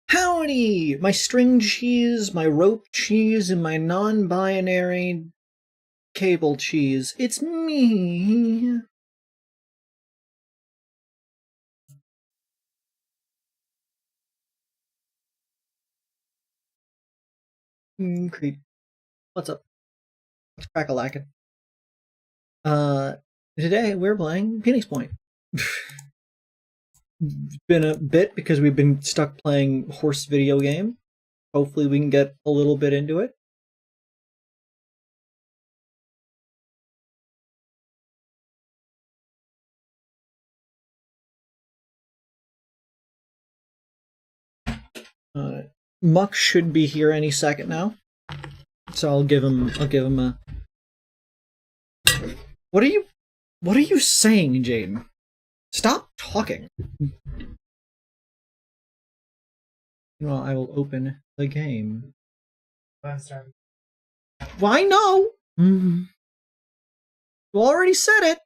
Howdy! My string cheese, my rope cheese, and my non-binary cable cheese. It's me! Kreed. What's up? What's crack-a-lackin'? Today we're playing Phoenix Point. It's been a bit because we've been stuck playing horse video game. Hopefully we can get a little bit into it. Muck should be here any second now, so I'll give him a. What are you saying, Jaden? Stop talking. Well, I will open the game. Why no? You already said it.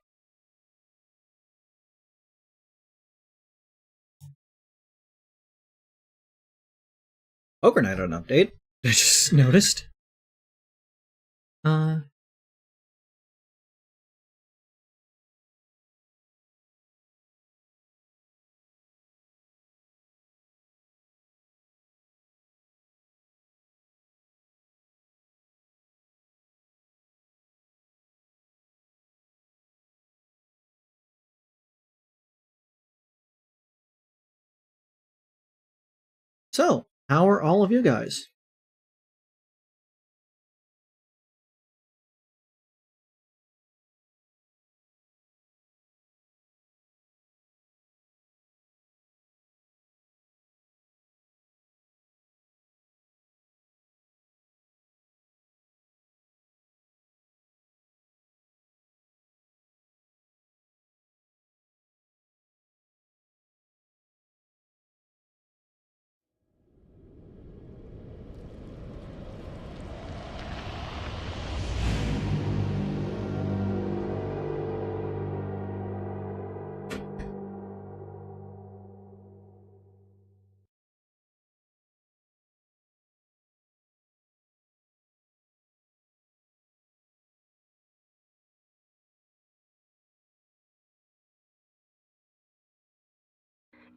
Overnight on update. I just noticed. So, how are all of you guys?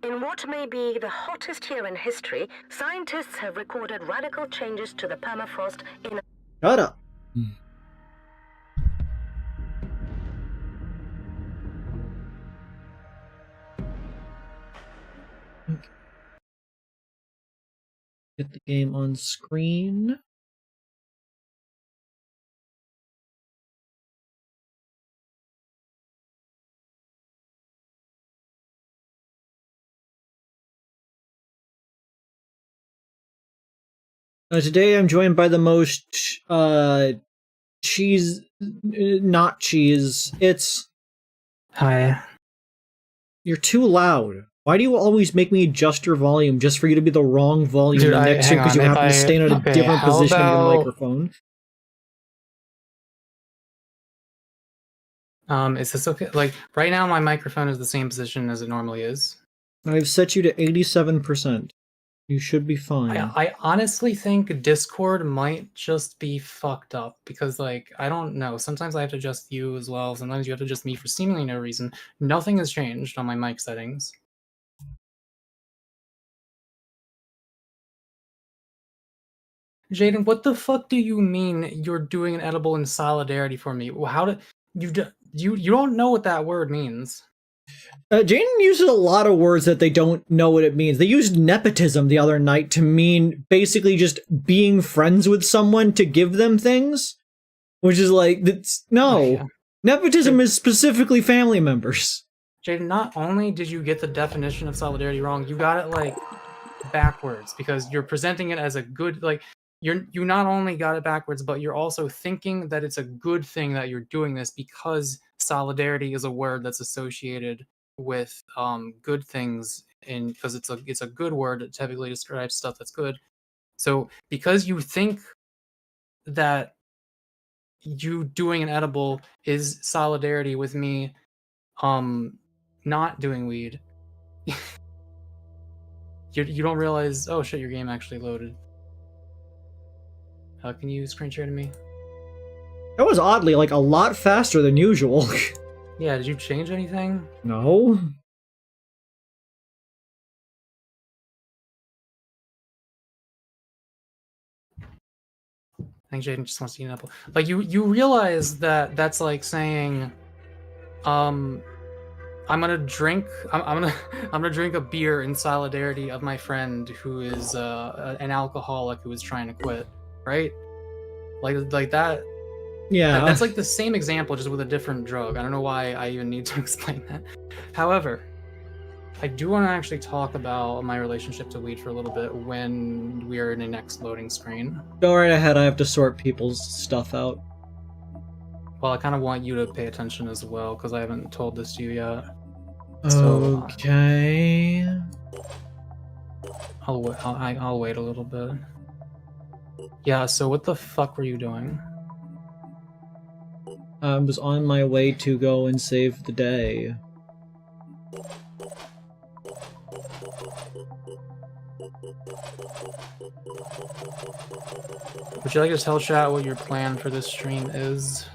In what may be the hottest year in history, scientists have recorded radical changes to the permafrost in... Shut up. Okay. Get the game on screen. Today I'm joined by the most cheese, not cheese. It's... Hi. You're too loud. Why do you always make me adjust your volume just for you to be the wrong volume Dude, next to because you happen to stand at a different position of the microphone? Is this okay? Like, right now my microphone is the same position as it normally is. I've set you to 87%. You should be fine. I honestly think Discord might just be fucked up because, like, I don't know. Sometimes I have to adjust you as well. Sometimes you have to adjust me for seemingly no reason. Nothing has changed on my mic settings. Jaden, what the fuck do you mean you're doing an edible in solidarity for me? How do you don't know what that word means? Jaden uses a lot of words that they don't know what it means. They used nepotism the other night to mean basically just being friends with someone to give them things, which is like, no. Oh, yeah. Nepotism is specifically family members. Jaden, not only did you get the definition of solidarity wrong, you got it like backwards because you're presenting it as a good, like, you not only got it backwards, but you're also thinking that it's a good thing that you're doing this because solidarity is a word that's associated with good things, and because it's a good word that typically describes stuff that's good. So because you think that you doing an edible is solidarity with me not doing weed, you don't realize, oh shit, your game actually loaded. Can you screen share to me? That was oddly like a lot faster than usual. Yeah, did you change anything? No. I think Jaden just wants to eat an apple. Like you realize that that's like saying, I'm gonna drink a beer in solidarity of my friend who is an alcoholic who is trying to quit, right? Like that. Yeah. That's like the same example, just with a different drug. I don't know why I even need to explain that. However, I do want to actually talk about my relationship to weed for a little bit when we are in the next loading screen. Go right ahead. I have to sort people's stuff out. Well, I kind of want you to pay attention as well because I haven't told this to you yet. So Okay. I'll wait a little bit. Yeah. So what the fuck were you doing? I was on my way to go and save the day. Would you like to tell chat what your plan for this stream is?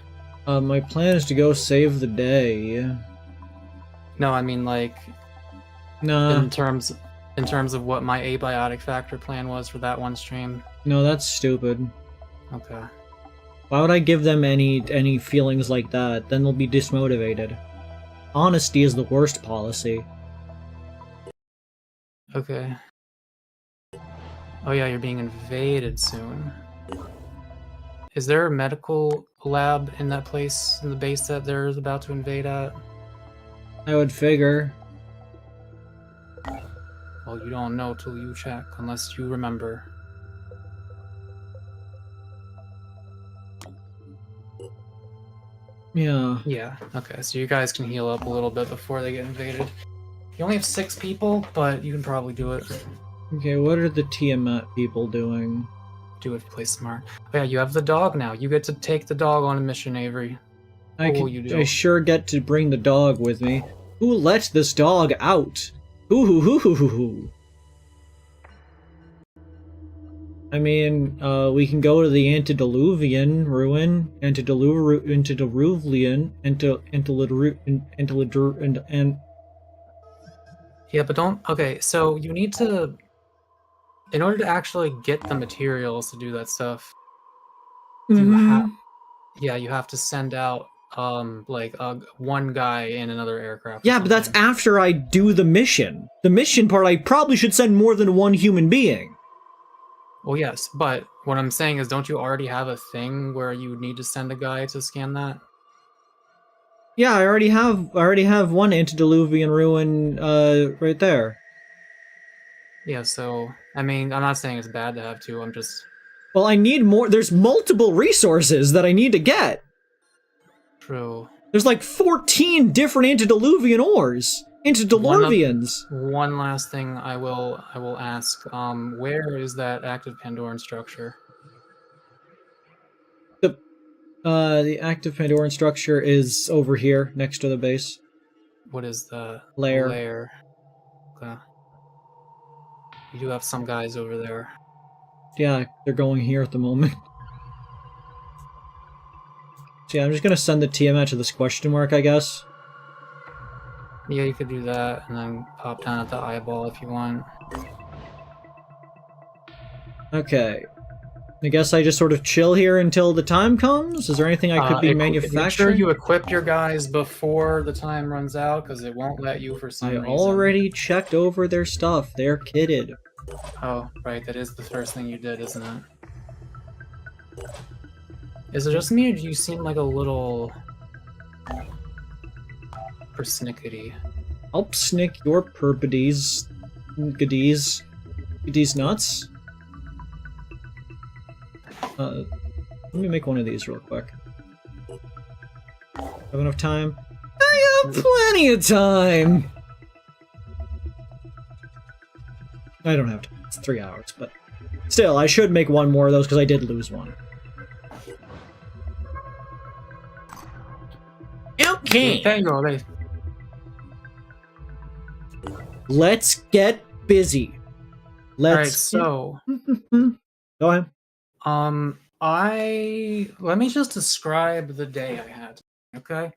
My plan is to go save the day. No, I mean like Nah. in terms of what my abiotic factor plan was for that one stream. No, that's stupid. Okay. Why would I give them any feelings like that? Then they'll be dismotivated. Honesty is the worst policy. Okay. Oh yeah, you're being invaded soon. Is there a medical lab in that place, in the base that they're about to invade at? I would figure. Well, you don't know till you check, unless you remember. Yeah. Yeah, okay, so you guys can heal up a little bit before they get invaded. You only have 6 people, but you can probably do it. Okay, what are the Tiamat people doing? Do it, play smart. Oh, yeah, you have the dog now. You get to take the dog on a mission, Avery. I sure get to bring the dog with me. Who let this dog out? Hoo. I mean, we can go to the antediluvian ruin, Yeah, but don't. Okay, so you need to. In order to actually get the materials to do that stuff, you have to send out like one guy in another aircraft. Yeah, but that's after I do the mission. The mission part, I probably should send more than one human being. Well, yes, but what I'm saying is, don't you already have a thing where you need to send a guy to scan that? Yeah, I already have one antediluvian ruin right there. Yeah, so I mean, I'm not saying it's bad to have two. I'm just. Well, I need more. There's multiple resources that I need to get. True. There's like 14 different antediluvian ores. Antediluvians. One last thing I will ask. Where is that active Pandoran structure? The active Pandoran structure is over here, next to the base. What is the lair? Lair. Okay. You do have some guys over there. Yeah, they're going here at the moment. So yeah, I'm just gonna send the Tiamat to this question mark, I guess. Yeah, you could do that, and then pop down at the eyeball if you want. Okay. I guess I just sort of chill here until the time comes? Is there anything I could be manufacturing? Make sure you equip your guys before the time runs out, because it won't let you for some reason. I already checked over their stuff. They're kitted. Oh, right. That is the first thing you did, isn't it? Is it just me, or do you seem like a little persnickety? I'll snick your perpides. Goodies nuts. Let me make one of these real quick. Have enough time? I have plenty of time! I don't have time. It's 3 hours, but still, I should make one more of those because I did lose one. Okay. There you go. Let's get busy. Let's. Alright, so go ahead. Let me just describe the day I had. Okay,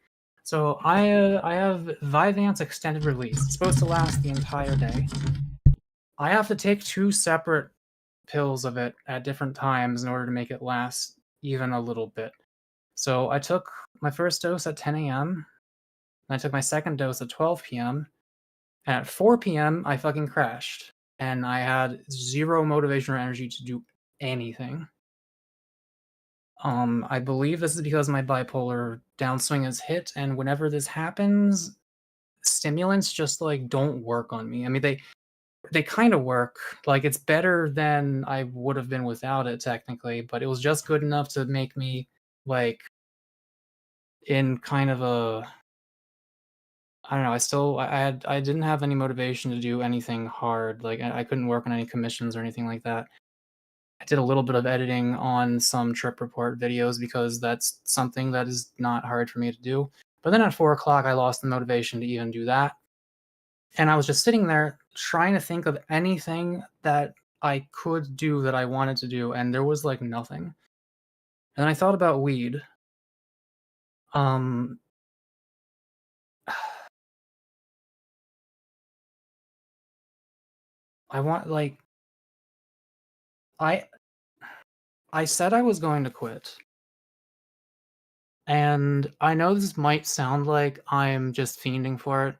so I have Vyvanse extended release. It's supposed to last the entire day. I have to take 2 separate pills of it at different times in order to make it last even a little bit. So I took my first dose at 10 a.m. and I took my second dose at 12 p.m. and at 4 p.m. I fucking crashed and I had 0 motivation or energy to do anything. I believe this is because my bipolar downswing is hit, and whenever this happens, stimulants just like don't work on me. I mean, they kind of work. Like it's better than I would have been without it technically, but it was just good enough to make me like in kind of a I don't know. I didn't have any motivation to do anything hard. Like I couldn't work on any commissions or anything like that. I did a little bit of editing on some trip report videos because that's something that is not hard for me to do. But then at 4 o'clock, I lost the motivation to even do that. And I was just sitting there trying to think of anything that I could do that I wanted to do, and there was like nothing. And I thought about weed. Um, I want like I I said I was going to quit. And I know this might sound like I'm just fiending for it.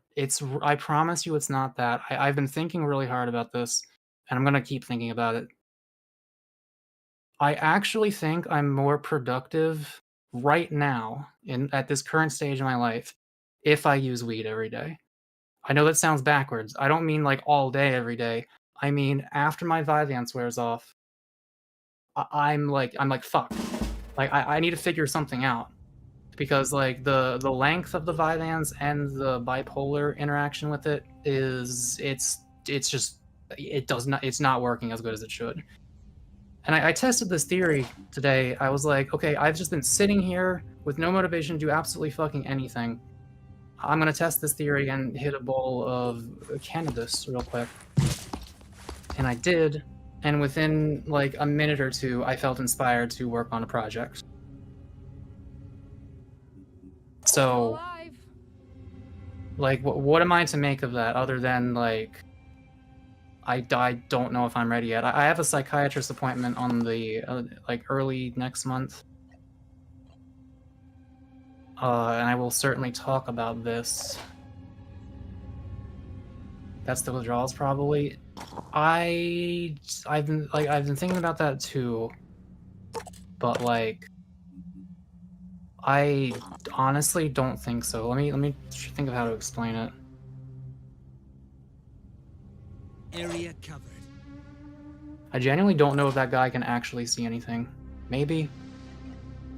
I promise you it's not that. I've been thinking really hard about this, and I'm gonna keep thinking about it. I actually think I'm more productive right now at this current stage of my life if I use weed every day. I know that sounds backwards. I don't mean like all day every day. I mean after my Vyvanse wears off, I'm like fuck. Like I need to figure something out. Because like the length of the Vyvanse and the bipolar interaction with it it's not working as good as it should. And I tested this theory today. I was like, okay, I've just been sitting here with no motivation to do absolutely fucking anything. I'm gonna test this theory and hit a bowl of cannabis real quick. And I did, and within like a minute or two, I felt inspired to work on a project. So, like, what am I to make of that other than, like, I don't know if I'm ready yet. I have a psychiatrist appointment on the, like, early next month. And I will certainly talk about this. That's the withdrawals, probably. I've been thinking about that, too. But, like, I honestly don't think so. Let me think of how to explain it. Area covered. I genuinely don't know if that guy can actually see anything. Maybe.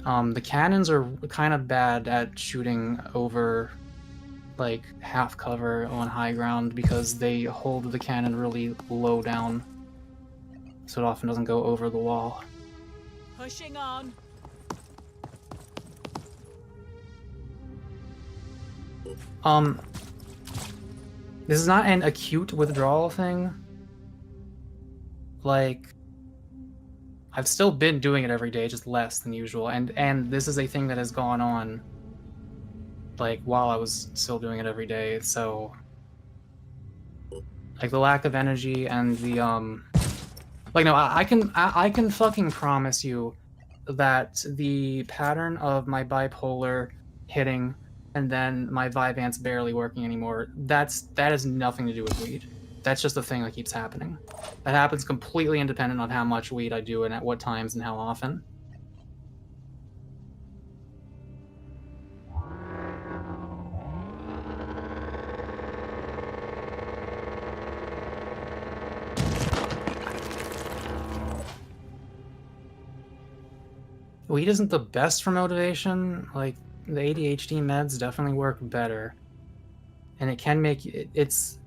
The cannons are kind of bad at shooting over like half cover on high ground because they hold the cannon really low down, so it often doesn't go over the wall. Pushing on. This is not an acute withdrawal thing. Like, I've still been doing it every day, just less than usual, and this is a thing that has gone on, like, while I was still doing it every day, so... Like, the lack of energy and the, Like, no, I can fucking promise you that the pattern of my bipolar hitting and then my Vyvanse barely working anymore, that has nothing to do with weed. That's just a thing that keeps happening. That happens completely independent of how much weed I do and at what times and how often. Weed isn't the best for motivation. Like, the ADHD meds definitely work better. And it can make... It's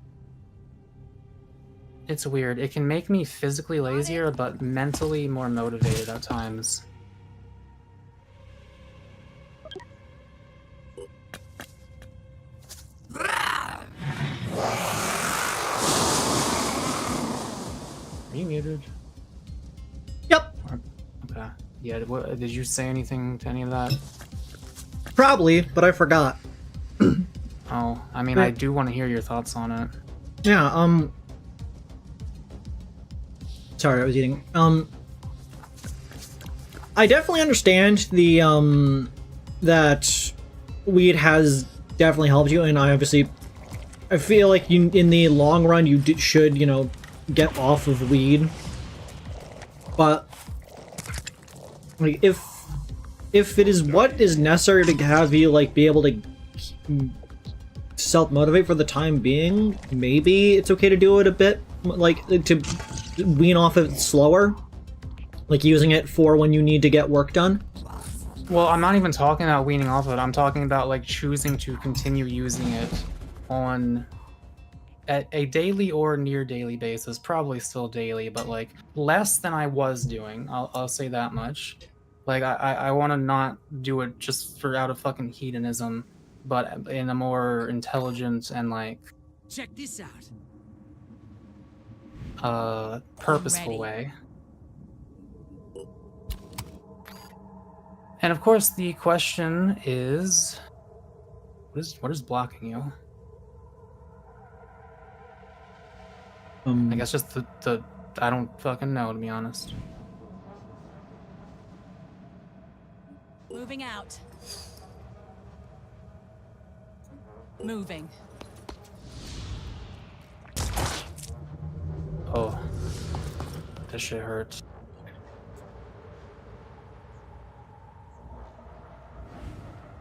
weird. It can make me physically lazier, but mentally more motivated at times. Are you muted? Yep. Okay. Yeah, did you say anything to any of that? Probably, but I forgot. Oh, I mean, I do want to hear your thoughts on it. Yeah, sorry, I was eating. I definitely understand the, that weed has definitely helped you, and I feel like you, in the long run, you should, you know, get off of weed. But, like, if it is what is necessary to have you, like, be able to self-motivate for the time being, maybe it's okay to do it a bit, like, to wean off it slower. Like using it for when you need to get work done. Well, I'm not even talking about weaning off of it. I'm talking about like choosing to continue using it at a daily or near daily basis. Probably still daily, but like less than I was doing. I'll say that much. Like I want to not do it just for out of fucking hedonism, but in a more intelligent and like Check this out. purposeful way. And of course, the question is, what is blocking you? I guess just the I don't fucking know, to be honest. Moving out. Moving. Oh, this shit hurts.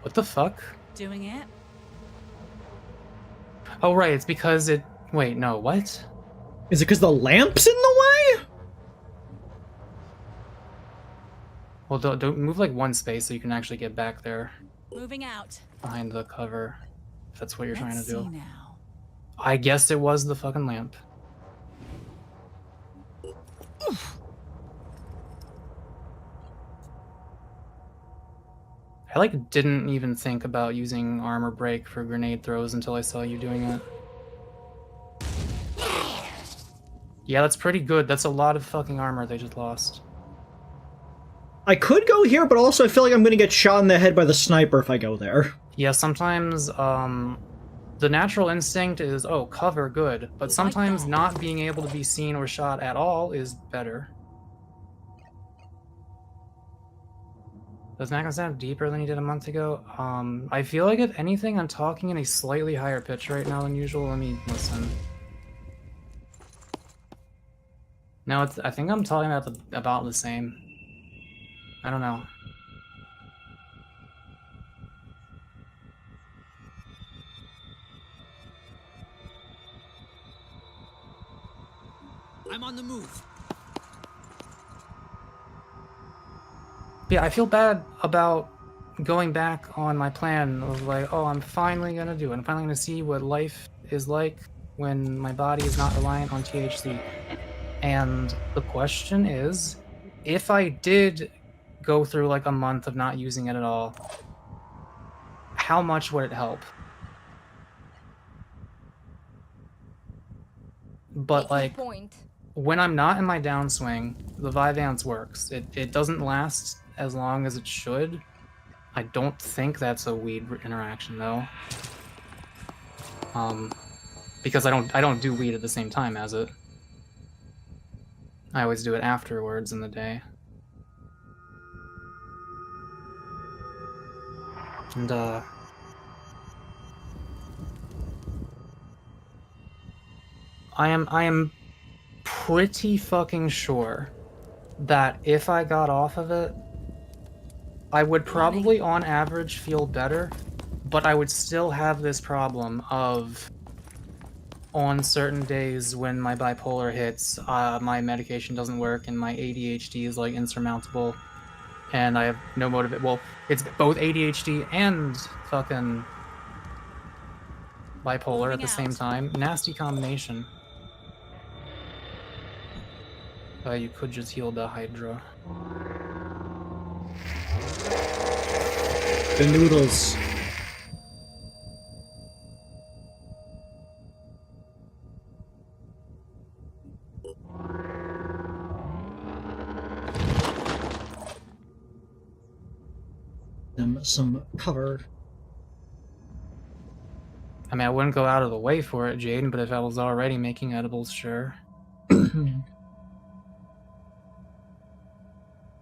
What the fuck? Doing it. Oh right, it's because it. Wait, no, what? Is it because the lamp's in the way? Well, don't move like one space so you can actually get back there Moving out. behind the cover. If that's what you're trying Let's to do. see now. I guess it was the fucking lamp. I like didn't even think about using armor break for grenade throws until I saw you doing it. Yeah, that's pretty good. That's a lot of fucking armor they just lost. I could go here, but also I feel like I'm gonna get shot in the head by the sniper if I go there. Yeah, sometimes the natural instinct is, oh, cover, good. But sometimes not being able to be seen or shot at all is better. Does Mako sound deeper than he did a month ago? I feel like if anything, I'm talking in a slightly higher pitch right now than usual. Let me listen. No, I think I'm talking about the same. I don't know. I'm on the move. Yeah, I feel bad about going back on my plan of like, oh, I'm finally gonna do it. I'm finally gonna see what life is like when my body is not reliant on THC. And the question is, if I did go through like a month of not using it at all, how much would it help? But like, when I'm not in my downswing, the Vyvanse works. It doesn't last as long as it should. I don't think that's a weed interaction though. Because I don't do weed at the same time as it. I always do it afterwards in the day. And I am pretty fucking sure that if I got off of it, I would probably on average feel better, but I would still have this problem of on certain days when my bipolar hits, my medication doesn't work and my ADHD is like insurmountable and I have no motive. Well, it's both ADHD and fucking bipolar at the same time. Nasty combination. You could just heal the Hydra. The noodles. Them some cover. I mean, I wouldn't go out of the way for it, Jaden, but if I was already making edibles, sure.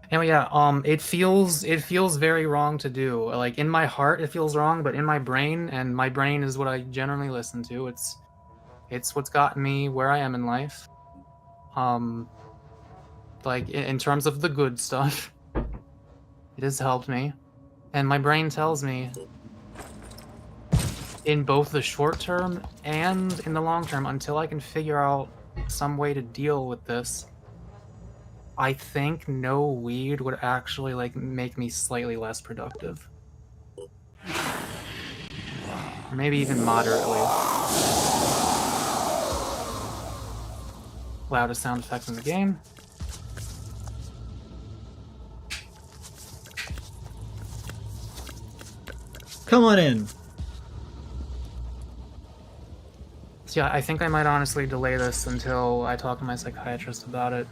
Anyway, yeah, it feels very wrong to do. Like in my heart, it feels wrong, but in my brain, and my brain is what I generally listen to. It's what's gotten me where I am in life. Like in terms of the good stuff, it has helped me, and my brain tells me in both the short term and in the long term, until I can figure out some way to deal with this, I think no weed would actually like make me slightly less productive. Or maybe even moderately. Loudest sound effect in the game. Come on in. So yeah, I think I might honestly delay this until I talk to my psychiatrist about it.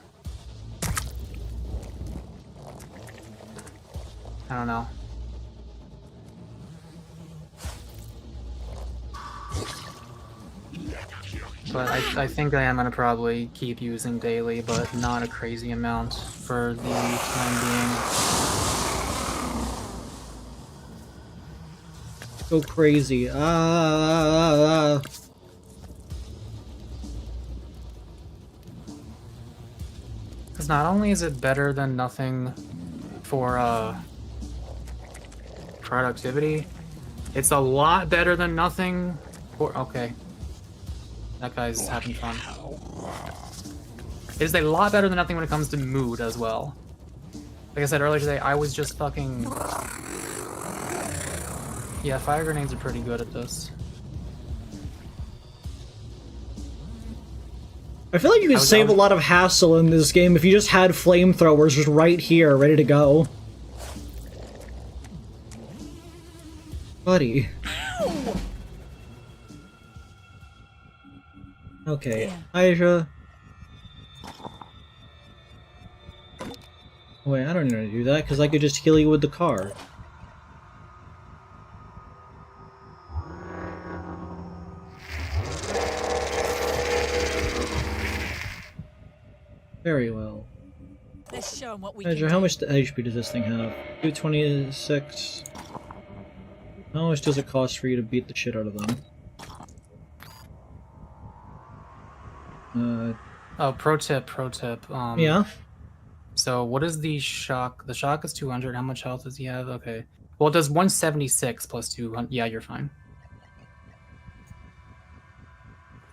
I don't know. But I think I am going to probably keep using daily, but not a crazy amount for the time being. Go crazy. Because not only is it better than nothing for productivity, it's a lot better than nothing for... Okay. That guy's having fun. It is a lot better than nothing when it comes to mood as well. Like I said earlier today, I was just fucking... Yeah, fire grenades are pretty good at this. I feel like you could save a lot of hassle in this game if you just had flamethrowers just right here, ready to go. Buddy. Ow! Okay, Aisha. Wait, I don't know how to do that, because I could just heal you with the car. Very well. Let's show 'em what we Aisha, can how do. much HP does this thing have? 226. How much does it cost for you to beat the shit out of them? Oh, pro tip. Yeah? So what is the shock? The shock is 200. How much health does he have? Okay. Well, it does 176 plus 200. Yeah, you're fine.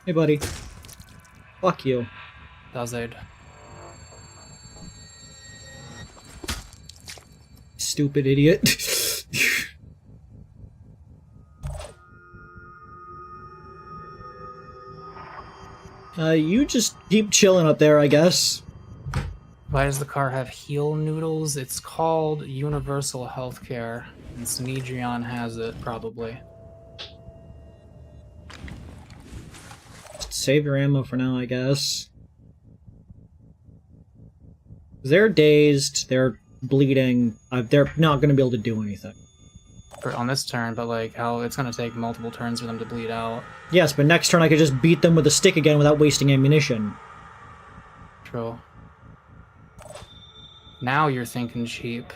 Hey, buddy. Fuck you. Does it? Stupid idiot. You just keep chilling up there, I guess. Why does the car have heal noodles? It's called universal healthcare, and Synedrion has it, probably. Just save your ammo for now, I guess. They're dazed, they're bleeding, they're not going to be able to do anything. On this turn, but like how it's gonna take multiple turns for them to bleed out. Yes, but next turn I could just beat them with a stick again without wasting ammunition. True. Now you're thinking cheap.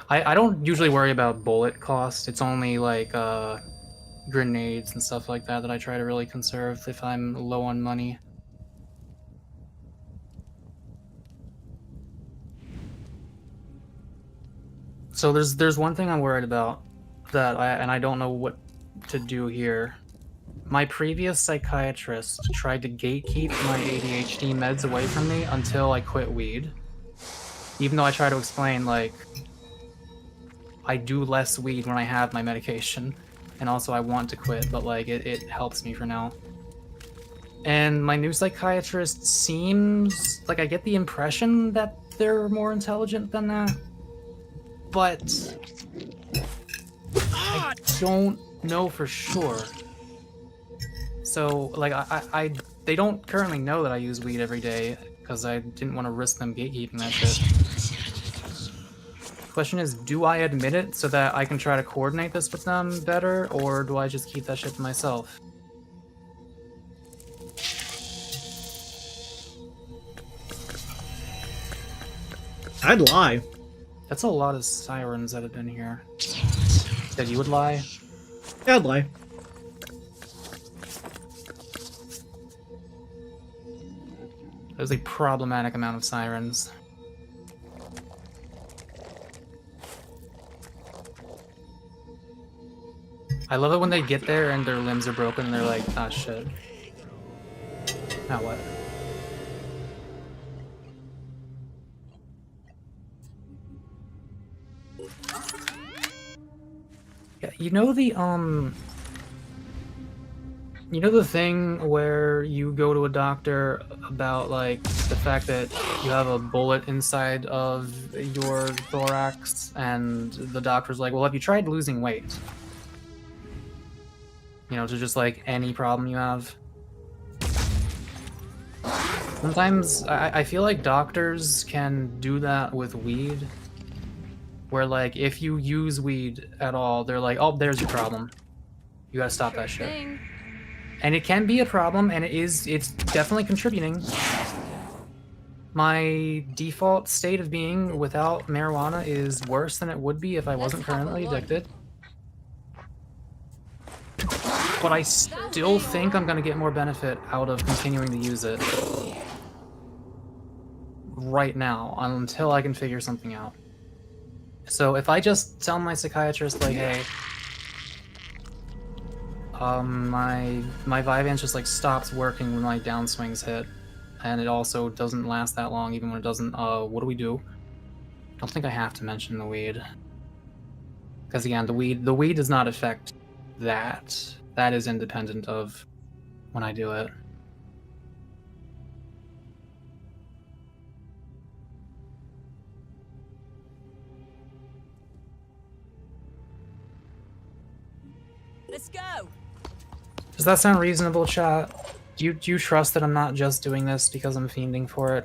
I don't usually worry about bullet cost. It's only like grenades and stuff like that I try to really conserve if I'm low on money. So there's one thing I'm worried about that I don't know what to do here. My previous psychiatrist tried to gatekeep my ADHD meds away from me until I quit weed. Even though I try to explain, like, I do less weed when I have my medication, and also I want to quit, but like it helps me for now. And my new psychiatrist seems like I get the impression that they're more intelligent than that. But I don't know for sure. So, like, they don't currently know that I use weed every day because I didn't want to risk them gatekeeping that shit. Question is, do I admit it so that I can try to coordinate this with them better, or do I just keep that shit to myself? I'd lie. That's a lot of sirens that have been here. That you would lie? Yeah, I'd lie. There's a problematic amount of sirens. I love it when they get there and their limbs are broken and they're like, ah, shit. Now what? Yeah, you know the thing where you go to a doctor about like the fact that you have a bullet inside of your thorax and the doctor's like, well, have you tried losing weight? You know, to just like any problem you have. Sometimes I feel like doctors can do that with weed. Where like if you use weed at all, they're like, oh, there's your problem. You gotta stop that shit. And it can be a problem, and it's definitely contributing. My default state of being without marijuana is worse than it would be if I wasn't currently addicted. But I still think I'm gonna get more benefit out of continuing to use it right now until I can figure something out. So if I just tell my psychiatrist like, hey, my Vyvanse just like stops working when my downswings hit, and it also doesn't last that long even when it doesn't. What do we do? I don't think I have to mention the weed, because again, the weed does not affect that. That is independent of when I do it. Let's go. Does that sound reasonable, chat? Do you trust that I'm not just doing this because I'm fiending for it?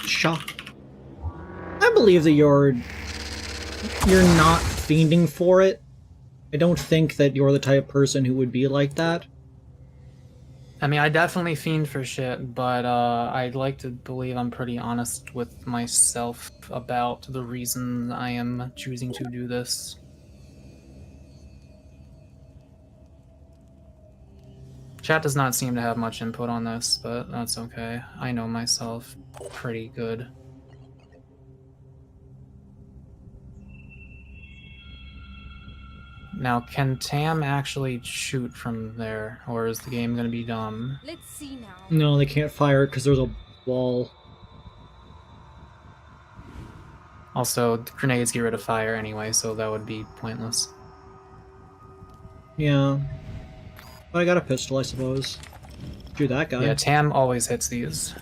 Shock. I believe that you're not fiending for it. I don't think that you're the type of person who would be like that. I mean, I definitely fiend for shit, but I'd like to believe I'm pretty honest with myself about the reason I am choosing to do this. Chat does not seem to have much input on this, but that's okay. I know myself pretty good. Now, can Tam actually shoot from there, or is the game gonna be dumb? Let's see now. No, they can't fire it because there's a wall. Also, the grenades get rid of fire anyway, so that would be pointless. Yeah. But I got a pistol, I suppose. Shoot that guy. Yeah, Tam always hits these.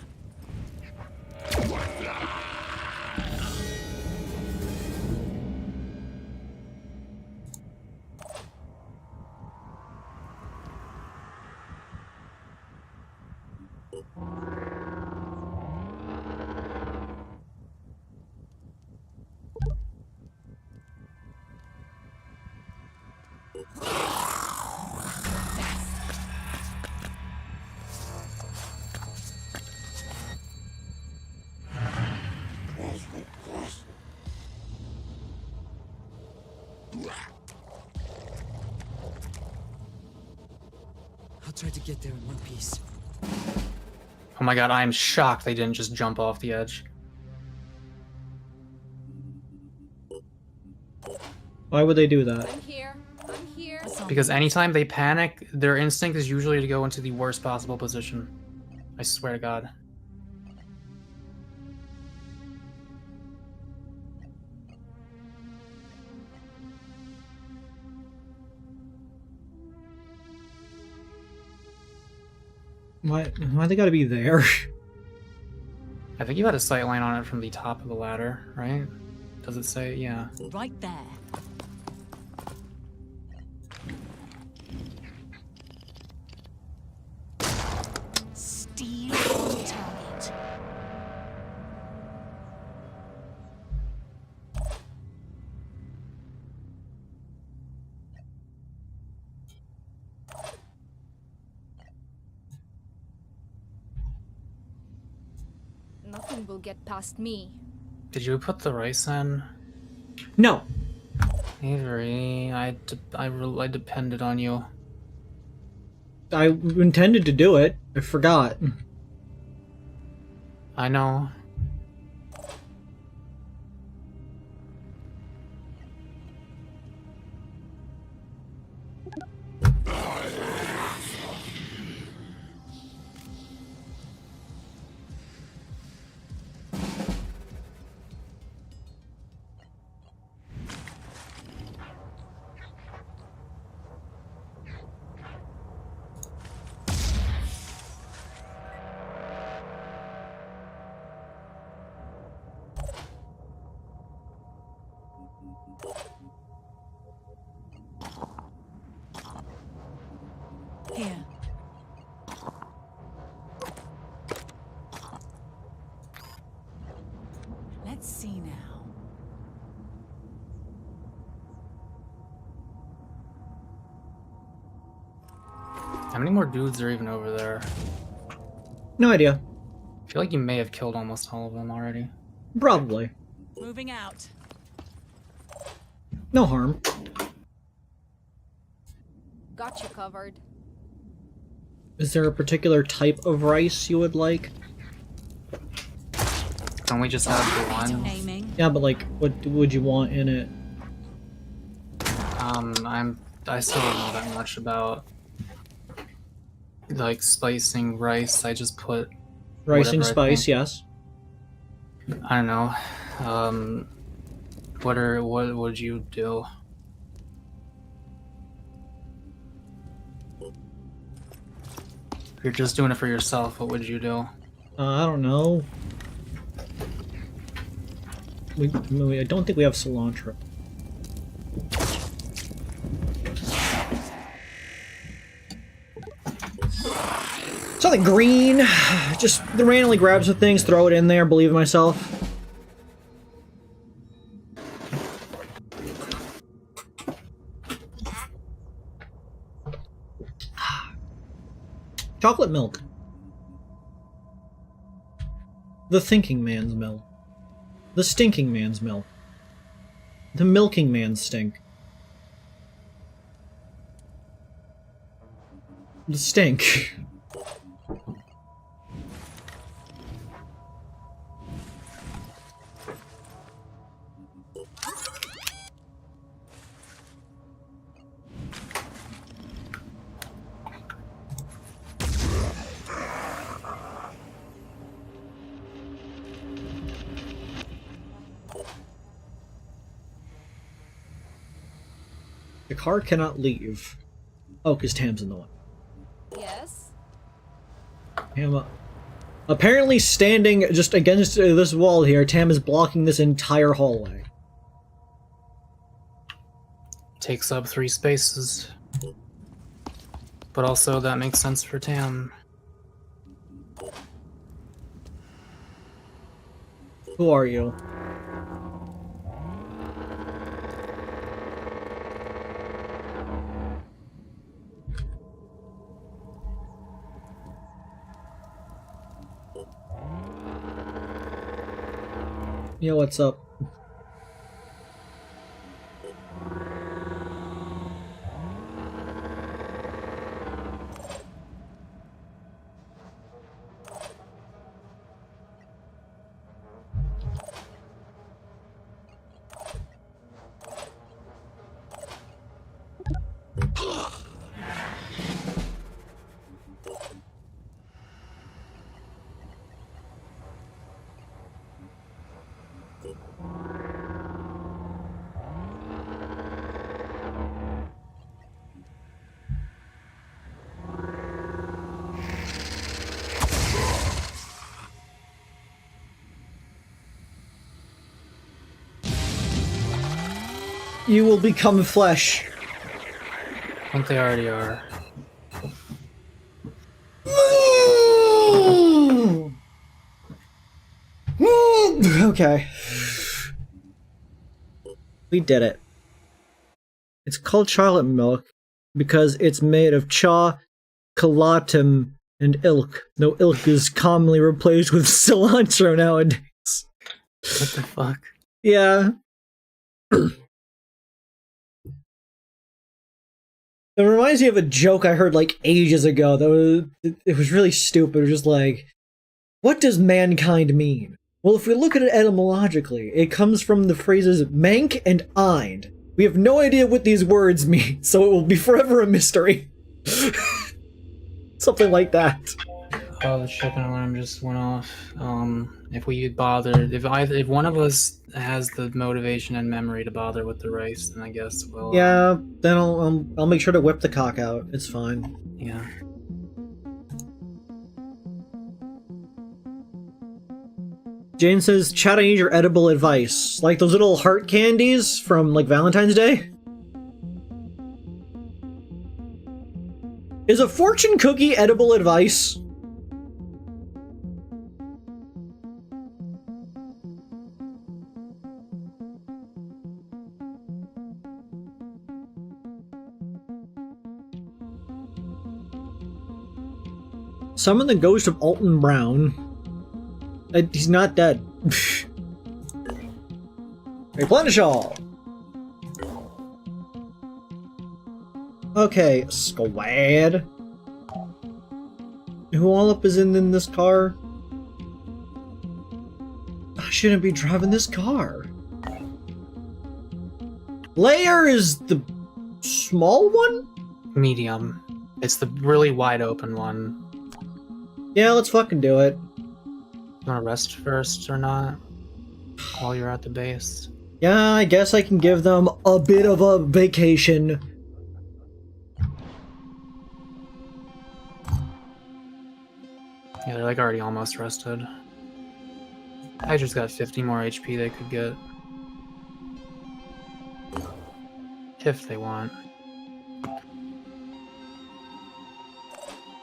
I'll try to get there in one piece. Oh my god, I am shocked they didn't just jump off the edge. Why would they do that? I'm here. I'm here. Because anytime they panic, their instinct is usually to go into the worst possible position. I swear to god. Why they gotta be there? I think you had a sight line on it from the top of the ladder, right? Does it say? Yeah. Right there. Steal on target. Nothing will get past me. Did you put the rice in? No. Avery, I depended on you. I intended to do it. I forgot. I know. Here. Let's see now. How many more dudes are even over there? No idea. I feel like you may have killed almost all of them already. Probably. Moving out. No harm. Got you covered. Is there a particular type of rice you would like? Don't we just have the one? Aiming. Yeah, but like, what would you want in it? I still don't know that much about like spicing rice. I just put Rice and whatever I spice, think. yes. I don't know. What would you do? If you're just doing it for yourself, what would you do? I don't know. I don't think we have cilantro. Something green. Just randomly grab some things, throw it in there, believe in myself. Chocolate milk. The thinking man's milk. The stinking man's milk. The milking man's stink. The stink. The car cannot leave. Oh, because Tam's in the way. Yes. Tam, apparently standing just against this wall here, Tam is blocking this entire hallway. Takes up 3 spaces. But also that makes sense for Tam. Who are you? Yeah, what's up? You will become flesh. I think they already are. Okay. We did it. It's called chocolate milk because it's made of chocolate And ilk. No, ilk is commonly replaced with cilantro nowadays. What the fuck? Yeah. It reminds me of a joke I heard like ages ago. It was really stupid. It was just like, what does mankind mean? Well, if we look at it etymologically, it comes from the phrases mank and eind. We have no idea what these words mean, so it will be forever a mystery. Something like that. Oh, the shipping alarm just went off. If we bothered, if one of us has the motivation and memory to bother with the rice, then I guess we'll. Yeah, then I'll make sure to whip the cock out. It's fine. Yeah. Jane says, "Chat, I need your edible advice. Like those little heart candies from like Valentine's Day? Is a fortune cookie edible advice?" Summon the ghost of Alton Brown. He's not dead. Replenish all! Okay, squad. Who all up is in this car? I shouldn't be driving this car. Layer is the small one? Medium. It's the really wide open one. Yeah, let's fucking do it. You want to rest first or not? While you're at the base. Yeah, I guess I can give them a bit of a vacation. Yeah, they're like already almost rested. I just got 50 more HP they could get. If they want.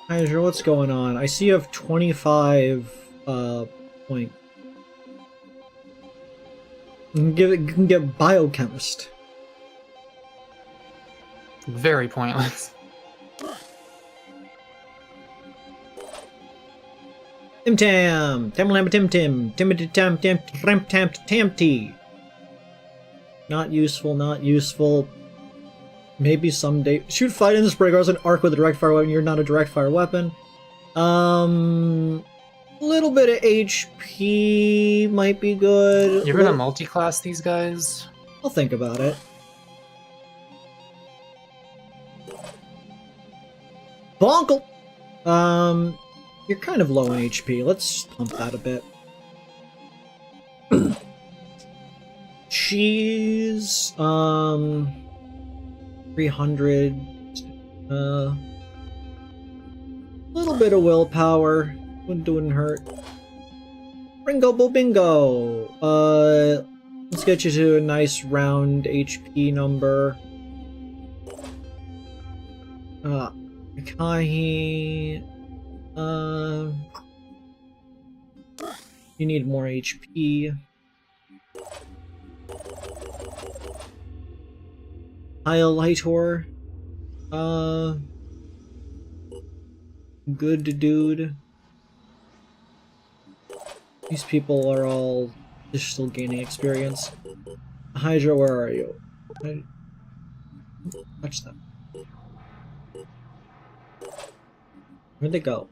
Hydra, what's going on? I see you have 25 point. You can get biochemist. Very pointless. Tim Tam! Tam Lam Tim Tim! Tim Tam Tam Tam Tam Tam T! Not useful, not useful. Maybe someday. Shoot fight in the spray guards an arc with a direct fire weapon. You're not a direct fire weapon. Little bit of HP might be good. You're gonna multi-class these guys? I'll think about it. Bonkle! You're kind of low on HP. Let's pump that a bit. Cheese, 300, little bit of willpower, wouldn't hurt. Ringo Bo Bingo! Let's get you to a nice round HP number. Mikahi, you need more HP. Highlightor. Good dude. These people are all just still gaining experience. Hydra, where are you? Touch them. Where'd they go?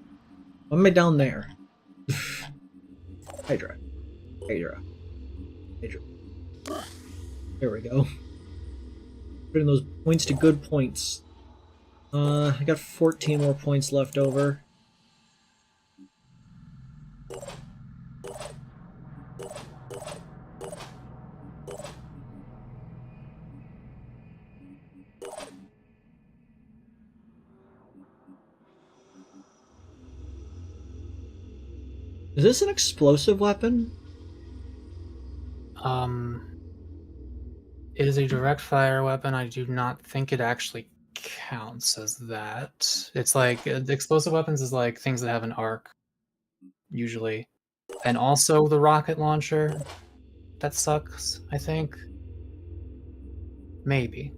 Why am I down there? Hydra. Hydra. Hydra. There we go. Putting those points to good points. I got 14 more points left over. Is this an explosive weapon? It is a direct fire weapon. I do not think it actually counts as that. It's like the explosive weapons is like things that have an arc, usually, and also the rocket launcher. That sucks, I think. Maybe.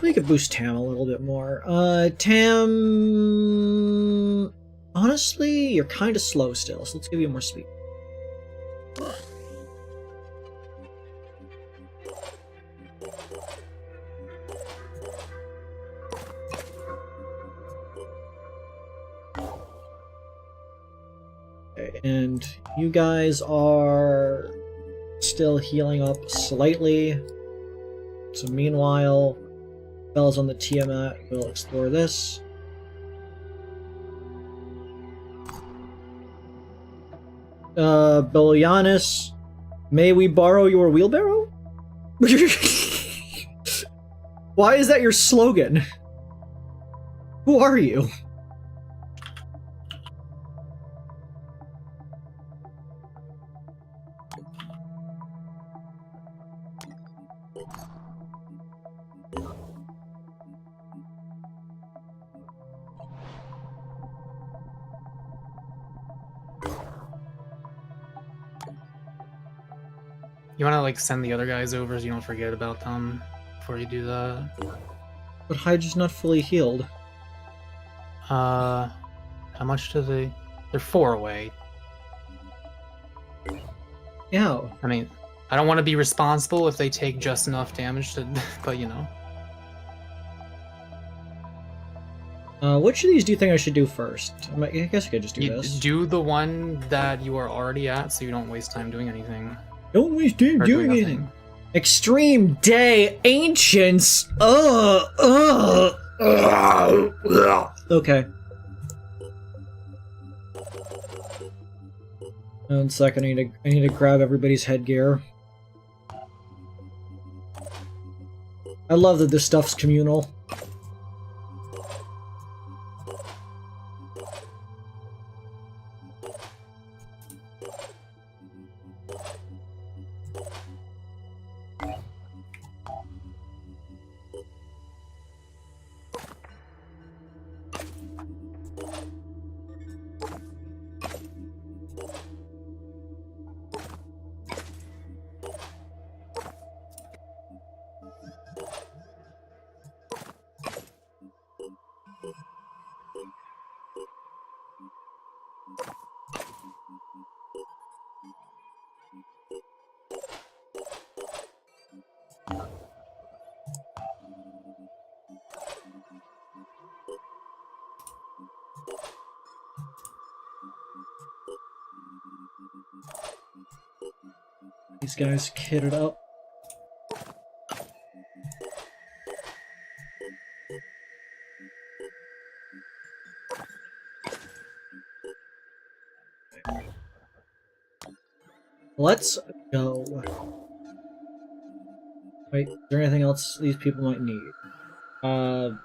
We could boost Tam a little bit more. Tam... Honestly, you're kind of slow still, so let's give you more speed. Okay, and you guys are still healing up slightly. So meanwhile, Bella's on the Tiamat. We'll explore this. Belianis, may we borrow your wheelbarrow? Why is that your slogan? Who are you? You want to like send the other guys over so you don't forget about them before you do that? But Hydra's not fully healed. How much do they? They're 4 away. Yeah. I mean, I don't want to be responsible if they take just enough damage to, but you know. Which of these do you think I should do first? I guess I could just do You this. do the one that you are already at, so you don't waste time doing anything. Don't waste time Or doing nothing. anything. Extreme Day Ancients. Okay. 1 second. I need to grab everybody's headgear. I love that this stuff's communal. These guys kitted up. Let's go. Wait, is there anything else these people might need? Another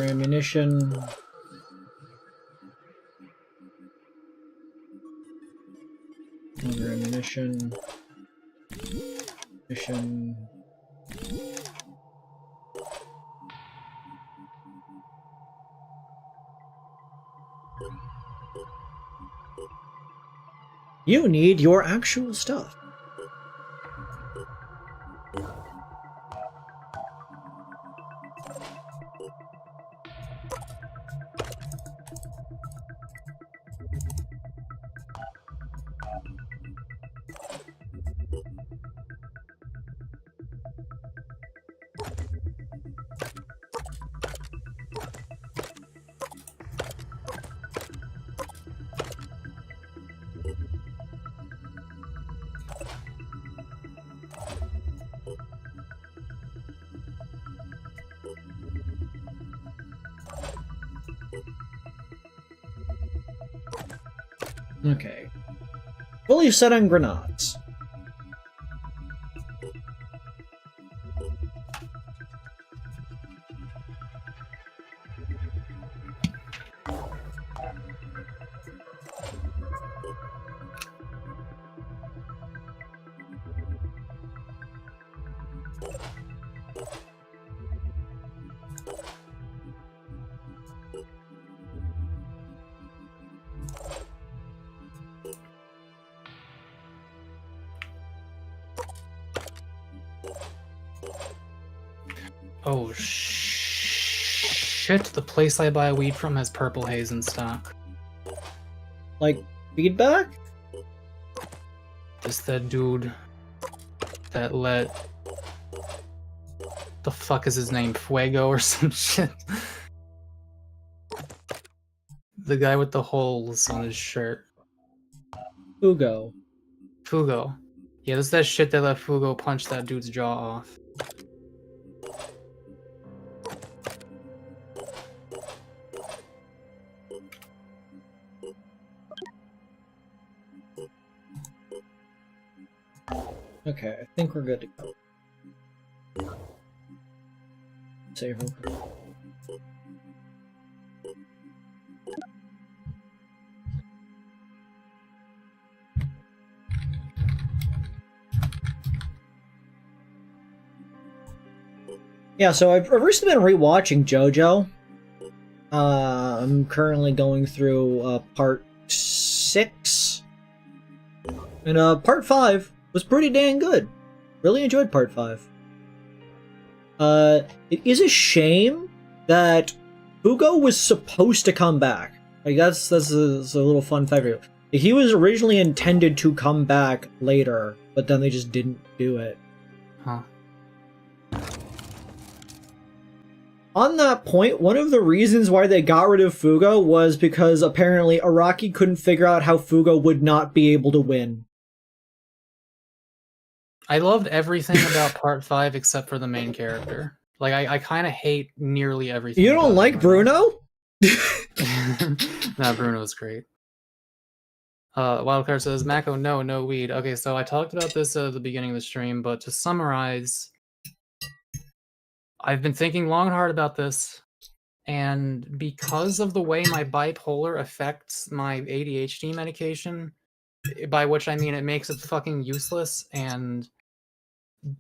ammunition. Another ammunition. Ammunition. You need your actual stuff. Okay. Fully set on grenades. Oh shit! The place I buy weed from has purple haze in stock. Like, feedback? It's that dude that let... The fuck is his name? Fuego or some shit? The guy with the holes on his shirt. Fugo. Fugo. Yeah, this is that shit that let Fugo punch that dude's jaw off. Okay, I think we're good to go. Save him. Yeah, so I've recently been rewatching JoJo. I'm currently going through part 6. And part 5 was pretty dang good. Really enjoyed part 5. It is a shame that Fugo was supposed to come back. Like, that's a little fun fact for you. He was originally intended to come back later, but then they just didn't do it. Huh. On that point, one of the reasons why they got rid of Fugo was because apparently Araki couldn't figure out how Fugo would not be able to win. I loved everything about part 5 except for the main character. Like, I kind of hate nearly everything. You don't like Bruno? Nah, Bruno's great. Wildcard says, Mako, no weed. Okay, so I talked about this at the beginning of the stream, but to summarize, I've been thinking long and hard about this, and because of the way my bipolar affects my ADHD medication, by which I mean it makes it fucking useless, and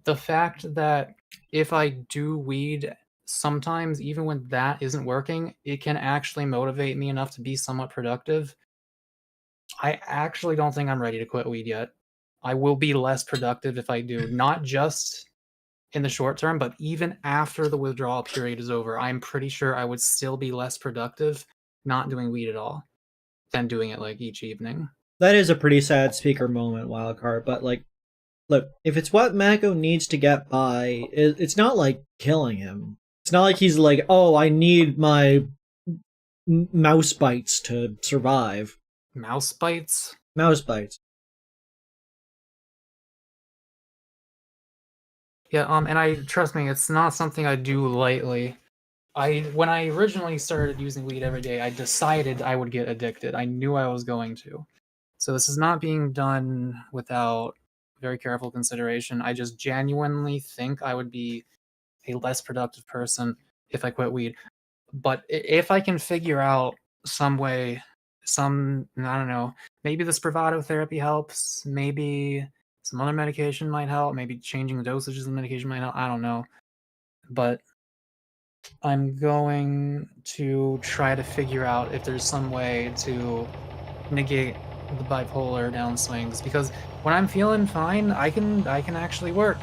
the fact that if I do weed sometimes, even when that isn't working, it can actually motivate me enough to be somewhat productive. I actually don't think I'm ready to quit weed yet. I will be less productive if I do, not just in the short term, but even after the withdrawal period is over. I'm pretty sure I would still be less productive not doing weed at all than doing it like each evening. That is a pretty sad speaker moment, Wildcard, but like, look, if it's what Mako needs to get by, it's not like killing him. It's not like he's like, oh, I need my mouse bites to survive. Mouse bites? Mouse bites. Yeah, and trust me, it's not something I do lightly. When I originally started using weed every day, I decided I would get addicted. I knew I was going to. So this is not being done without very careful consideration. I just genuinely think I would be a less productive person if I quit weed. But if I can figure out some way, I don't know, maybe the Spravato therapy helps, maybe some other medication might help, maybe changing the dosages of the medication might help, I don't know. But I'm going to try to figure out if there's some way to negate the bipolar downswings, because when I'm feeling fine, I can actually work.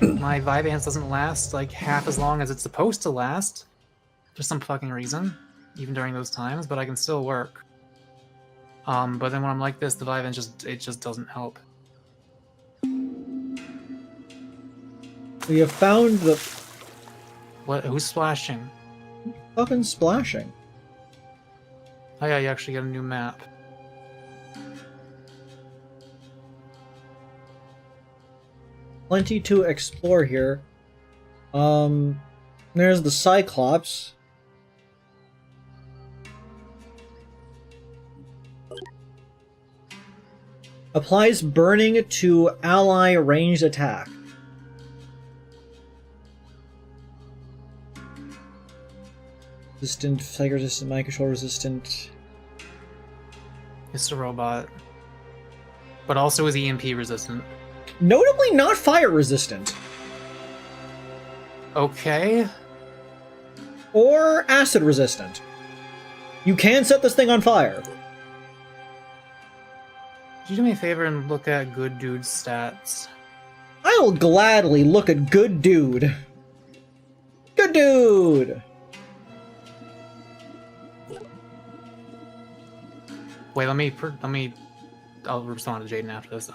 My Vyvanse doesn't last like half as long as it's supposed to last for some fucking reason, even during those times, but I can still work. But then when I'm like this, the Vyvanse just doesn't help. We have found the What? Who's splashing? fucking splashing. Oh yeah, you actually get a new map. Plenty to explore here. There's the Cyclops. Applies burning to ally ranged attack. Resistant, psych resistant, mind control resistant. It's a robot. But also is EMP resistant. Notably not fire resistant. Okay. Or acid resistant. You can set this thing on fire. Could you do me a favor and look at Good Dude's stats? I'll gladly look at good dude. Good dude! Wait, let me. I'll respond to Jaden after this.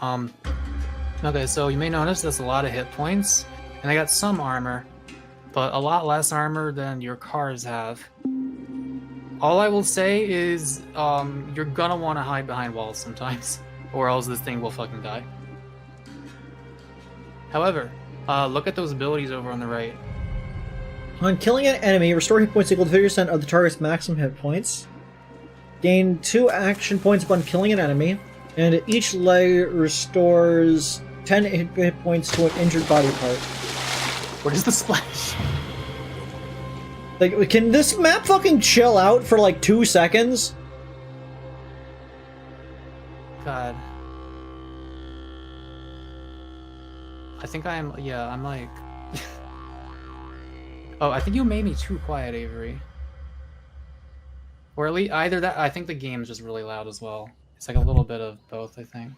Okay, so you may notice there's a lot of hit points, and I got some armor, but a lot less armor than your cars have. All I will say is, you're gonna want to hide behind walls sometimes, or else this thing will fucking die. However, look at those abilities over on the right. On killing an enemy, restore hit points equal to 50% of the target's maximum hit points. Gain 2 action points upon killing an enemy, and each leg restores 10 hit points to an injured body part. What is the splash? Like, can this map fucking chill out for like 2 seconds? God. I think I'm like... Oh, I think you made me too quiet, Avery. Or at least either that, I think the game's just really loud as well. It's like a little bit of both, I think.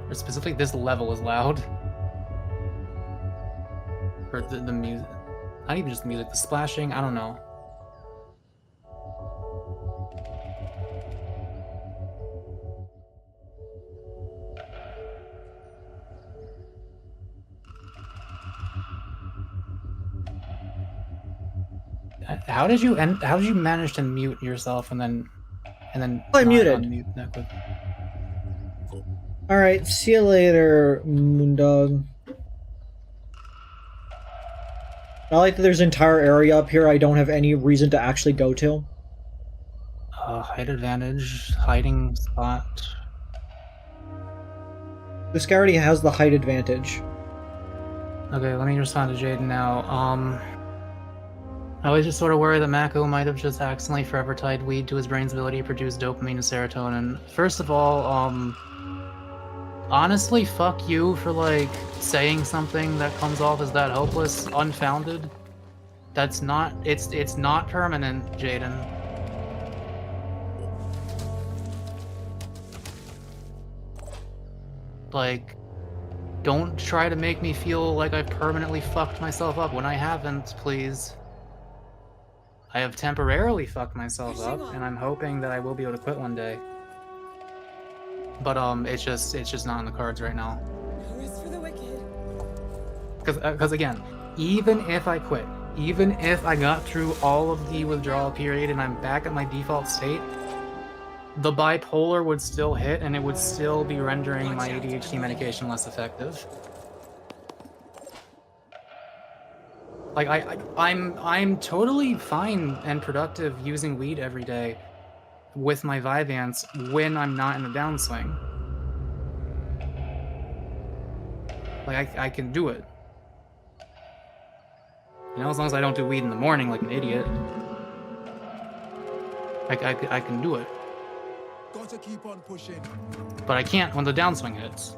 Or specifically, this level is loud. Or the music. Not even just the music, the splashing, I don't know. How did you manage to mute yourself and then I not muted. unmute that quick? Alright, see you later, Moondog. I like that there's an entire area up here I don't have any reason to actually go to. Height advantage, hiding spot. This guy already has the height advantage. Okay, let me respond to Jaden now. I was just sort of worried that Mako might have just accidentally forever tied weed to his brain's ability to produce dopamine and serotonin. First of all, honestly, fuck you for, like, saying something that comes off as that hopeless, unfounded. That's not, it's not permanent, Jaden. Like, don't try to make me feel like I've permanently fucked myself up when I haven't, please. I have temporarily fucked myself up, and I'm hoping that I will be able to quit one day. But it's just not in the cards right now. Because again, even if I quit, even if I got through all of the withdrawal period and I'm back at my default state, the bipolar would still hit, and it would still be rendering my ADHD medication less effective. Like, I'm totally fine and productive using weed every day with my Vyvanse when I'm not in a downswing. Like, I can do it. You know, as long as I don't do weed in the morning like an idiot. I can do it. Gotta keep on pushing. But I can't when the downswing hits.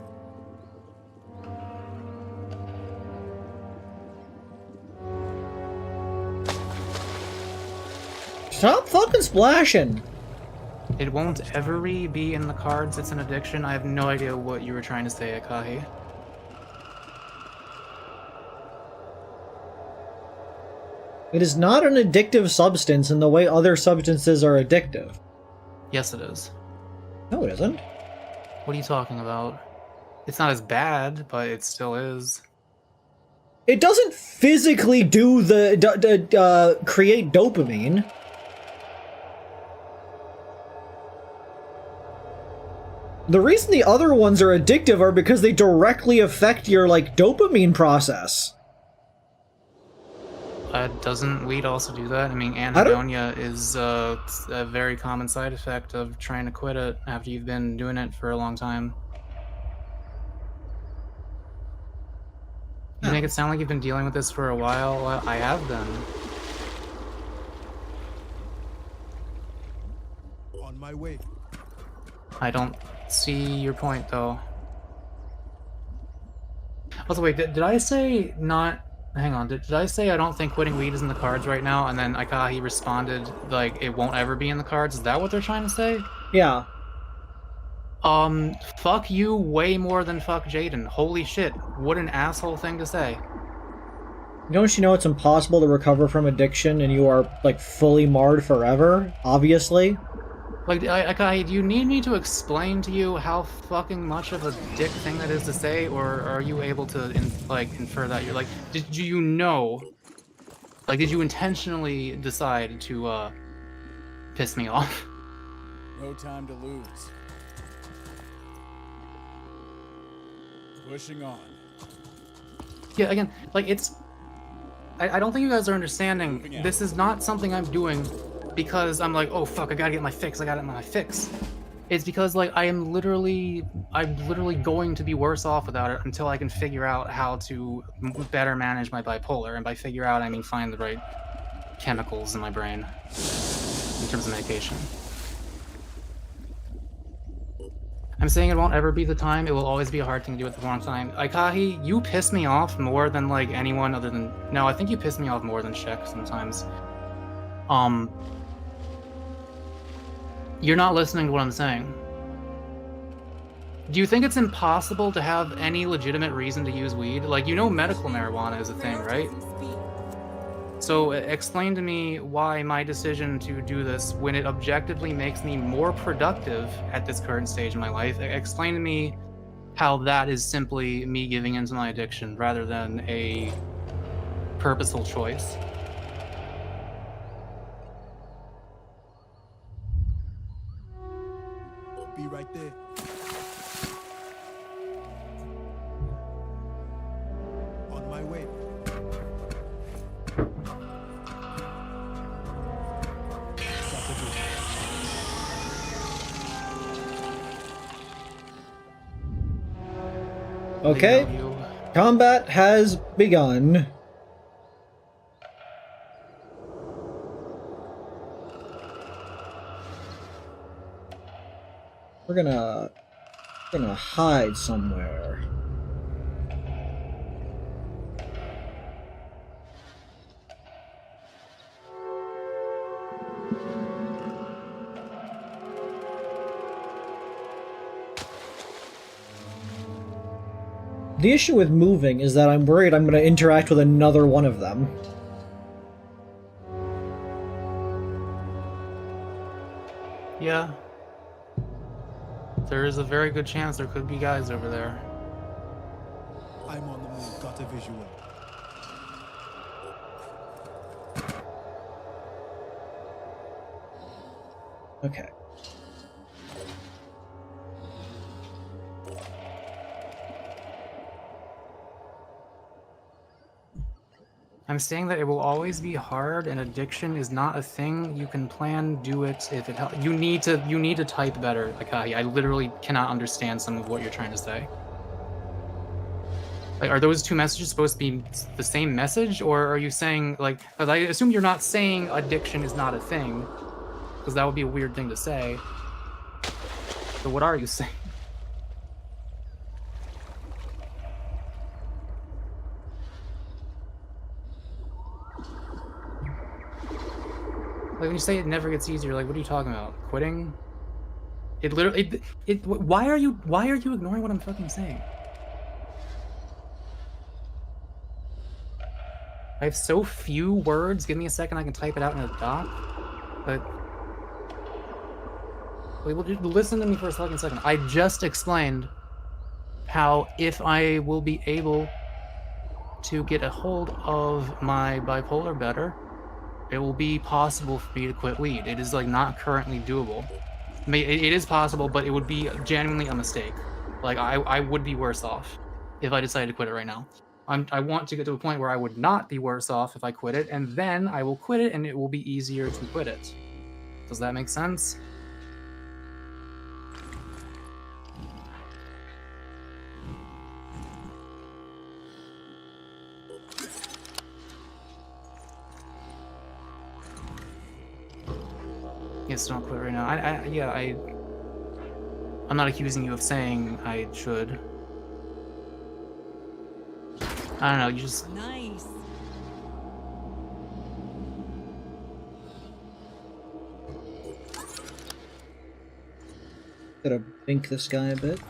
Stop fucking splashing! It won't ever be in the cards, it's an addiction. I have no idea what you were trying to say, Akahi. It is not an addictive substance in the way other substances are addictive. Yes, it is. No, it isn't. What are you talking about? It's not as bad, but it still is. It doesn't physically do the create dopamine. The reason the other ones are addictive are because they directly affect your, like, dopamine process. Doesn't weed also do that? I mean, anhedonia is a very common side effect of trying to quit it after you've been doing it for a long time. You make it sound like you've been dealing with this for a while. Well, I have been. On my way. I don't see your point, though. Also, wait, did I say not... Hang on, did I say I don't think quitting weed is in the cards right now? And then Akahi responded, like, it won't ever be in the cards? Is that what they're trying to say? Yeah. Fuck you way more than fuck Jaden. Holy shit, what an asshole thing to say. Don't you know it's impossible to recover from addiction and you are, like, fully marred forever? Obviously. Like, do you need me to explain to you how fucking much of a dick thing that is to say, or are you able to, infer that? You're like, did you know? Like, did you intentionally decide to, piss me off? No time to lose. Pushing on. Yeah, again, like, it's... I don't think you guys are understanding. This is not something I'm doing because I'm like, oh fuck, I gotta get my fix, I gotta get my fix. It's because, like, I'm literally going to be worse off without it until I can figure out how to better manage my bipolar. And by figure out, I mean find the right chemicals in my brain in terms of medication. I'm saying it won't ever be the time. It will always be a hard thing to do at the wrong time. Aikahi, you piss me off more than, like, anyone other than... No, I think you piss me off more than Shek sometimes. You're not listening to what I'm saying. Do you think it's impossible to have any legitimate reason to use weed? Like, you know medical marijuana is a thing, right? So explain to me why my decision to do this, when it objectively makes me more productive at this current stage in my life, explain to me how that is simply me giving into my addiction rather than a purposeful choice. Be right there. On my way. Okay, combat has begun. We're gonna hide somewhere. The issue with moving is that I'm worried I'm going to interact with another one of them. Yeah. There is a very good chance there could be guys over there. I'm on the move. Got a visual. Okay. I'm saying that it will always be hard, and addiction is not a thing you can plan. Do it if it helps. You need to type better, Akai. I literally cannot understand some of what you're trying to say. Like, are those two messages supposed to be the same message, or are you saying, like, I assume you're not saying addiction is not a thing, because that would be a weird thing to say. So what are you saying? Like, when you say it never gets easier, like, what are you talking about? Quitting? It literally, why are you ignoring what I'm fucking saying? I have so few words. Give me a second, I can type it out in a doc. But wait, listen to me for a fucking second. I just explained how if I will be able to get a hold of my bipolar better, it will be possible for me to quit weed. It is, like, not currently doable. I mean, it is possible, but it would be genuinely a mistake. Like, I would be worse off if I decided to quit it right now. I want to get to a point where I would not be worse off if I quit it, and then I will quit it, and it will be easier to quit it. Does that make sense? Yes, don't quit right now. I'm not accusing you of saying I should. I don't know, you just... Nice. Gonna Think this guy a bit.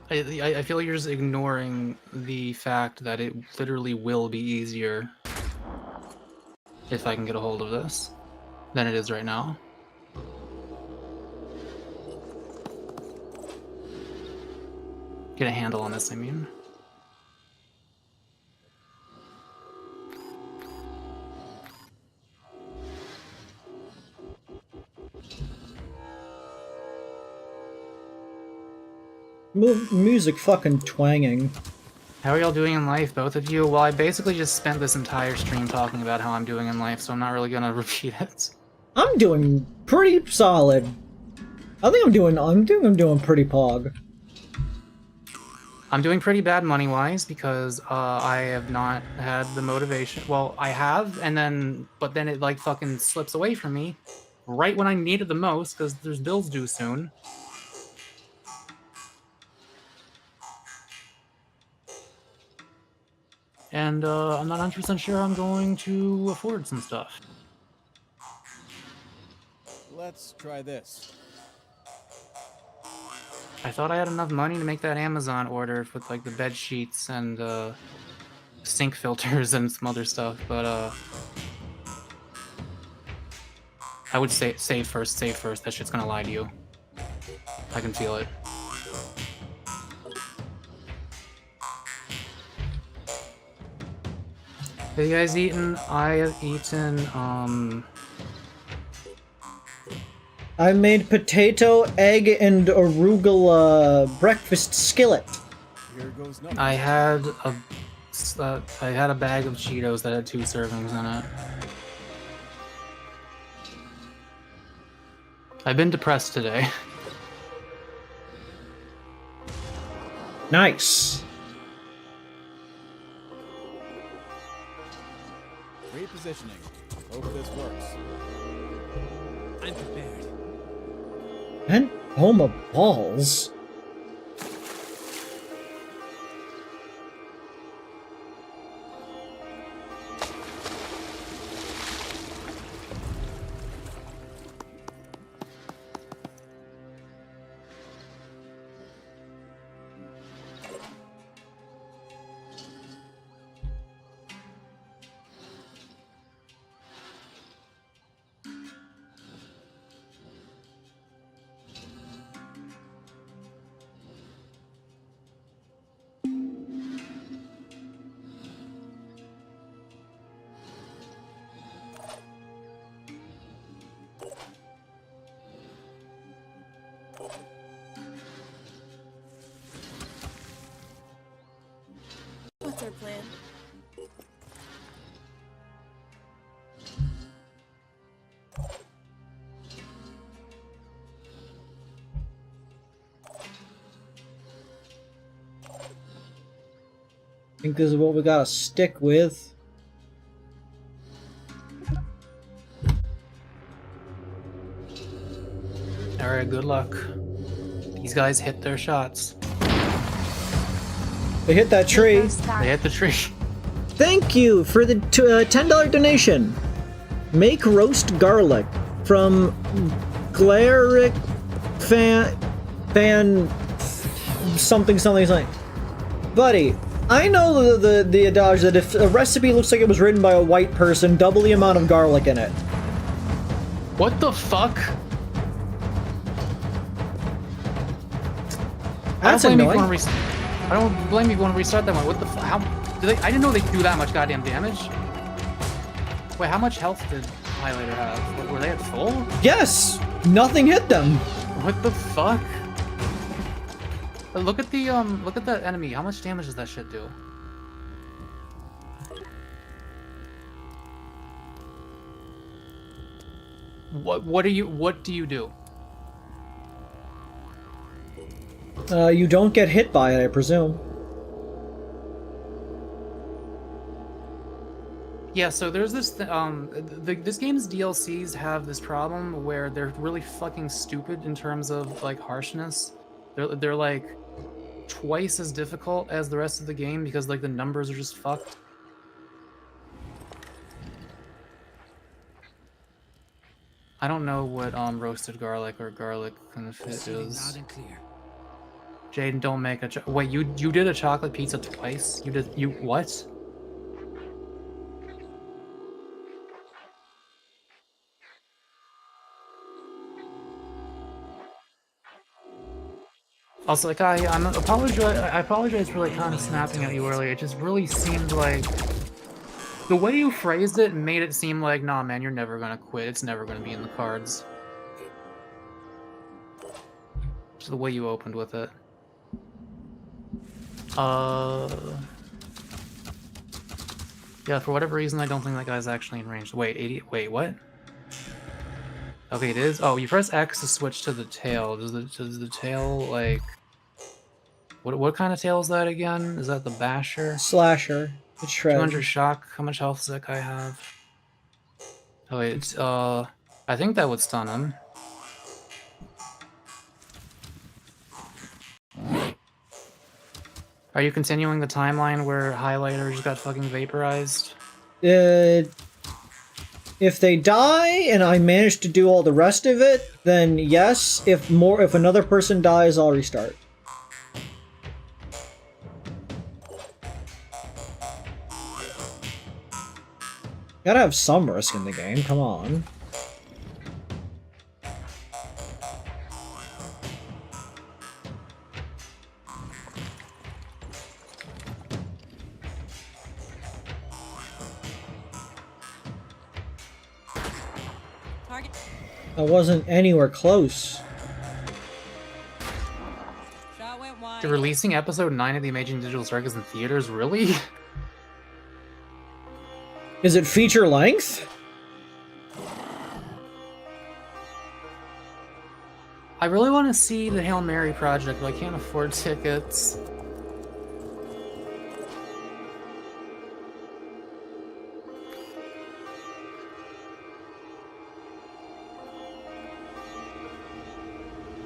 I feel you're just ignoring the fact that it literally will be easier if I can get a hold of this than it is right now. Get a handle on this, I mean. Music fucking twanging. How are y'all doing in life, both of you? Well, I basically just spent this entire stream talking about how I'm doing in life, so I'm not really gonna repeat it. I'm doing pretty solid. I think I'm doing pretty pog. I'm doing pretty bad money-wise because I have not had the motivation. Well, I have, but then it like fucking slips away from me right when I need it the most because there's bills due soon. And I'm not 100% sure I'm going to afford some stuff. Let's try this. I thought I had enough money to make that Amazon order with like the bed sheets and sink filters and some other stuff, but I would say save first. That shit's gonna lie to you. I can feel it. Have you guys eaten? I have eaten, I made potato, egg, and arugula breakfast skillet. Here goes nothing. I had a bag of Cheetos that had 2 servings in it. I've been depressed today. Nice. Repositioning. Hope this works. I'm prepared. And home of balls. What's our plan? I think this is what we gotta stick with. Alright, good luck. These guys hit their shots. They hit that tree. They hit the tree. Thank you for the $10 donation. Make roast garlic from Glaric fan something. Buddy, I know the adage that if a recipe looks like it was written by a white person, double the amount of garlic in it. What the fuck? That's I annoying. don't blame you if you want to restart that one. What the fuck? How do they? I didn't know they could do that much goddamn damage. Wait, how much health did Highlighter have? Were they at full? Yes! Nothing hit them. What the fuck? Look at the enemy. How much damage does that shit do? What do you do? You don't get hit by it, I presume. Yeah, so there's this this game's DLCs have this problem where they're really fucking stupid in terms of like harshness. They're like twice as difficult as the rest of the game because like the numbers are just fucked. I don't know what roasted garlic or garlic kind of fit Receiving is. loud and clear. Jaden, don't make a wait. You did a chocolate pizza twice. You what? Also, like I apologize for like kind of snapping at you earlier. It just really seemed like the way you phrased it made it seem like, nah, man, you're never gonna quit. It's never gonna be in the cards. Just the way you opened with it. Yeah, for whatever reason, I don't think that guy's actually in range. Wait, 80. Wait, what? Okay, it is. Oh, you press X to switch to the tail. Does the tail like? What kind of tail is that again? Is that the basher? Slasher. It's 200 shred. shock. How much health does that guy have? Oh wait, it's I think that would stun him. Are you continuing the timeline where Highlighter just got fucking vaporized? If they die and I manage to do all the rest of it, then yes. If another person dies, I'll restart. Gotta have some risk in the game, come on. Target. I wasn't anywhere close. Shot went wide. They're releasing episode 9 of the Amazing Digital Circus in theaters? Really? Is it feature length? I really want to see the Hail Mary project, but I can't afford tickets.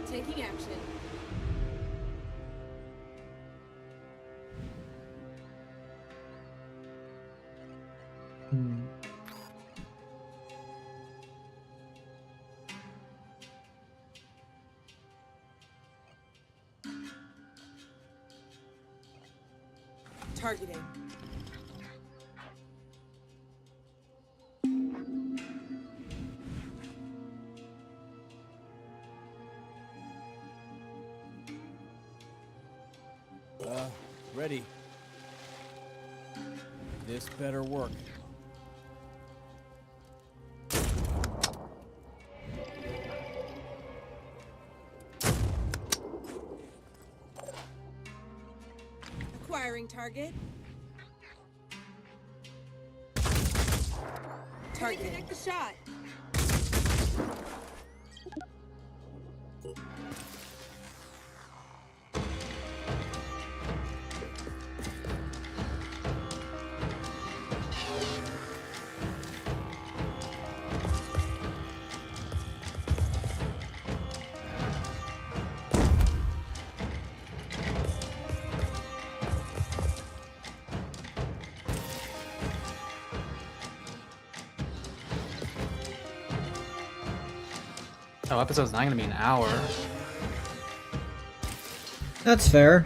Taking action. Targeting. Ready. This better work. Acquiring target. Target. Connect the shot. Oh, episode's not gonna be an hour. That's fair.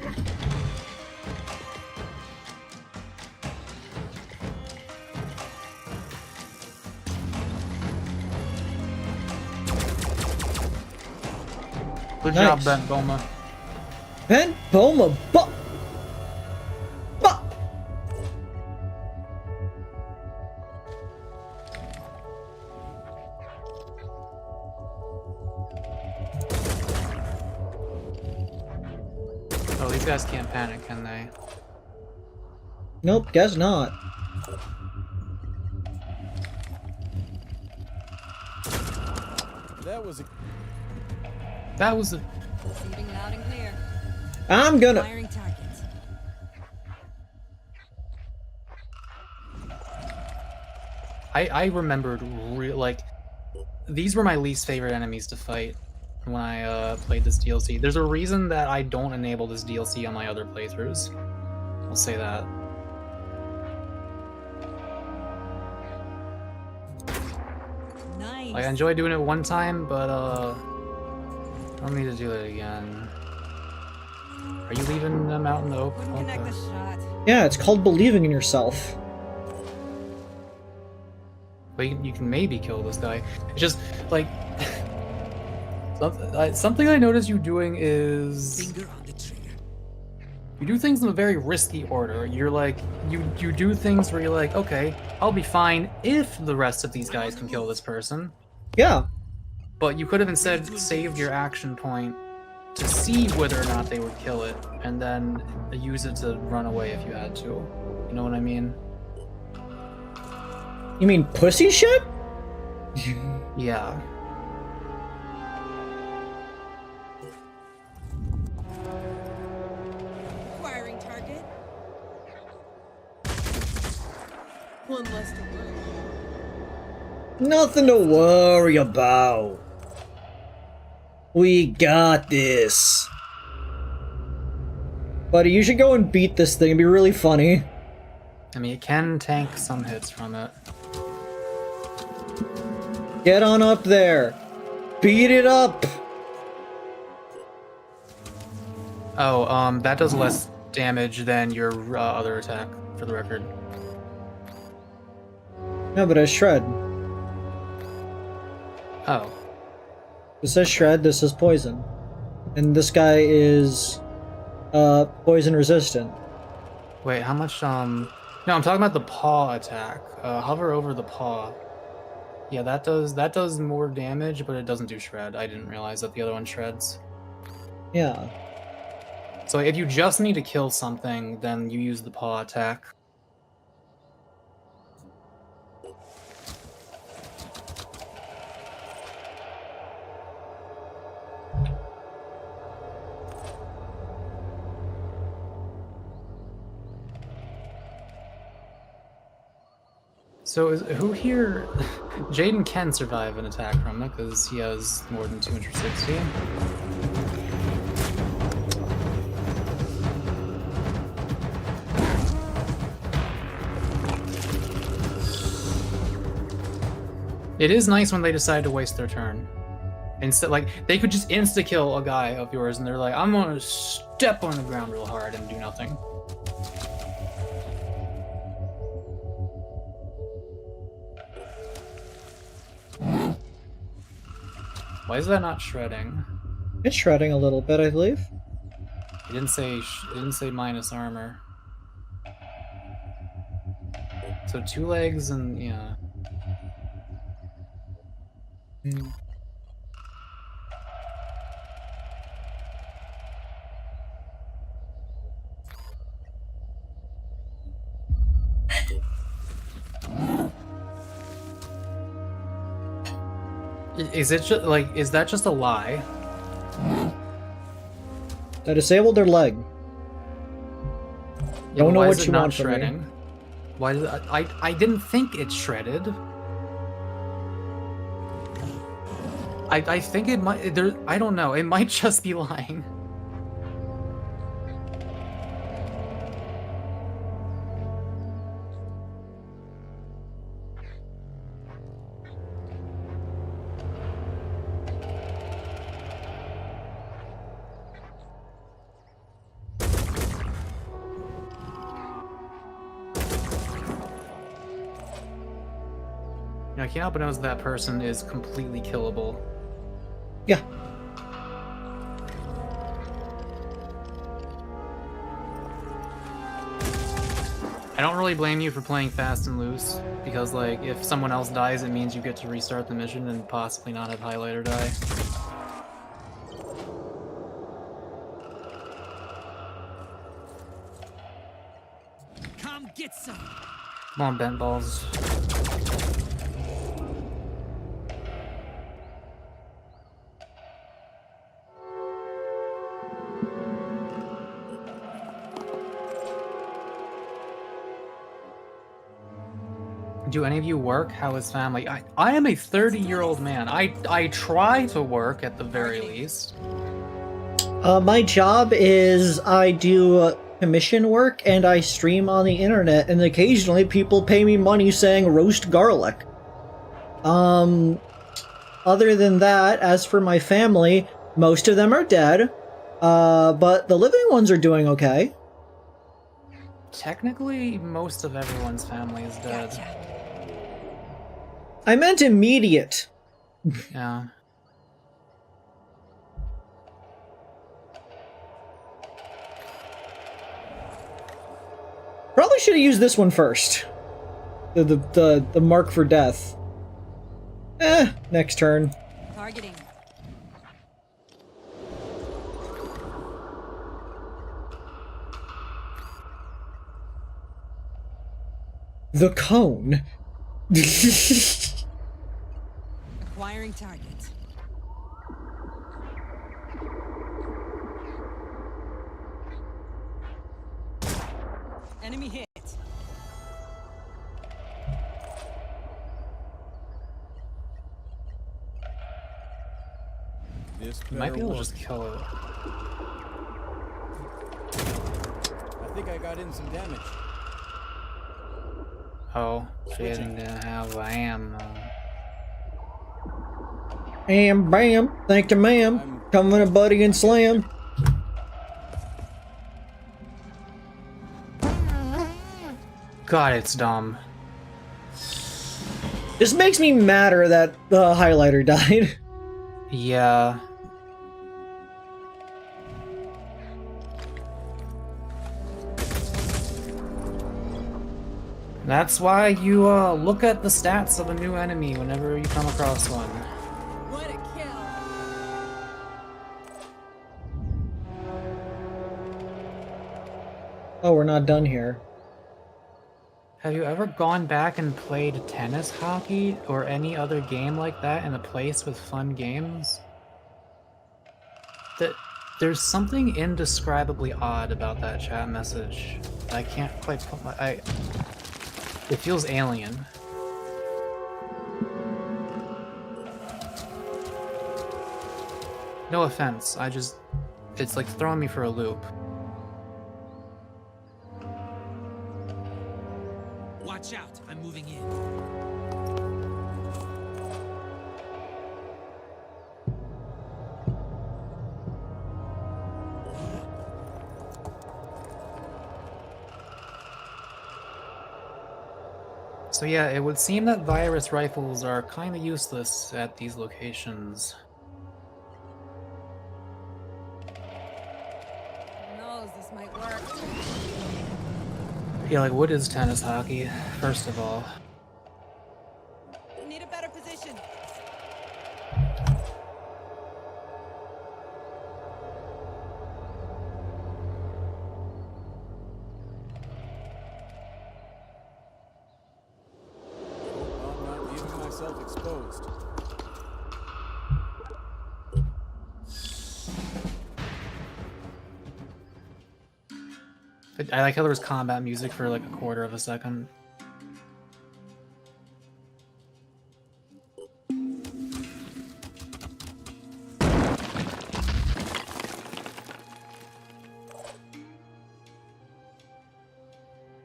Good Nice. job, Ben Boma. Ben Boma, but Oh, these guys can't panic, can they? nope, guess not. That was a That was a... Receiving loud and clear. I'm gonna. Firing targets. I remembered like these were my least favorite enemies to fight when I played this DLC. There's a reason that I don't enable this DLC on my other playthroughs. I'll say that. Nice. Like, I enjoyed doing it one time, but I don't need to do it again. Are you leaving them out in the open? Couldn't connect Okay. the shot. Yeah, it's called believing in yourself. But you can maybe kill this guy. It's just like something I noticed you doing is you do things in a very risky order. You're like you do things where you're like, okay, I'll be fine if the rest of these guys can kill this person. Yeah. But you could have instead saved your action point to see whether or not they would kill it, and then use it to run away if you had to. You know what I mean? You mean pussy shit? Yeah. Acquiring target. One less to worry. Nothing to worry about. We got this. Buddy, you should go and beat this thing. It'd be really funny. I mean, it can tank some hits from it. Get on up there. Beat it up. Oh, that does less damage than your other attack, for the record. No, but I shred. Oh. This says shred, this is poison. And this guy is poison resistant. Wait, how much, No, I'm talking about the paw attack. Hover over the paw. Yeah, that does more damage, but it doesn't do shred. I didn't realize that the other one shreds. Yeah. So if you just need to kill something, then you use the paw attack. So who here... Jaden can survive an attack from it, because he has more than 260. It is nice when they decide to waste their turn. Instead, like, they could just insta-kill a guy of yours, and they're like, I'm gonna step on the ground real hard and do nothing. Why is that not shredding? It's shredding a little bit, I believe. It didn't say minus armor. So 2 legs and yeah. Is it just like, is that just a lie? I disabled their leg. Yeah, Don't know why what is it you not want from me. shredding? Why did I didn't think it shredded. I think it might I don't know, it might just be lying. You know, I can't help but notice that person is completely killable. Yeah. I don't really blame you for playing fast and loose, because like, if someone else dies, it means you get to restart the mission and possibly not have highlighter die. Come get some. Come on, bent balls. Do any of you work? How is family? I am a 30-year-old man. I try to work at the very least. My job is I do commission work and I stream on the internet, and occasionally people pay me money saying roast garlic. Other than that, as for my family, most of them are dead. But the living ones are doing okay. Technically, most of everyone's family is dead. Gotcha. I meant immediate. Yeah. Probably should have used this one first. The mark for death. Next turn. Targeting. The cone. Acquiring target. Enemy hit. This You might be able to better just kill it. work. I think I got in some damage. Oh, she didn't have ammo. And bam. Thank you, ma'am. Come in a buddy and slam. God, it's dumb. This makes me madder that the highlighter died. Yeah. That's why you look at the stats of a new enemy whenever you come across one. What a kill. Oh, we're not done here. Have you ever gone back and played tennis hockey or any other game like that in a place with fun games? There's something indescribably odd about that chat message. I can't quite put my... It feels alien. No offense, it's like throwing me for a loop. Watch out, I'm moving in. So yeah, it would seem that virus rifles are kind of useless at these locations. Who knows? This might work. Yeah, like what is tennis hockey, first of all? Need a better position. I'm not leaving myself exposed. I like how there was combat music for like a quarter of a second.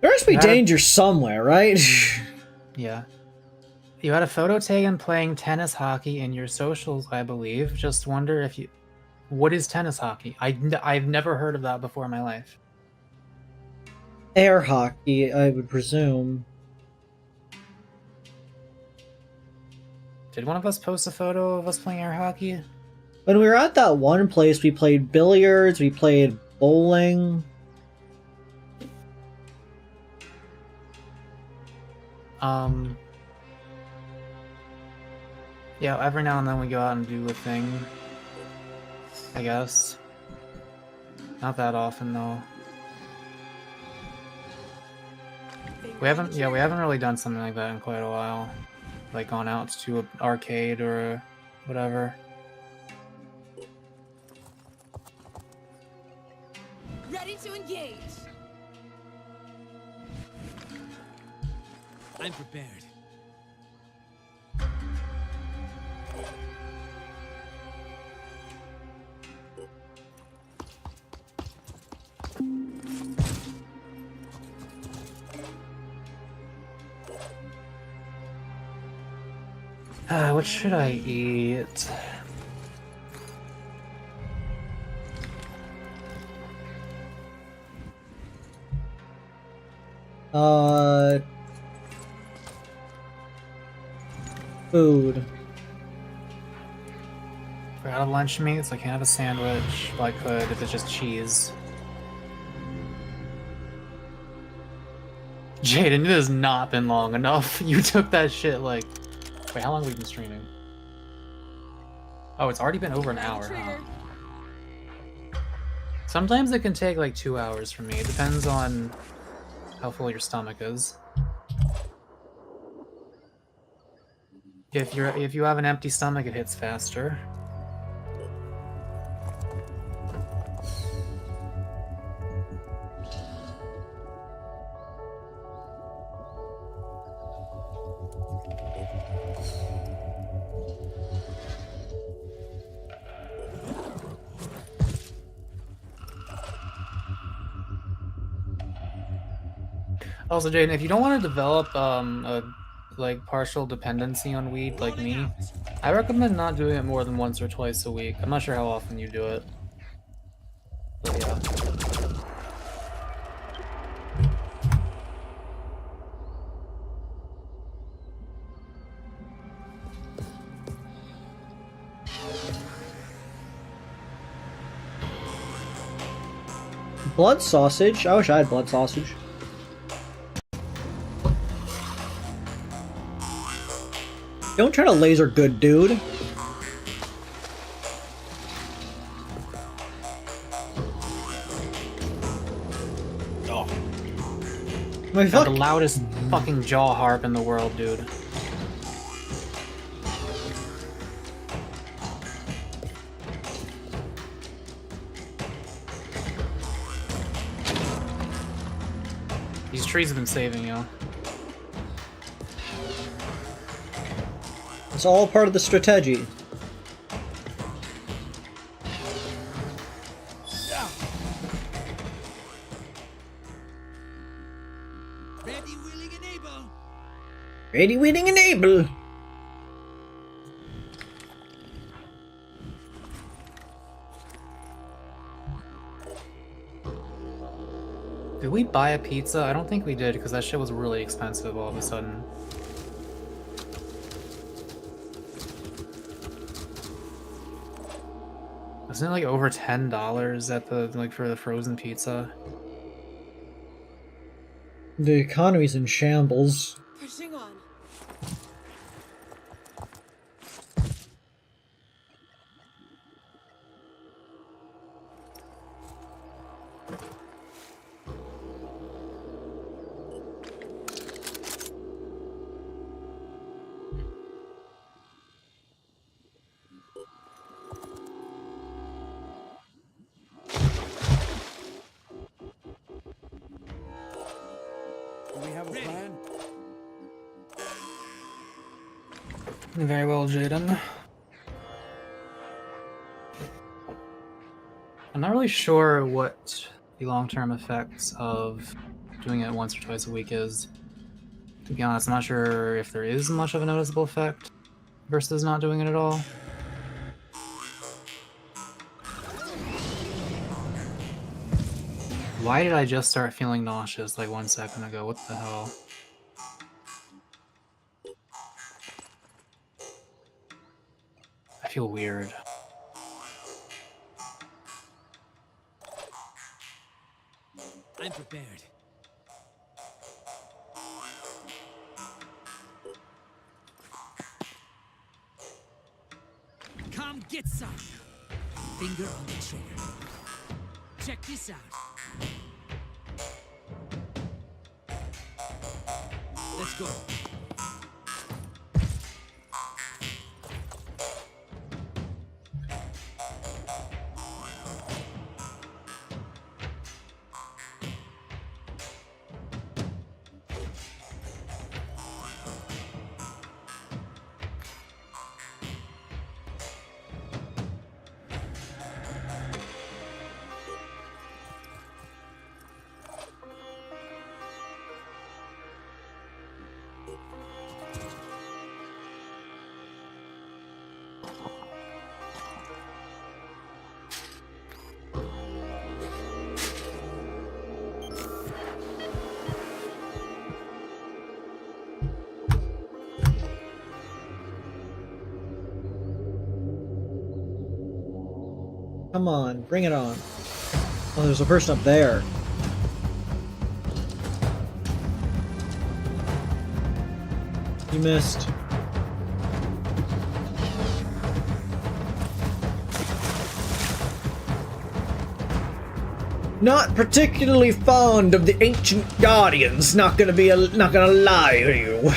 There must be That- danger somewhere, right? Yeah. You had a photo taken playing tennis hockey in your socials, I believe. Just wonder if you... What is tennis hockey? I've never heard of that before in my life. Air hockey, I would presume. Did one of us post a photo of us playing air hockey? When we were at that one place, we played billiards, we played bowling. Yeah, every now and then we go out and do a thing. I guess. Not that often though. We haven't really done something like that in quite a while. Like gone out to an arcade or whatever. Ready to engage. I'm prepared. What should I eat? Food. We're out of lunch meat, so I can't have a sandwich. Well, I could if it's just cheese. Jaden, it has not been long enough. You took that shit like... Wait, how long have we been streaming? Oh, it's already been over an hour, huh? Sometimes it can take like 2 hours for me. It depends on how full your stomach is. If you have an empty stomach, it hits faster. Also, Jaden, if you don't want to develop a like partial dependency on weed like me, I recommend not doing it more than once or twice a week. I'm not sure how often you do it, but yeah. Blood sausage? I wish I had blood sausage. Don't try to laser good, dude. Oh. My Got fuck. the loudest fucking jaw harp in the world, dude. These trees have been saving you. It's all part of the strategy. Ready, willing, and able. Ready, willing, and able. Did we buy a pizza? I don't think we did, because that shit was really expensive all of a sudden. Wasn't it like over $10 at the like for the frozen pizza? The economy's in shambles. Pushing on. Do we have a plan? Very well, Jaden. I'm not really sure what the long-term effects of doing it once or twice a week is. To be honest, I'm not sure if there is much of a noticeable effect versus not doing it at all. Why did I just start feeling nauseous like 1 second ago? What the hell? I feel weird. I'm prepared. Come get some. Finger on the trigger. Check this out. Let's go. Come on, bring it on. Oh, there's a person up there. You missed. Not particularly fond of the ancient guardians. Not gonna lie to you.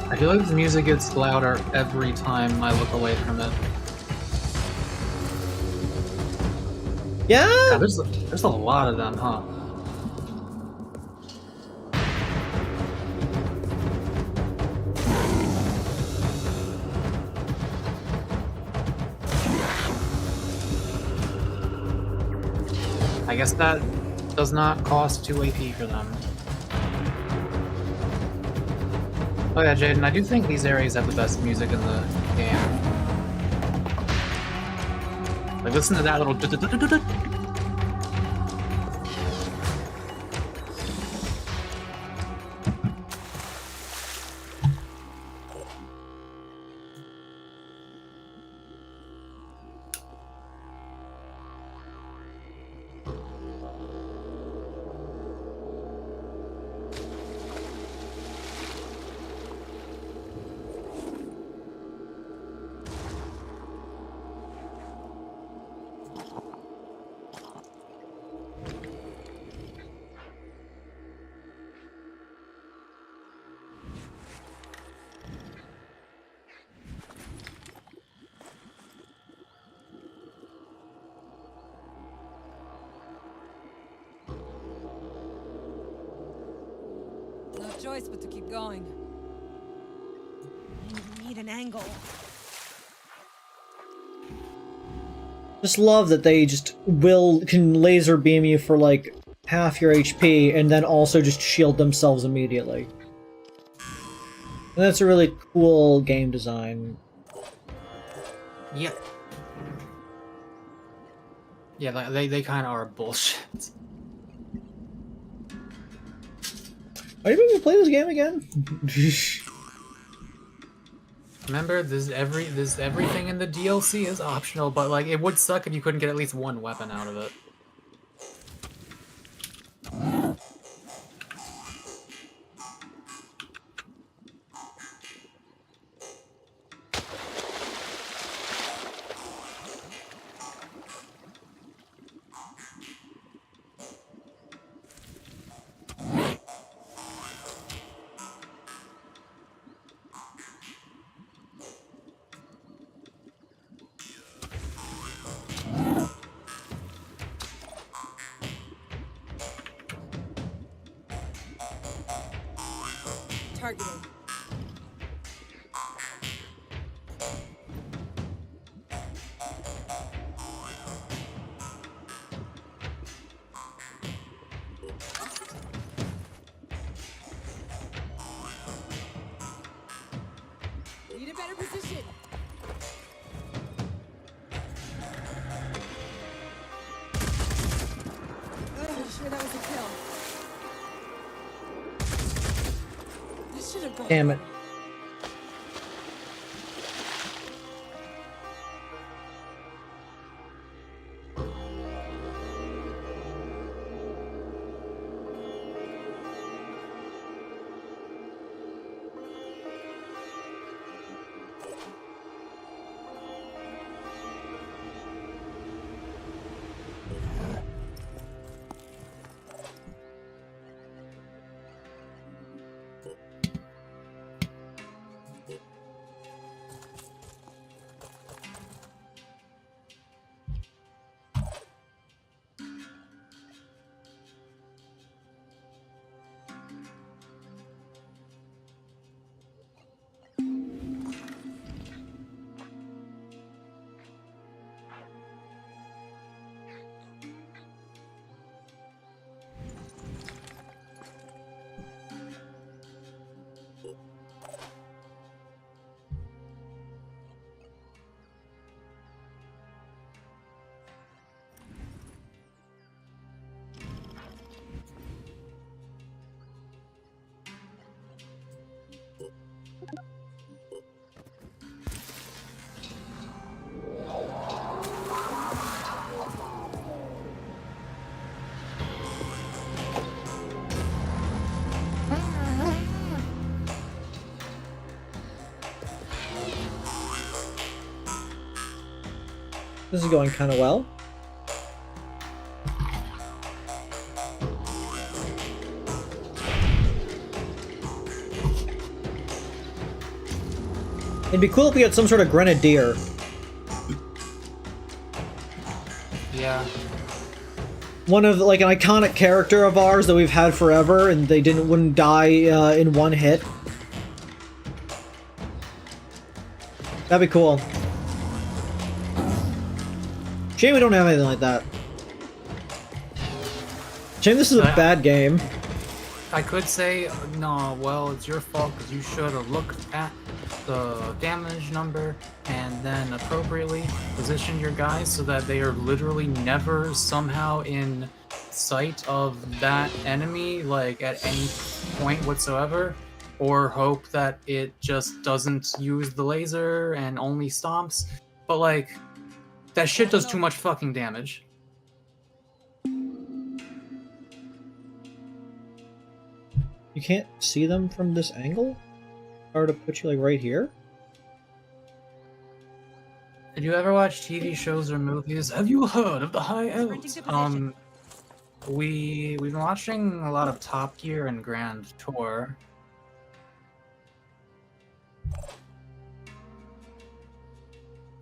I feel like the music gets louder every time I look away from it. Yeah? God, there's a lot of them, huh? I guess that does not cost 2 AP for them. Oh yeah, Jaden, I do think these areas have the best music in the game. Like, listen to that little du-du-du-du-du-du. No choice but to keep going. We need an angle. Just love that they just can laser beam you for like half your HP and then also just shield themselves immediately. And that's a really cool game design. Yep. Yeah, they kind of are bullshit. Are you going to play this game again? Remember, everything in the DLC is optional, but like it would suck if you couldn't get at least one weapon out of it. Targeting. Need a better position. Sure that was a kill. This should have gone. Damn it. This is going kind of well. It'd be cool if we had some sort of grenadier. Yeah. One of like an iconic character of ours that we've had forever, and they wouldn't die in one hit. That'd be cool. Shame we don't have anything like that. Shame this is a bad game. I could say, no, well, it's your fault because you should have looked at the damage number and then appropriately positioned your guys so that they are literally never somehow in sight of that enemy, like at any point whatsoever, or hope that it just doesn't use the laser and only stomps. But like, that shit does too much fucking damage. You can't see them from this angle? Or to put you like right here? Did you ever watch TV shows or movies? Have you heard of the High Elves? We've been watching a lot of Top Gear and Grand Tour.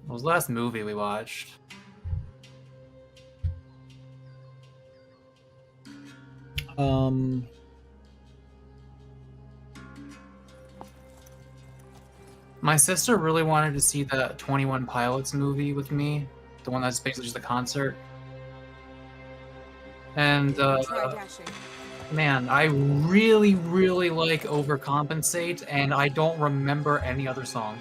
What was the last movie we watched? My sister really wanted to see the 21 Pilots movie with me, the one that's basically just a concert. And man, I really, really like Overcompensate, and I don't remember any other song.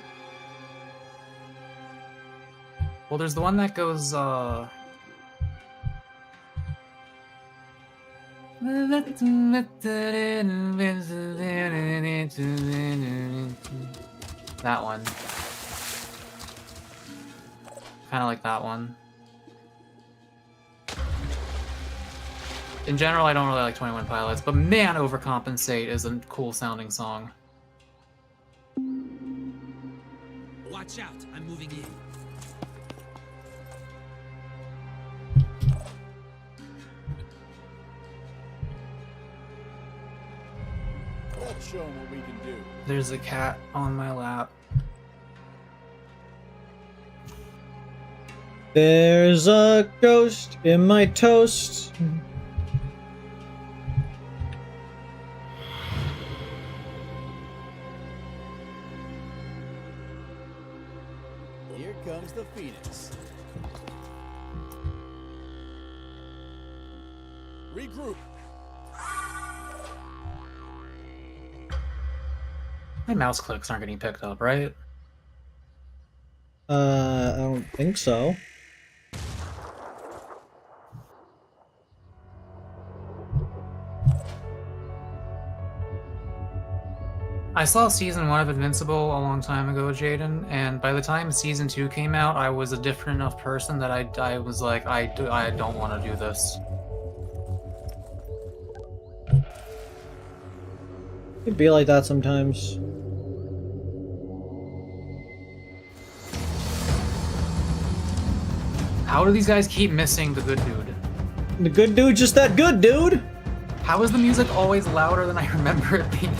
Well, there's the one that goes, that one. Kind of like that one. In general, I don't really like 21 Pilots, but man, Overcompensate is a cool sounding song. Watch out, I'm moving in. Let's show 'em what we can do. There's a cat on my lap. There's a ghost in my toast. Here comes the Phoenix. Regroup. My mouse clicks aren't getting picked up, right? I don't think so. I saw season 1 of Invincible a long time ago, Jaden, and by the time season 2 came out, I was a different enough person that I was like, I don't want to do this. It'd be like that sometimes. How do these guys keep missing the good dude? The good dude, just that good dude. How is the music always louder than I remember it being?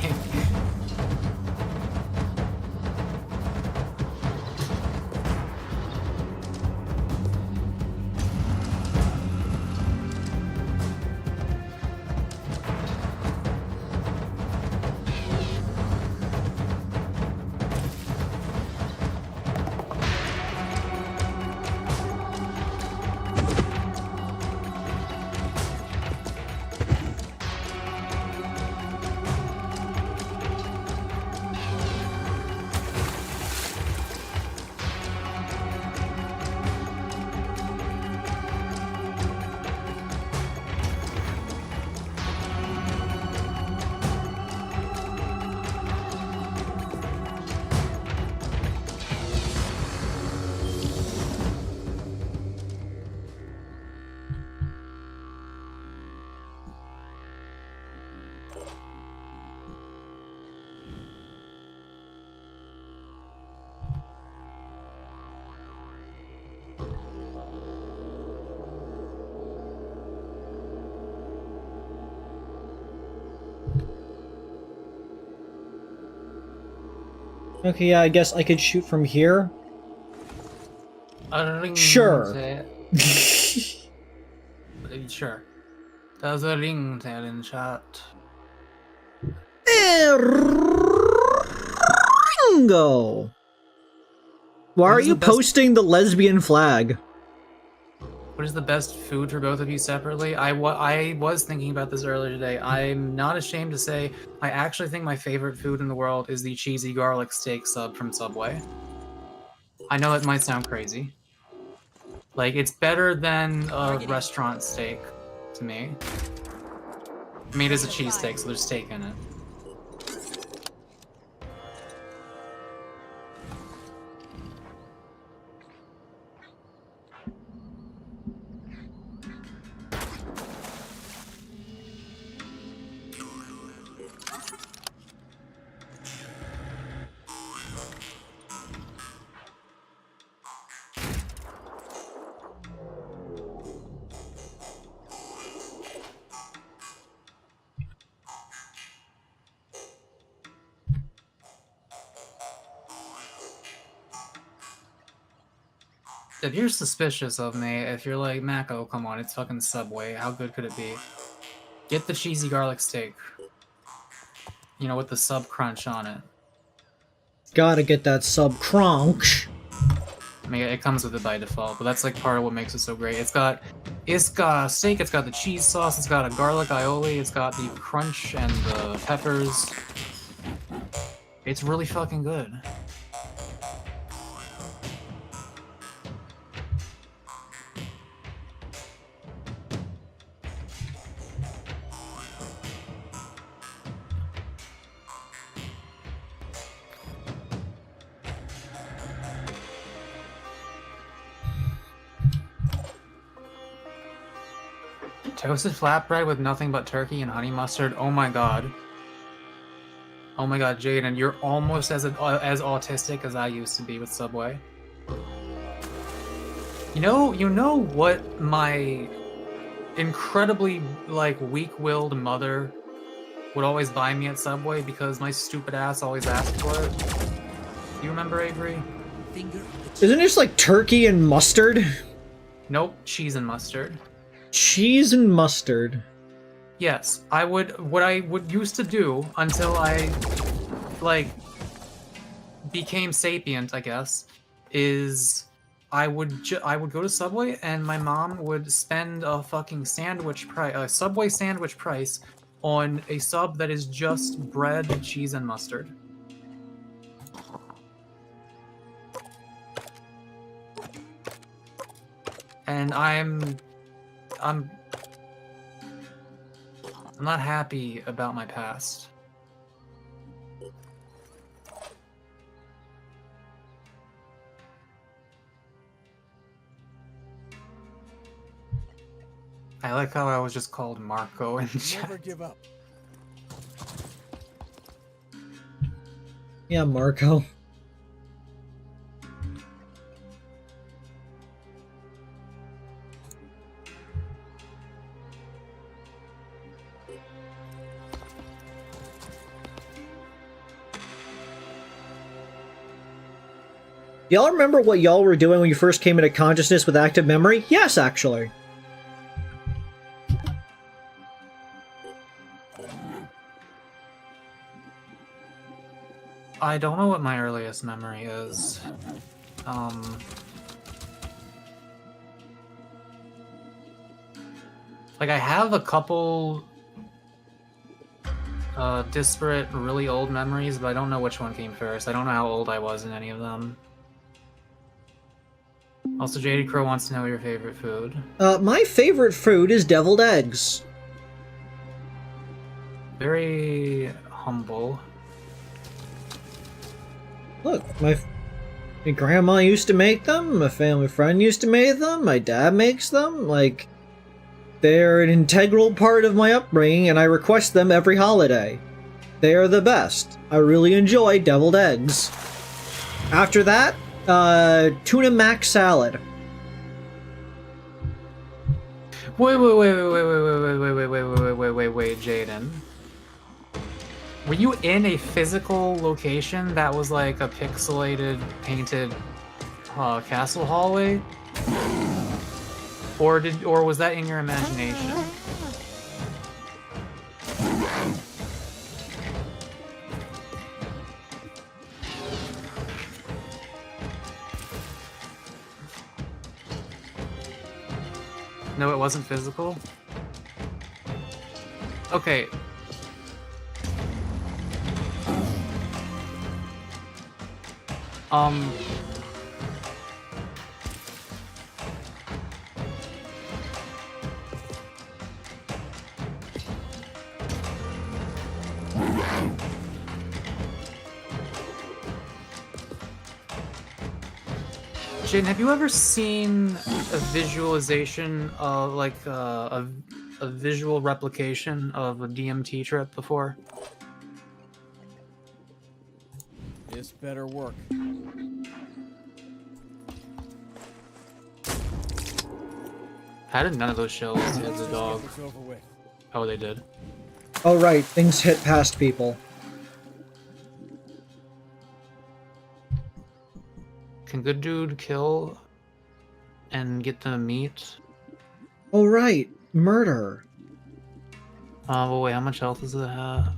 Okay, yeah, I guess I could shoot from here. Sure. Sure. There's a ring there in chat. Ringo! Why What are is you the best- posting the lesbian flag? What is the best food for both of you separately? I was thinking about this earlier today. I'm not ashamed to say I actually think my favorite food in the world is the cheesy garlic steak sub from Subway. I know it might sound crazy. Like, it's better than a restaurant steak to me. I mean, it is a cheesesteak, so there's steak in it. If you're suspicious of me, if you're like, Mako, come on, it's fucking Subway, how good could it be? Get the cheesy garlic steak. You know, with the sub crunch on it. Gotta get that sub crunch. I mean, it comes with it by default, but that's like part of what makes it so great. It's got steak, it's got the cheese sauce, it's got a garlic aioli, it's got the crunch and the peppers. It's really fucking good. Toasted flatbread with nothing but turkey and honey mustard. Oh my god. Oh my god, Jaden, you're almost as autistic as I used to be with Subway. You know what my incredibly like weak-willed mother would always buy me at Subway because my stupid ass always asked for it? Do you remember, Avery? Isn't it just like turkey and mustard? Nope, cheese and mustard. Cheese and mustard. Yes, what I would used to do until I, like, became sapient, I guess, is I would go to Subway and my mom would spend a fucking Subway sandwich price on a sub that is just bread, cheese, and mustard. And I'm not happy about my past. I like how I was just called Marco in chat. Never give up. Yeah, Marco. Y'all remember what y'all were doing when you first came into consciousness with active memory? Yes, actually. I don't know what my earliest memory is. Like, I have a couple disparate, really old memories, but I don't know which one came first. I don't know how old I was in any of them. Also, JD Crow wants to know your favorite food. My favorite food is deviled eggs. Very humble. Look, my grandma used to make them, my family friend used to make them, my dad makes them, like, they're an integral part of my upbringing, and I request them every holiday. They are the best. I really enjoy deviled eggs. After that, tuna mac salad. Wait, Jaden. Were you in a physical location that was like a pixelated, painted castle hallway? Or was that in your imagination? No, it wasn't physical? Okay. Jaden, have you ever seen a visualization of like a visual replication of a DMT trip before? This better work. How did none of those shells hit the dog? It's over with. Oh, they did. Oh right, things hit past people. Can good dude kill and get the meat? Oh right, murder. Well, wait, how much health does it have?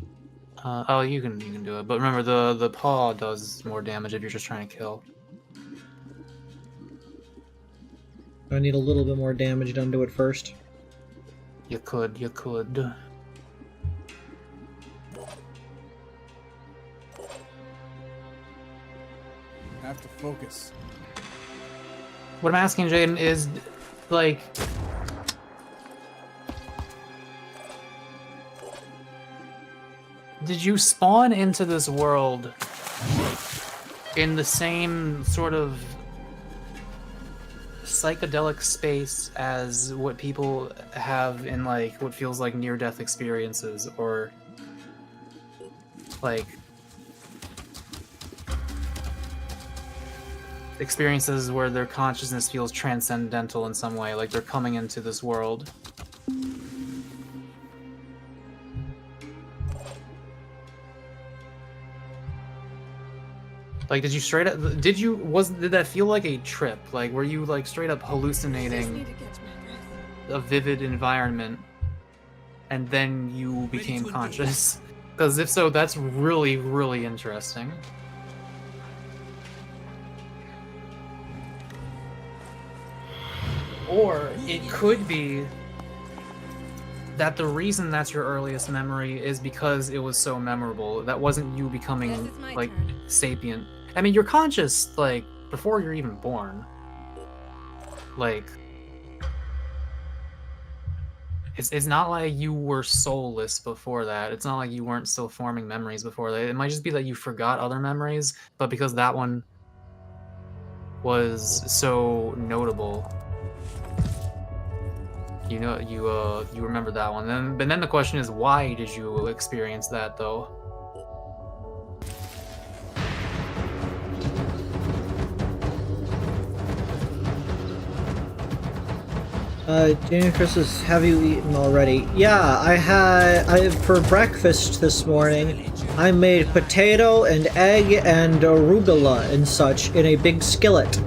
Oh, you can do it. But remember, the paw does more damage if you're just trying to kill. I need a little bit more damage done to it first. You could. Have to focus. What I'm asking, Jaden, is like, did you spawn into this world in the same sort of psychedelic space as what people have in like what feels like near-death experiences, or like experiences where their consciousness feels transcendental in some way, like they're coming into this world? Like, did that feel like a trip? Like, were you like straight up Just hallucinating need to catch my breath. a vivid environment and then you became conscious? Because if so, that's really, really interesting. Or it could be that the reason that's your earliest memory is because it was so memorable. That wasn't you Guess becoming it's my like turn. sapient. I mean, you're conscious like before you're even born. Like, it's not like you were soulless before that. It's not like you weren't still forming memories before that. It might just be that you forgot other memories, but because that one was so notable, you know, you remember that one. But then the question is, why did you experience that though? Jane and Chris is, have you eaten already? Yeah, I for breakfast this morning, I made potato and egg and arugula and such in a big skillet.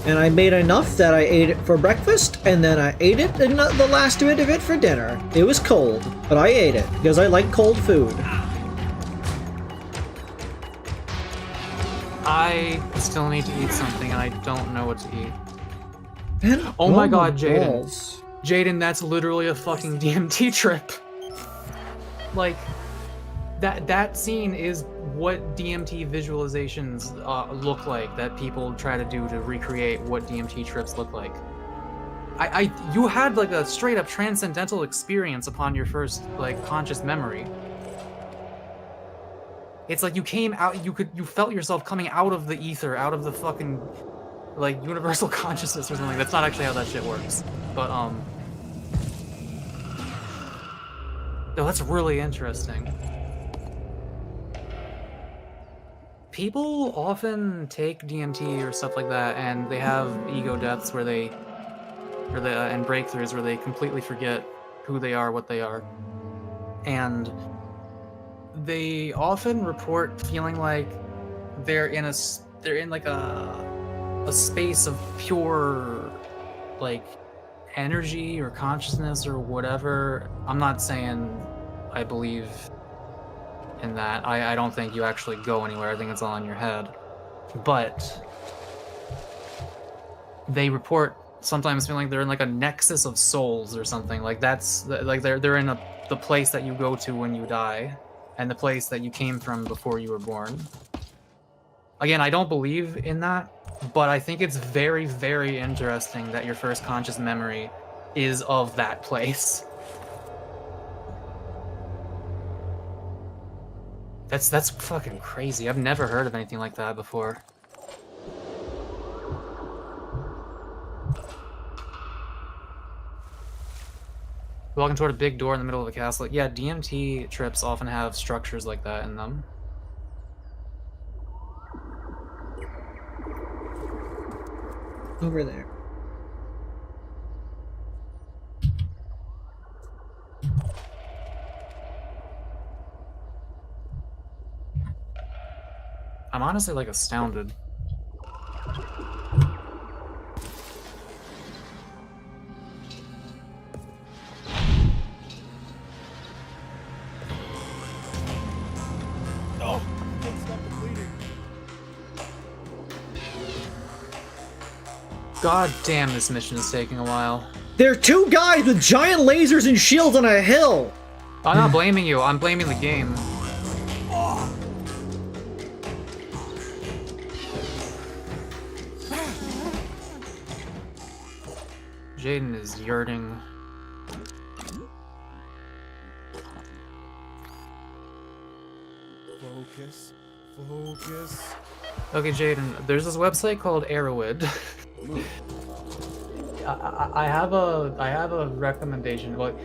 And I made enough that I ate it for breakfast, and then I ate it and the last bit of it for dinner. It was cold, but I ate it because I like cold food. I still need to eat something and I don't know what to eat. Man, Oh my god, my Jaden. balls. Jaden, that's literally a fucking DMT trip. Like, that scene is what DMT visualizations look like, that people try to do to recreate what DMT trips look like. You had like a straight up transcendental experience upon your first like conscious memory. It's like you came out, you felt yourself coming out of the ether, out of the fucking like universal consciousness or something. That's not actually how that shit works. But no, that's really interesting. People often take DMT or stuff like that, and they have ego deaths where they, and breakthroughs where they completely forget who they are, what they are, and they often report feeling like they're in like a space of pure like energy or consciousness or whatever. I'm not saying I believe in that. I don't think you actually go anywhere. I think it's all in your head. But they report sometimes feeling like they're in like a nexus of souls or something. Like that's like they're in the place that you go to when you die, and the place that you came from before you were born. Again, I don't believe in that, but I think it's very, very interesting that your first conscious memory is of that place. That's fucking crazy. I've never heard of anything like that before. Walking toward a big door in the middle of a castle. Yeah, DMT trips often have structures like that in them. Over there. I'm honestly like astounded. Oh, can't stop the bleeding. God damn, this mission is taking a while. There are two guys with giant lasers and shields on a hill! I'm not blaming you, I'm blaming the game. Jaden is yurting. Focus. Focus. Okay, Jaden, there's this website called Arrowhead. I have a recommendation. Like,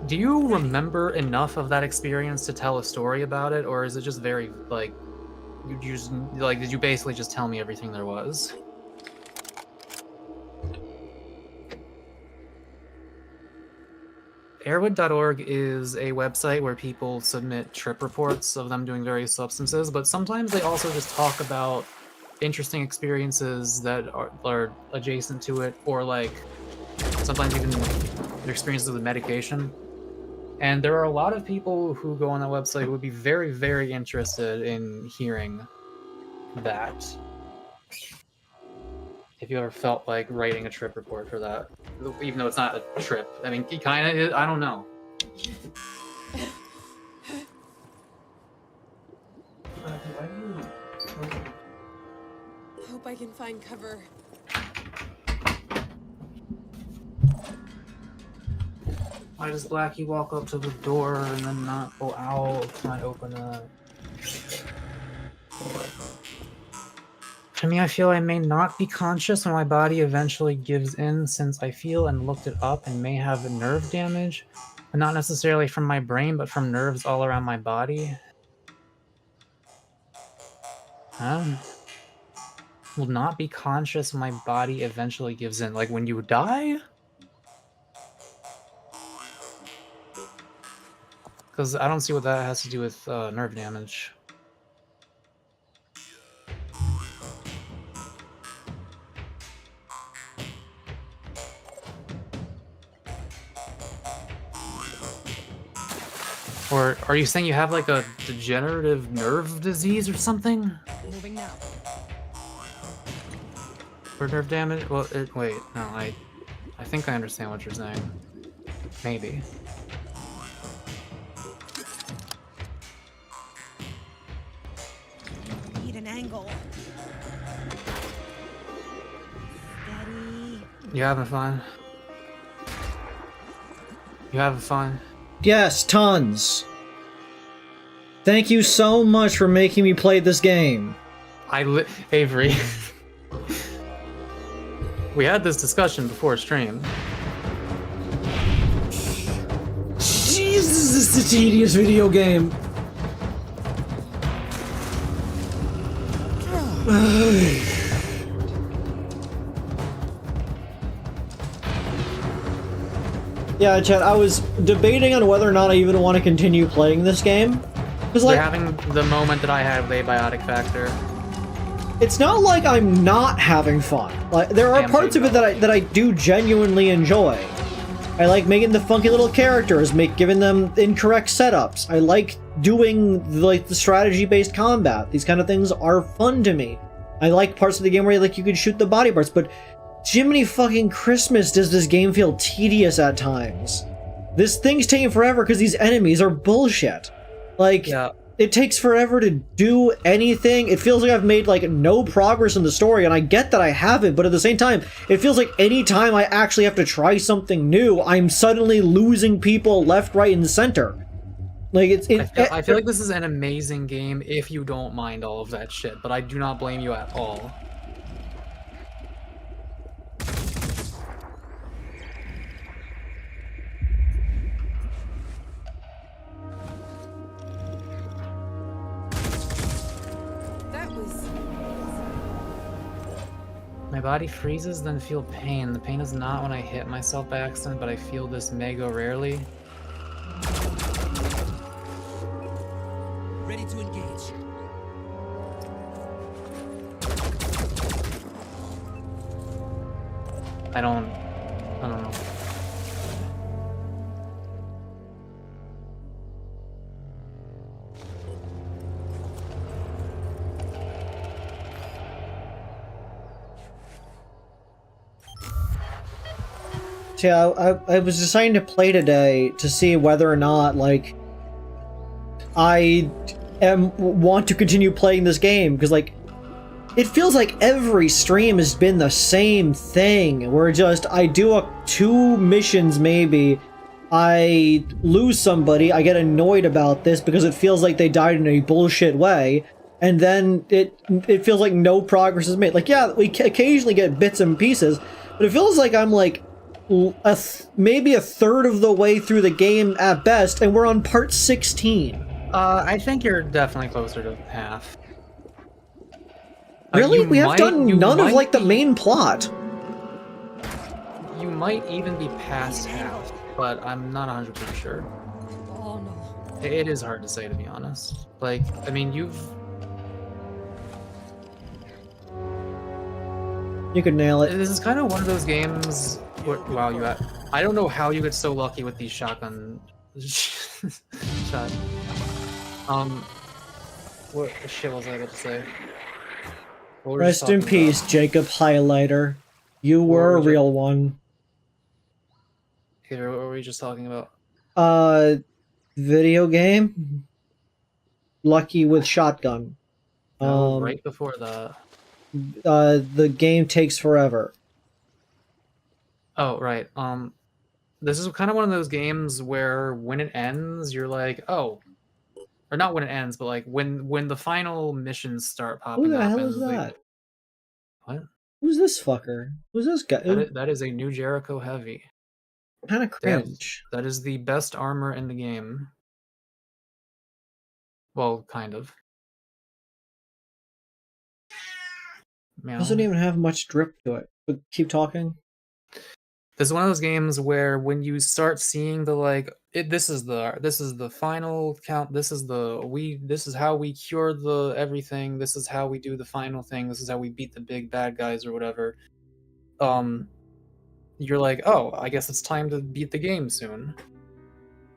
do you remember enough of that experience to tell a story about it, or is it just very like you just like did you basically just tell me everything there was? Airwood.org is a website where people submit trip reports of them doing various substances, but sometimes they also just talk about interesting experiences that are adjacent to it, or like sometimes even their experiences with medication. And there are a lot of people who go on that website who would be very, very interested in hearing that. If you ever felt like writing a trip report for that, even though it's not a trip. I mean, he kind of is, I don't know. Hope I can find cover. Why does Blackie walk up to the door and then not go out and open it? To me, I feel I may not be conscious when my body eventually gives in, since I feel and looked it up and may have nerve damage, but not necessarily from my brain, but from nerves all around my body. Huh? Will not be conscious when my body eventually gives in. Like when you die? Because I don't see what that has to do with nerve damage. Or are you saying you have like a degenerative nerve disease or something? Moving now. For nerve damage? Well, wait, no, I think I understand what you're saying. Maybe. Need an angle. Steady. You having fun? You having fun? Yes, tons. Thank you so much for making me play this game. Avery. We had this discussion before stream. Jesus, this is a tedious video game. Yeah, Chad, I was debating on whether or not I even want to continue playing this game. Because They're like, having the moment that I had with Abiotic Factor. it's not like I'm not having fun. Like there are Damn, parts of it that I do genuinely enjoy. I like making the funky little characters, giving them incorrect setups. I like doing like the strategy-based combat. These kind of things are fun to me. I like parts of the game where like you can shoot the body parts, but Jiminy fucking Christmas does this game feel tedious at times. This thing's taking forever because these enemies are bullshit. Like, Yeah. it takes forever to do anything. It feels like I've made like no progress in the story, and I get that I haven't, but at the same time, it feels like any time I actually have to try something new, I'm suddenly losing people left, right, and center. Like I feel like this is an amazing game if you don't mind all of that shit, but I do not blame you at all. That was. My body freezes, then feel pain. The pain is not when I hit myself by accident, but I feel this mega rarely. Ready to engage. I don't know. See, I was deciding to play today to see whether or not, like, I want to continue playing this game, because, like, it feels like every stream has been the same thing, where just, I do 2 missions, maybe, I lose somebody, I get annoyed about this because it feels like they died in a bullshit way, and then it feels like no progress is made. Like, yeah, we occasionally get bits and pieces, but it feels like I'm, like, maybe a third of the way through the game at best, and we're on part 16. I think you're definitely closer to half. Really? We have done none of, like, the main plot. You might even be past half, but I'm not 100% sure. Oh no. It is hard to say, to be honest. Like, I mean, You could nail it. this is kind of one of those games where, wow, I don't know how you get so lucky with these shotgun shot. What shit was I about to say? What were we just Rest in talking peace, about? Jacob Highlighter. You What were were a we real one. Here, what were we just talking about? Video game? Lucky with shotgun. No, right before that. The game takes forever. Oh, right. This is kind of one of those games where when it ends, you're like, oh, or not when it ends, but like when the final missions start popping Who the up. hell and is that? What? Who's this fucker? Who's this guy? That is a new Jericho Heavy. Kind of cringe. That is the best armor in the game. Well, kind of. Meow. Doesn't even have much drip to it. But keep talking. This is one of those games where when you start seeing the like, this is the final count. This is how we cure the everything. This is how we do the final thing. This is how we beat the big bad guys or whatever. You're like, oh, I guess it's time to beat the game soon.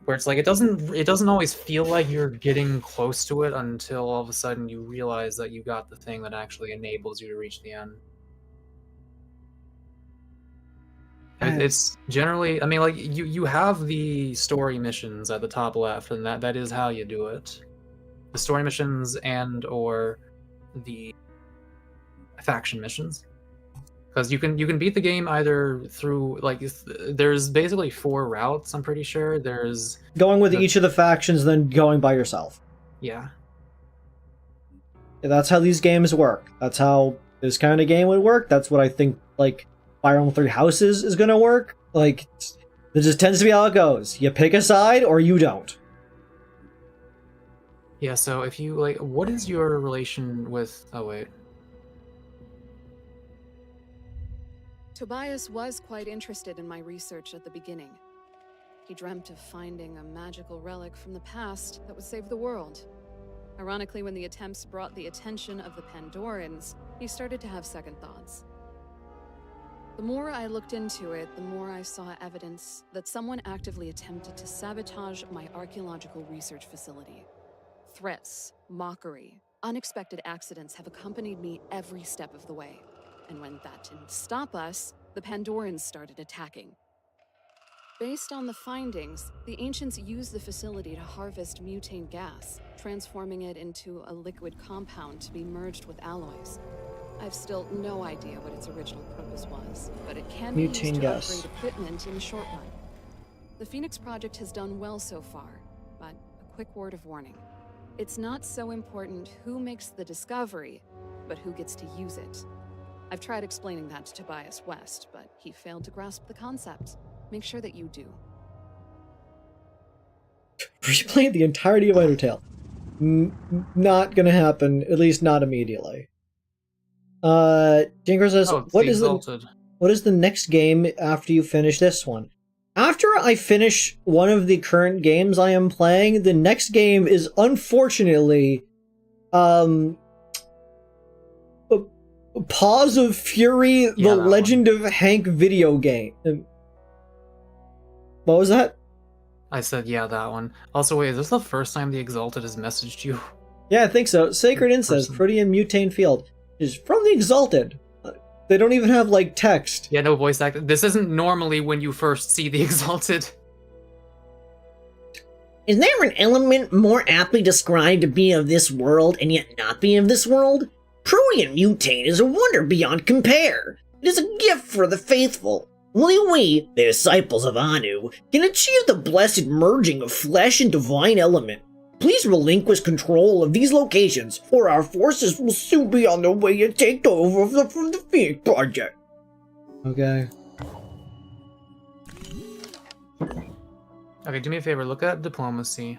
Where it's like it doesn't always feel like you're getting close to it until all of a sudden you realize that you got the thing that actually enables you to reach the end. It's generally, I mean, like you have the story missions at the top left, and that is how you do it. The story missions and or the faction missions, because you can beat the game either through like there's basically 4 routes. I'm pretty sure there's Going with each of the factions, then going by yourself. Yeah. That's how these games work. That's how this kind of game would work. That's what I think, like, Fire Emblem 3 Houses is gonna work. Like, this just tends to be how it goes. You pick a side, or you don't. Yeah, so if you, like, what is your relation with... Oh, wait. Tobias was quite interested in my research at the beginning. He dreamt of finding a magical relic from the past that would save the world. Ironically, when the attempts brought the attention of the Pandorans, he started to have second thoughts. The more I looked into it, the more I saw evidence that someone actively attempted to sabotage my archaeological research facility. Threats, mockery, unexpected accidents have accompanied me every step of the way. And when that didn't stop us, the Pandorans started attacking. Based on the findings, the ancients used the facility to harvest mutane gas, transforming it into a liquid compound to be merged with alloys. I've still no idea what its original purpose was, but it can be used Mutane to gas. upgrade equipment in the short run. The Phoenix Project has done well so far, but a quick word of warning. It's not so important who makes the discovery, but who gets to use it. I've tried explaining that to Tobias West, but he failed to grasp the concept. Make sure that you do. Replaying the entirety of Undertale. Not gonna happen, at least not immediately. Jinker says, Oh, it's what the is Exalted. what is the next game after you finish this one? After I finish one of the current games I am playing, the next game is unfortunately Paws of Fury, Yeah, the that Legend of Hank video game. What was that? I said, yeah, that one. Also, wait, is this the first time the Exalted has messaged you? Yeah, I think so. Sacred Incest, Person. Protean Mutane Field. Is from the Exalted. They don't even have, like, text. Yeah, no voice act. This isn't normally when you first see the Exalted. Is there an element more aptly described to be of this world and yet not be of this world? Protean Mutane is a wonder beyond compare. It is a gift for the faithful. Only we, the disciples of Anu, can achieve the blessed merging of flesh and divine element. Please relinquish control of these locations, or our forces will soon be on their way to take over from the Phoenix Project. Okay. Okay, do me a favor, look at diplomacy.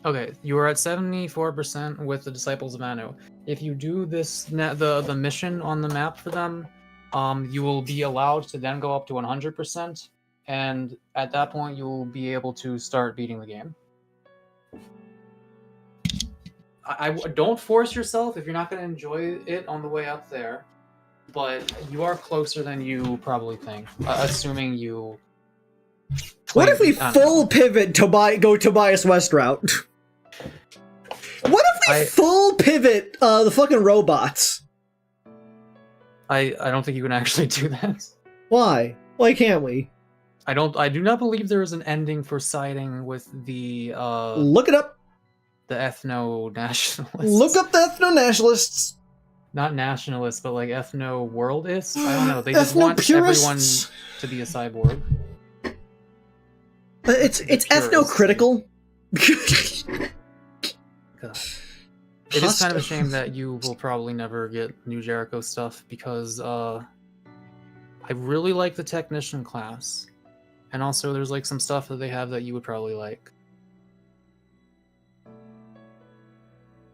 Okay, you are at 74% with the Disciples of Anu. If you do this, the mission on the map for them, you will be allowed to then go up to 100%, and at that point you will be able to start beating the game. I don't force yourself if you're not going to enjoy it on the way up there, but you are closer than you probably think, assuming you... What if we full pivot to go Tobias West route? What if we full pivot the fucking robots? I don't think you can actually do that. Why? Why can't we? I do not believe there is an ending for siding with the look it up. The ethno-nationalists. Look up the ethno-nationalists. Not nationalists, but like ethno-worldists. I don't know. They just want everyone to be a cyborg. It's ethno-critical. God. It is kind of a shame that you will probably never get New Jericho stuff because I really like the technician class, and also there's like some stuff that they have that you would probably like.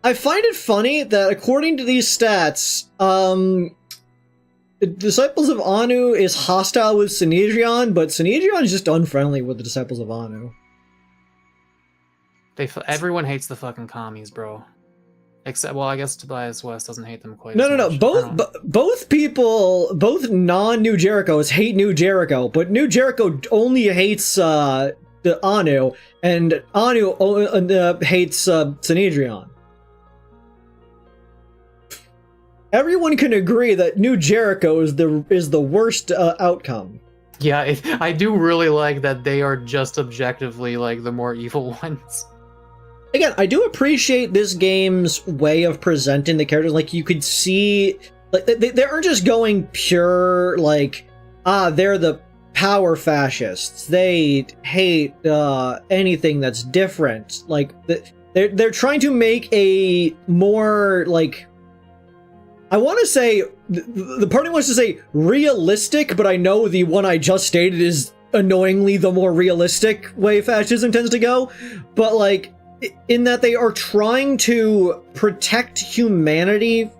I find it funny that according to these stats, the Disciples of Anu is hostile with Synedrion, but Synedrion is just unfriendly with the Disciples of Anu. Everyone hates the fucking commies, bro. Except, well, I guess Tobias West doesn't hate them quite. No. Both people, both non-New Jerichos hate New Jericho, but New Jericho only hates the Anu, and Anu hates Synedrion. Everyone can agree that New Jericho is the worst outcome. Yeah, I do really like that they are just objectively like the more evil ones. Again, I do appreciate this game's way of presenting the characters. Like, you could see, like, they aren't just going pure, like, they're the power fascists. They hate anything that's different. Like, they're trying to make a more, like, I want to say, the party wants to say realistic, but I know the one I just stated is annoyingly the more realistic way fascism tends to go. But, like, in that they are trying to protect humanity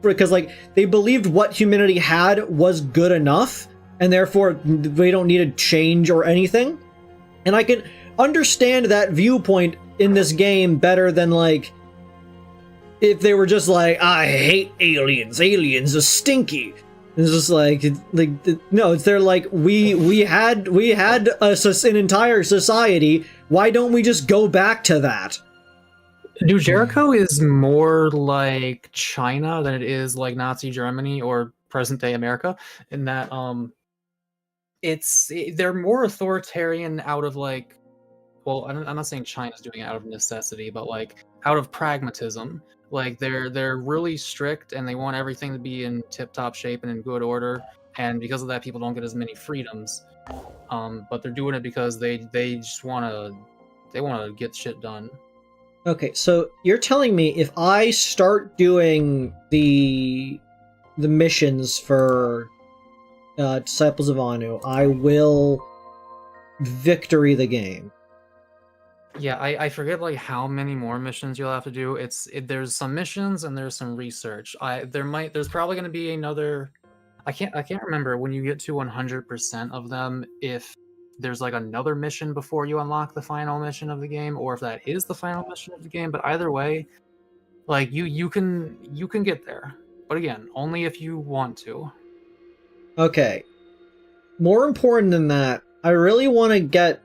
because, like, they believed what humanity had was good enough, and therefore they don't need to change or anything. And I can understand that viewpoint in this game better than like if they were just like, I hate aliens. Aliens are stinky. It's just like no. It's they're like we had an entire society. Why don't we just go back to that? Dude, Jericho is more like China than it is like Nazi Germany or present day America, in that they're more authoritarian out of like, well, I'm not saying China's doing it out of necessity, but like out of pragmatism. Like they're really strict and they want everything to be in tip-top shape and in good order, and because of that, people don't get as many freedoms. But they're doing it because they just want to get shit done. Okay, so you're telling me if I start doing the missions for Disciples of Anu, I will victory the game. Yeah, I forget like how many more missions you'll have to do. There's some missions and there's some research. There's probably going to be another. I can't remember when you get to 100% of them if there's like another mission before you unlock the final mission of the game, or if that is the final mission of the game. But either way, like you can get there. But again, only if you want to. Okay. More important than that, I really want to get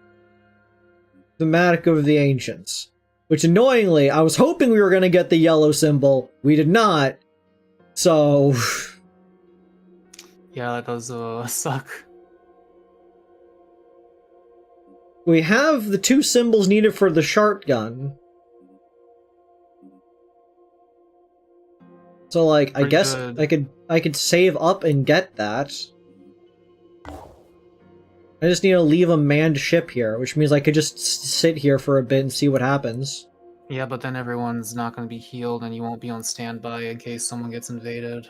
the Matic of the Ancients. Which, annoyingly, I was hoping we were going to get the yellow symbol. We did not. So... Yeah, that does suck. We have the 2 symbols needed for the shotgun. So, like, I guess good. I could save up and get that. I just need to leave a manned ship here, which means I could just sit here for a bit and see what happens. Yeah, but then everyone's not going to be healed and you won't be on standby in case someone gets invaded.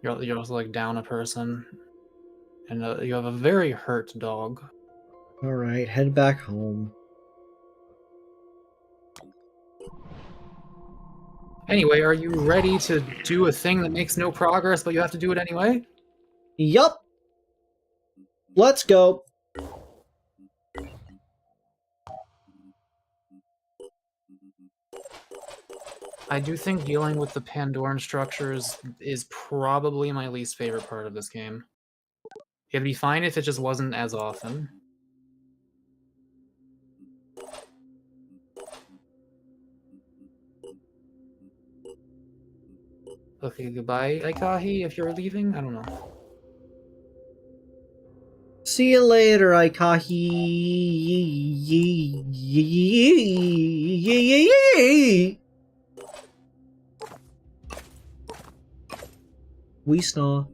You're also like down a person. And you have a very hurt dog. Alright, head back home. Anyway, are you ready to do a thing that makes no progress, but you have to do it anyway? Yup! Let's go! I do think dealing with the Pandoran structures is probably my least favorite part of this game. It'd be fine if it just wasn't as often. Okay, goodbye, Aikahi, if you're leaving? I don't know. See you later, Aikahi. We snaw.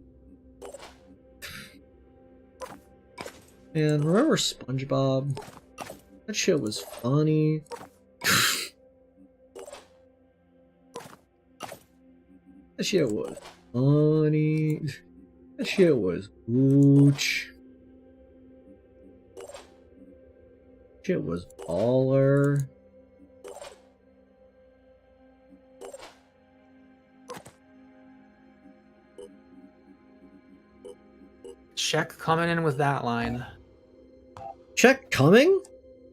And remember SpongeBob? That shit was funny. That shit was funny. That shit was gooch. Shit was baller. Check coming in with that line. Check coming?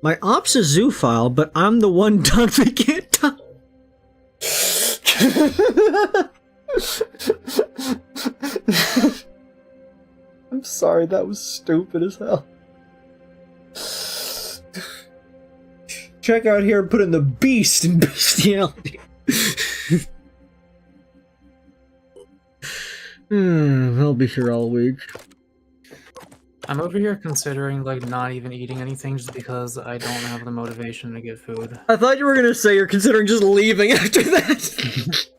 My ops is zoo file, but I'm the one done we can't tell. I'm sorry, that was stupid as hell. Check out here and put in the beast and bestiality. I'll be here all week. I'm over here considering like not even eating anything just because I don't have the motivation to get food. I thought you were gonna say you're considering just leaving after that.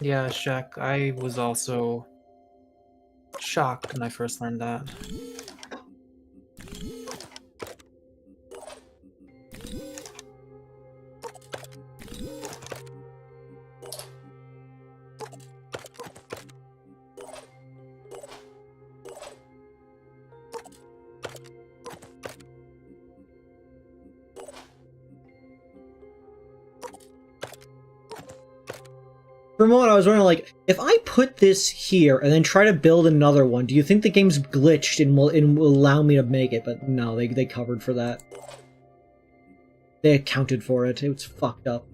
Yeah, Shaq, I was also shocked when I first learned that. For a moment, I was wondering, like, if I put this here and then try to build another one, do you think the game's glitched and will allow me to make it? But no, they covered for that. They accounted for it. It was fucked up.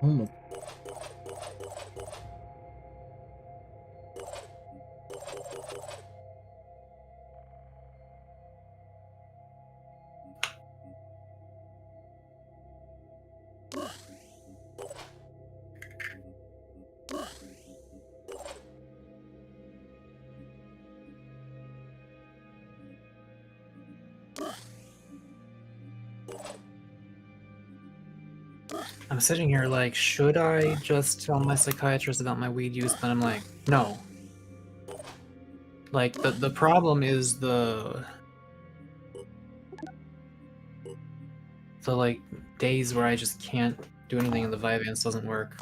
Oh. I'm sitting here like, should I just tell my psychiatrist about my weed use? But I'm like, no. Like, the problem is the like days where I just can't do anything and the Vyvanse doesn't work,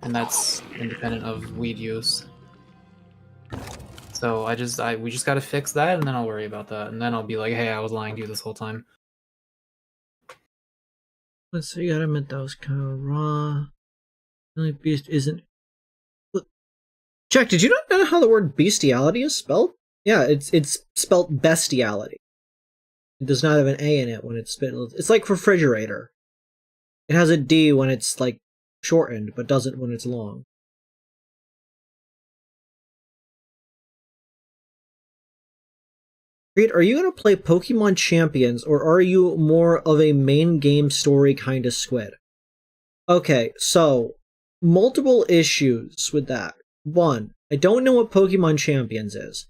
and that's independent of weed use. So we just gotta fix that, and then I'll worry about that, and then I'll be like, hey, I was lying to you this whole time. Let's see, you gotta admit that was kind of raw. Only beast isn't. Look. Jack, did you not know how the word bestiality is spelled? Yeah, it's spelled bestiality. It does not have an A in it when it's spelled. It's like refrigerator. It has a D when it's like shortened, but doesn't when it's long. Creed, are you gonna play Pokemon Champions, or are you more of a main game story kind of squid? Okay, so multiple issues with that. 1, I don't know what Pokemon Champions is.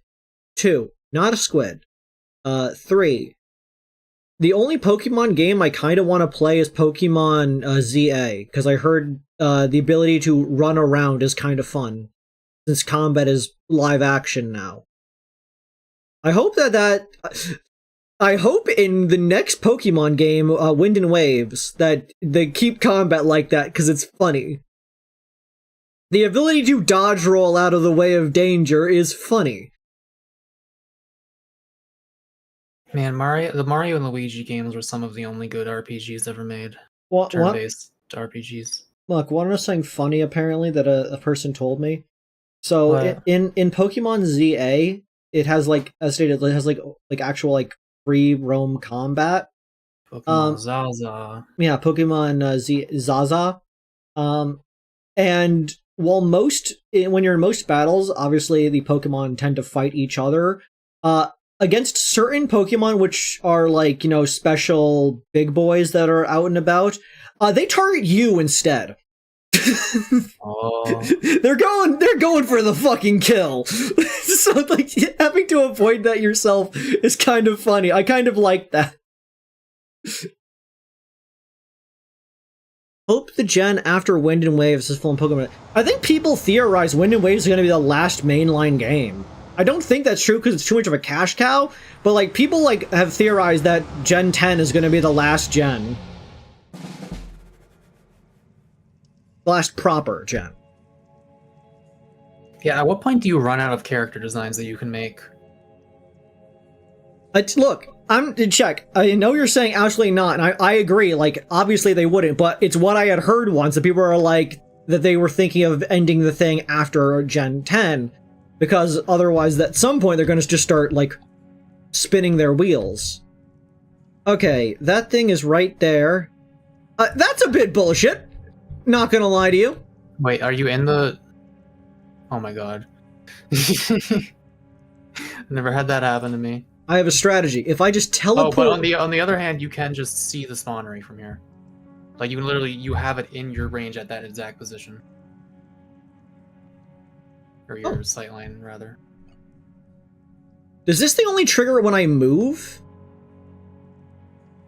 2, not a squid. 3, the only Pokemon game I kind of want to play is Pokemon ZA, because I heard the ability to run around is kind of fun, since combat is live action now. I hope I hope in the next Pokemon game, Wind and Waves, that they keep combat like that, because it's funny. The ability to dodge roll out of the way of danger is funny. Man, the Mario and Luigi games were some of the only good RPGs ever made. What? Turn-based RPGs. Look, want to know something funny, apparently, that a person told me? So, What? in Pokemon ZA, it has, like, as stated, it has, like actual, like, free roam combat. Pokemon Zaza. Yeah, Pokemon Zaza. And while when you're in most battles, obviously the Pokemon tend to fight each other, against certain Pokemon, which are like, special big boys that are out and about, they target you instead. Oh. They're going for the fucking kill. So like having to avoid that yourself is kind of funny. I kind of like that. Hope the gen after Wind and Waves is full of Pokemon. I think people theorize Wind and Waves is going to be the last mainline game. I don't think that's true because it's too much of a cash cow, but like people like have theorized that Gen 10 is going to be the last gen. The last proper gen. Yeah, at what point do you run out of character designs that you can make? Look, I'm to check. I know you're saying absolutely not, and I agree. Like, obviously they wouldn't, but it's what I had heard once that people are like that they were thinking of ending the thing after Gen 10, because otherwise, at some point, they're going to just start like spinning their wheels. Okay, that thing is right there. That's a bit bullshit. Not gonna lie to you. Wait, are you in the... Oh my god. Never had that happen to me. I have a strategy. If I just teleport... Oh, but on the other hand, you can just see the spawnery from here. Like, you can literally... You have it in your range at that exact position. Or your sightline, rather. Does this thing only trigger when I move?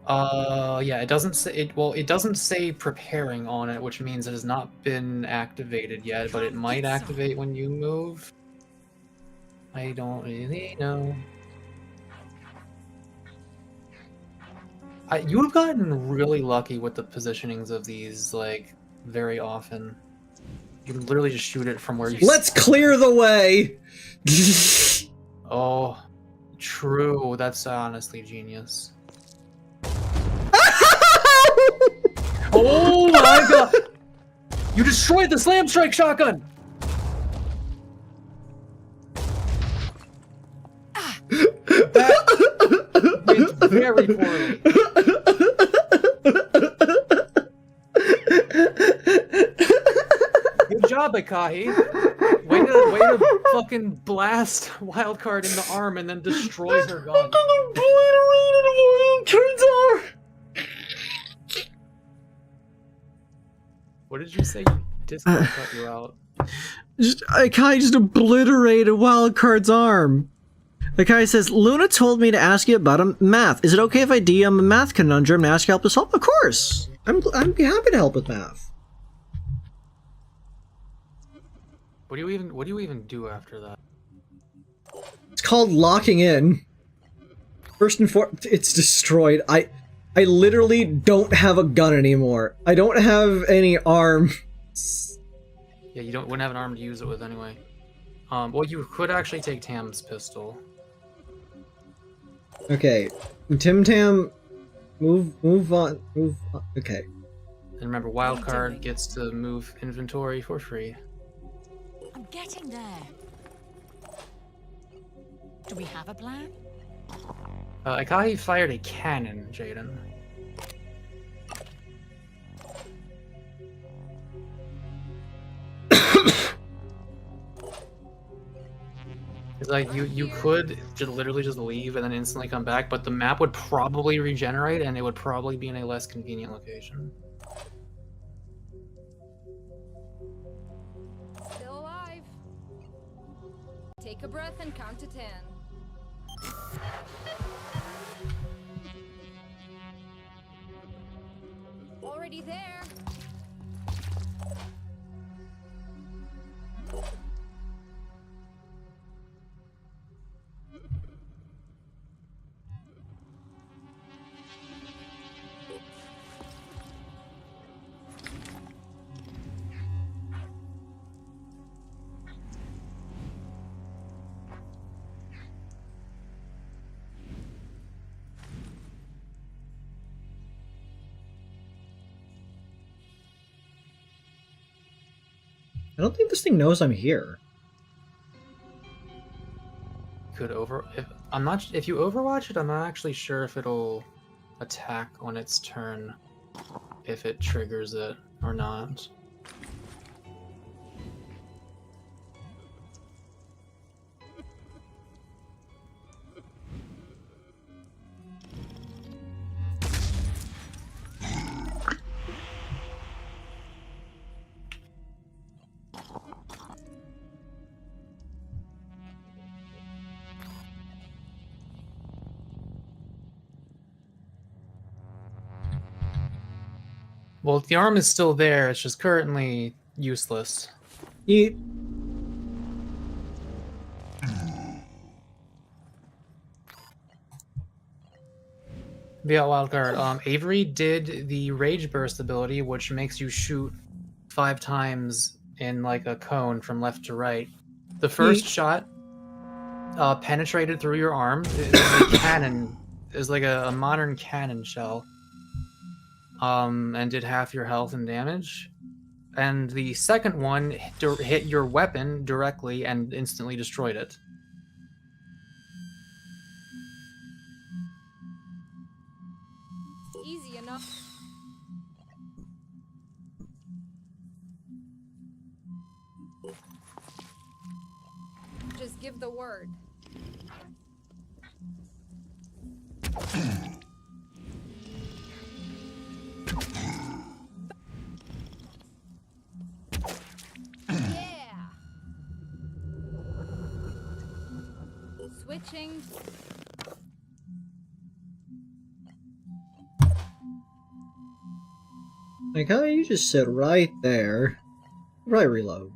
Yeah, it doesn't say it doesn't say preparing on it, which means it has not been activated yet, but it might activate when you move. I don't really know. You have gotten really lucky with the positionings of these, like, very often. You can literally just shoot it from where you. Let's clear the way. Oh, true. That's honestly genius. Oh my god! You destroyed the slam strike shotgun. That went very poorly. Good job, Akahi. Way to fucking blast Wildcard in the arm and then destroy her gun. What did you say? Discord cut you out. Akai just obliterated Wildcard's arm. Akai says, Luna told me to ask you about a math. Is it okay if I DM a math conundrum and ask you help to solve? Of course. I'd be happy to help with math. What do you even do after that? It's called locking in. First and foremost, it's destroyed. I literally don't have a gun anymore. I don't have any arm. Yeah, you wouldn't have an arm to use it with anyway. Well, you could actually take Tam's pistol. Okay, Tim Tam, move on. Okay. And remember, Wildcard gets to move inventory for free. I'm getting there. Do we have a plan? Akahi fired a cannon, Jaden. It's like you could just literally just leave and then instantly come back, but the map would probably regenerate and it would probably be in a less convenient location. Still alive. Take a breath and count to 10. Already there. I don't think this thing knows I'm here. If you Overwatch it, I'm not actually sure if it'll attack on its turn, if it triggers it or not. Well, the arm is still there, it's just currently useless. You... Yeah, Wildcard. Avery did the Rage Burst ability, which makes you shoot 5 times in like a cone from left to right. The first shot penetrated through your arm. It was a cannon. It was like a modern cannon shell. And did half your health and damage. And the second one hit your weapon directly and instantly destroyed it. Easy enough. Just give the word. Yeah. Switching. Like, how you just sit right there. Right, reload.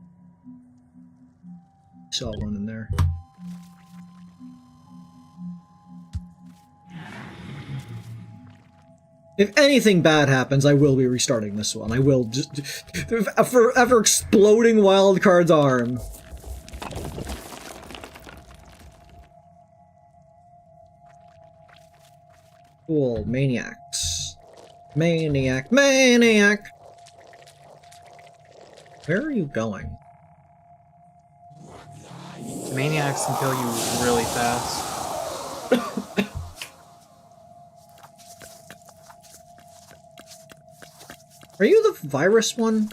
Saw one in there. If anything bad happens, I will be restarting this one. I will just forever exploding Wildcard's arm. Cool, maniacs. Maniac, maniac! Where are you going? Maniacs can kill you really fast. Are you the virus one?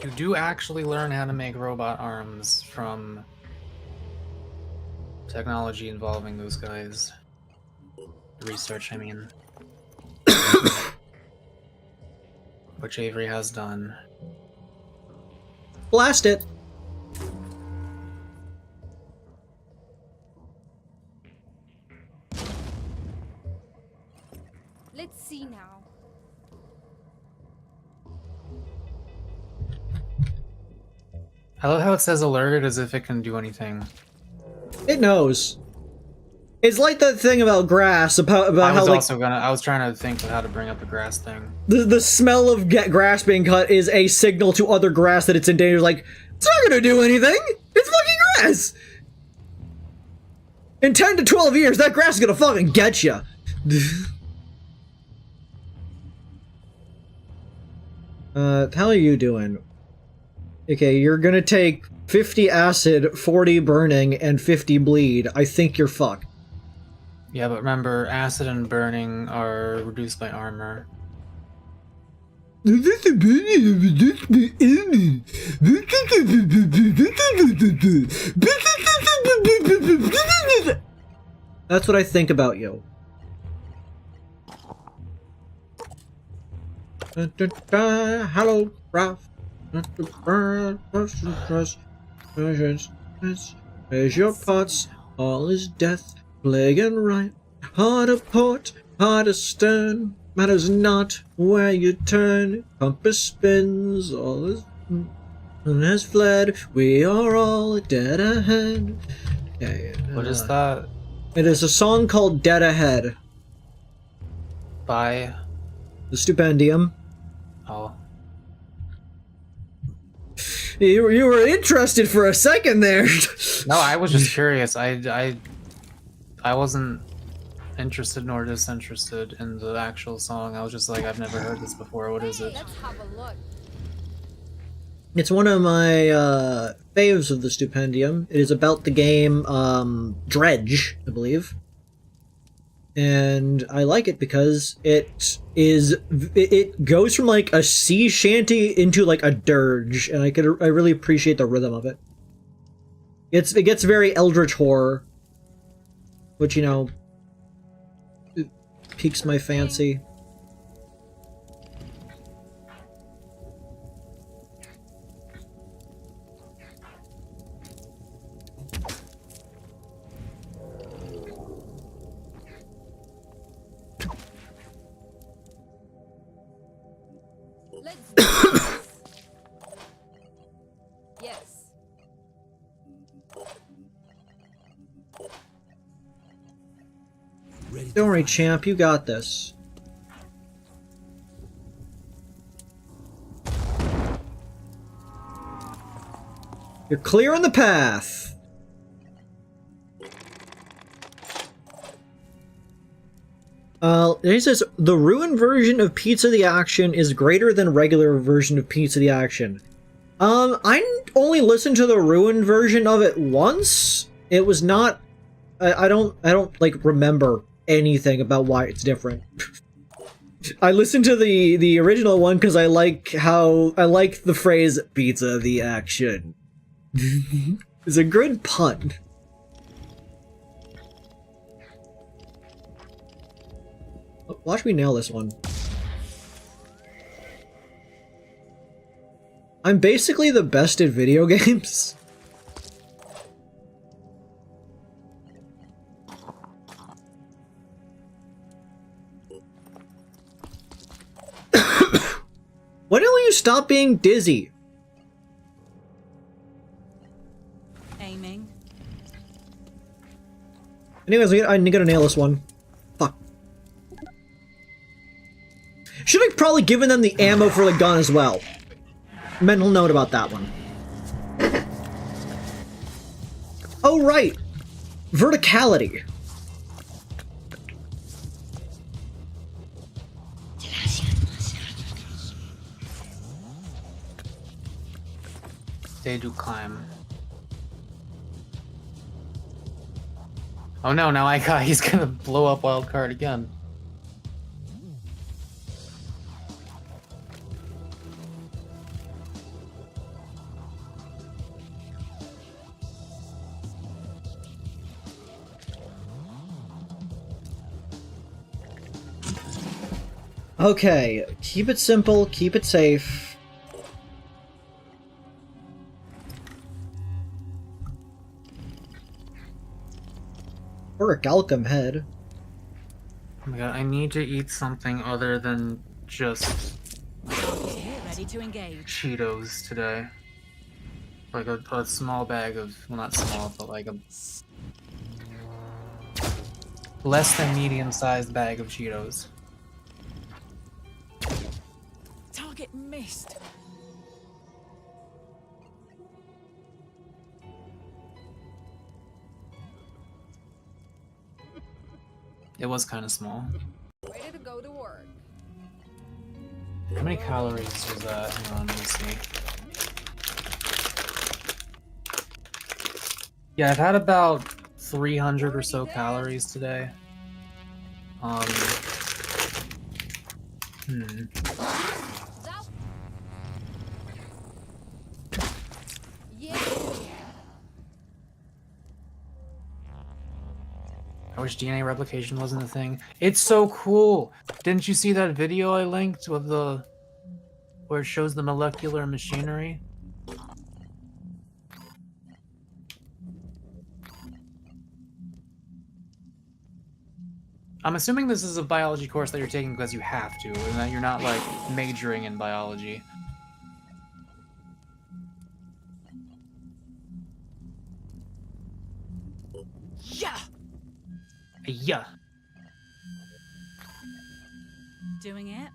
You do actually learn how to make robot arms from technology involving those guys. Research, I mean. Which Avery has done. Blast it! Let's see now. I love how it says alerted as if it can do anything. It knows. It's like that thing about grass, about how like I was trying to think of how to bring up the grass thing. the smell of grass being cut is a signal to other grass that it's in danger. Like, it's not gonna do anything. It's fucking grass. In 10 to 12 years, that grass is gonna fucking get you. How are you doing? Okay, you're gonna take 50 acid, 40 burning, and 50 bleed. I think you're fucked. Yeah, but remember, acid and burning are reduced by armor. That's what I think about you. Hello, Ralph. Raise your pots, all is death, plague and right. Hard to port, hard to stern, matters not where you turn. Compass spins, all is has fled, we are all dead ahead. Okay, What is that? It is a song called Dead Ahead. By? The Stupendium. Oh. You were interested for a second there. No, I was just curious. I wasn't interested nor disinterested in the actual song. I was just like, I've never heard this before. What is it? Let's have a look. It's one of my faves of the Stupendium. It is about the game Dredge, I believe. And I like it because it goes from like a sea shanty into like a dirge, and I really appreciate the rhythm of it. It gets very eldritch horror, which, you know, it piques my fancy. Let's do this. Yes. Don't worry, champ, you got this. You're clearing the path. It says the ruined version of Pizza the Action is greater than regular version of Pizza the Action. I only listened to the ruined version of it once. It was not. I don't like remember anything about why it's different. I listened to the original one because I like the phrase "Pizza the Action." It's a good pun. Watch me nail this one. I'm basically the best at video games. stop being dizzy. Aiming. Anyways, I gotta nail this one. Fuck. Should have probably given them the ammo for the gun as well. Mental note about that one. Oh, right. Verticality. They do climb. Oh no, now he's gonna blow up Wildcard again. Okay, keep it simple, keep it safe. Or a Galcum head. Oh my god, I need to eat something other than just Ready to engage. Cheetos today. Like a small bag of, well, not small, but like a less than medium-sized bag of Cheetos. Target missed. It was kind of small. Ready to go to work. How many calories was that? Hang on, let me see. Yeah, I've had about 300 or so calories today. Yeah. I wish DNA replication wasn't a thing. It's so cool! Didn't you see that video I linked of the... where it shows the molecular machinery? I'm assuming this is a biology course that you're taking because you have to, and that you're not, like, majoring in biology. Yeah. Yeah. Doing it.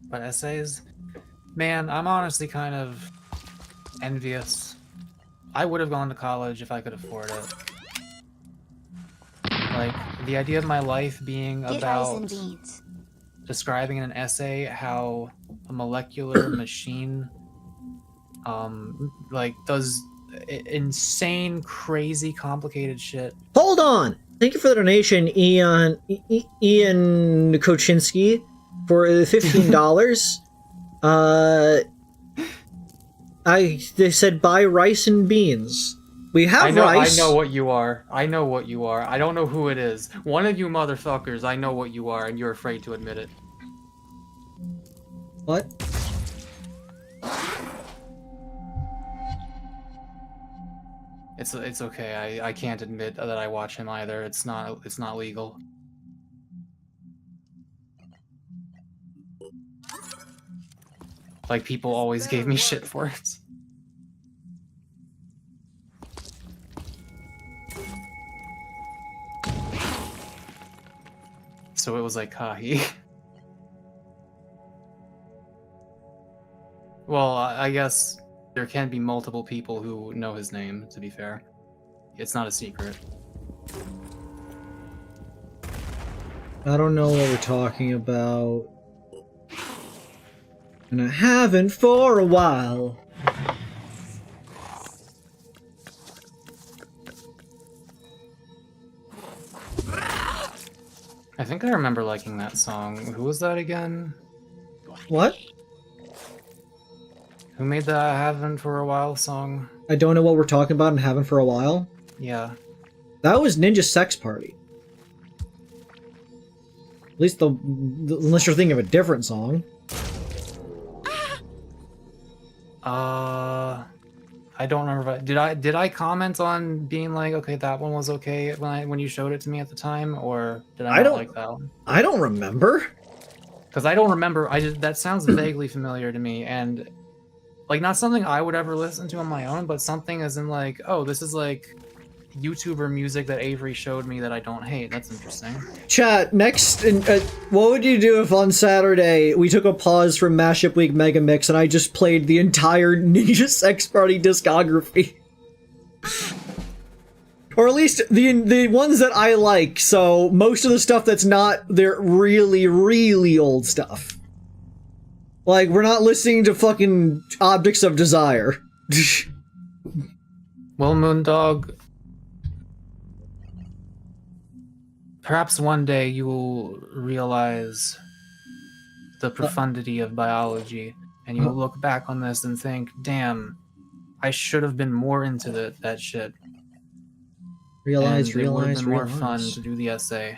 But essays? Man, I'm honestly kind of envious. I would have gone to college if I could afford it. Like, the idea of my life being about describing in an essay how a molecular machine, like, does insane, crazy, complicated shit. Hold on! Thank you for the donation, Ian Koczynski, for $15. They said buy rice and beans. We have rice. I know what you are. I know what you are. I don't know who it is. One of you motherfuckers, I know what you are, and you're afraid to admit it. What? It's okay. I can't admit that I watch him either. It's not legal. Like, people always gave me shit for it. So it was like Kahi. Well, I guess there can be multiple people who know his name, to be fair. It's not a secret. I don't know what we're talking about. And I haven't for a while. I think I remember liking that song. Who was that again? What? Who made the Haven't for a While song? I don't know what we're talking about and haven't for a while. Yeah. That was Ninja Sex Party. At least unless you're thinking of a different song. I don't remember. Did I comment on being like, okay, that one was okay when you showed it to me at the time, or did I not like that one? I don't remember. Because I don't remember. That sounds vaguely familiar to me, and like not something I would ever listen to on my own, but something as in like, oh, this is like YouTuber music that Avery showed me that I don't hate. That's interesting. Chat, next, what would you do if on Saturday we took a pause from Mashup Week Mega Mix and I just played the entire Ninja Sex Party discography? Or at least the ones that I like, so most of the stuff that's not their really, really old stuff. Like, we're not listening to fucking Objects of Desire. Well, Moondog, perhaps one day you will realize the profundity of biology, and you will look back on this and think, damn, I should have been more into that shit. Realize, and it would have been more fun to do the essay.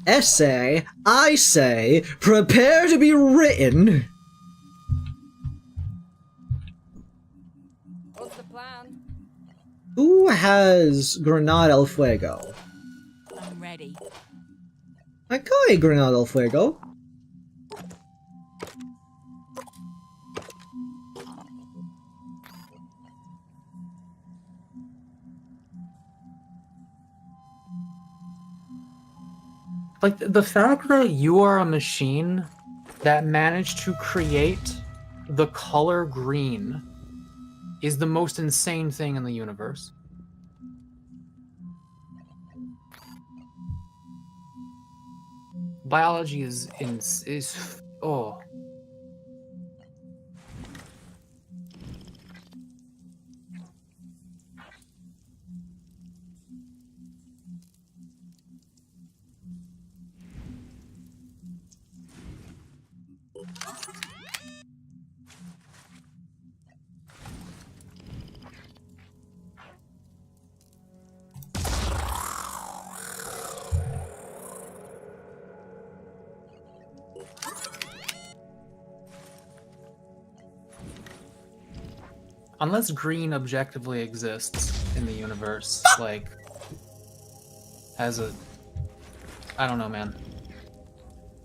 Essay, I say, prepare to be written. What's the plan? Who has Granada El Fuego? I'm ready. I got a Granada El Fuego. Like, the fact that you are a machine that managed to create the color green is the most insane thing in the universe. Biology is oh. Unless green objectively exists in the universe, like, as a... I don't know, man.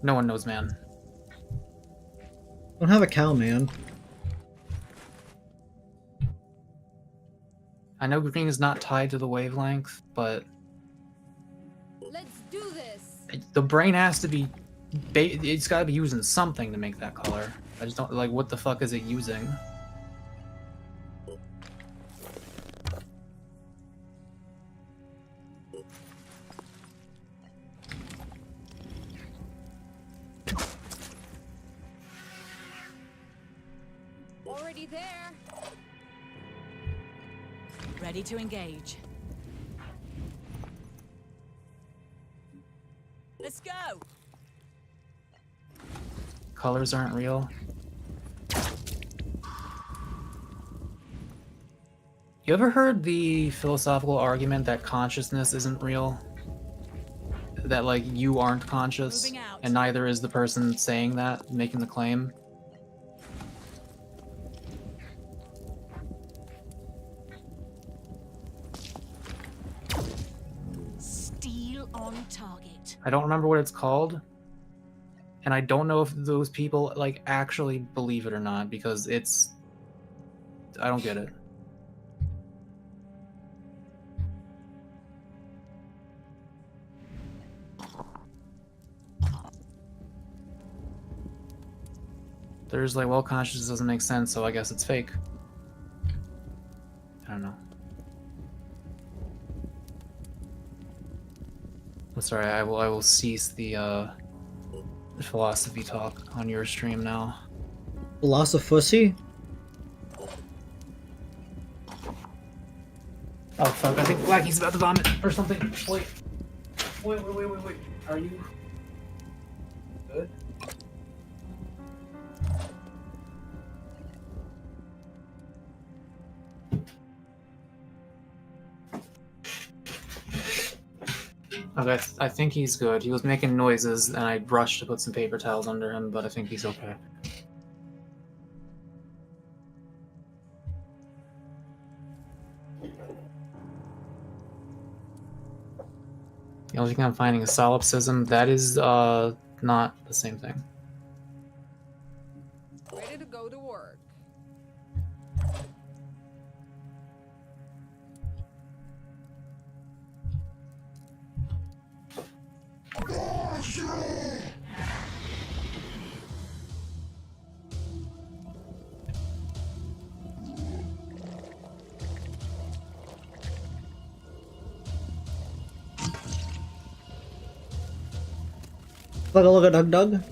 No one knows, man. Don't have a cow, man. I know green is not tied to the wavelength, but... Let's do this. The brain has to be... It's gotta be using something to make that color. I just don't... Like, what the fuck is it using? Already there. Ready to engage. Let's go. Colors aren't real. You ever heard the philosophical argument that consciousness isn't real? That, like, you aren't conscious, and neither is the person saying that, making the claim? Steel on target. I don't remember what it's called, and I don't know if those people, like, actually believe it or not, because it's... I don't get it. There's like, well, consciousness doesn't make sense, so I guess it's fake. I don't know. I'm sorry, I will cease the philosophy talk on your stream now. Philosophussy? Oh fuck, I think Blackie's about to vomit or something. Wait. Wait. Are you good? Okay, I think he's good. He was making noises, and I rushed to put some paper towels under him, but I think he's okay. The only thing I'm finding is solipsism. That is not the same thing. Ready to go to work. Look at Doug.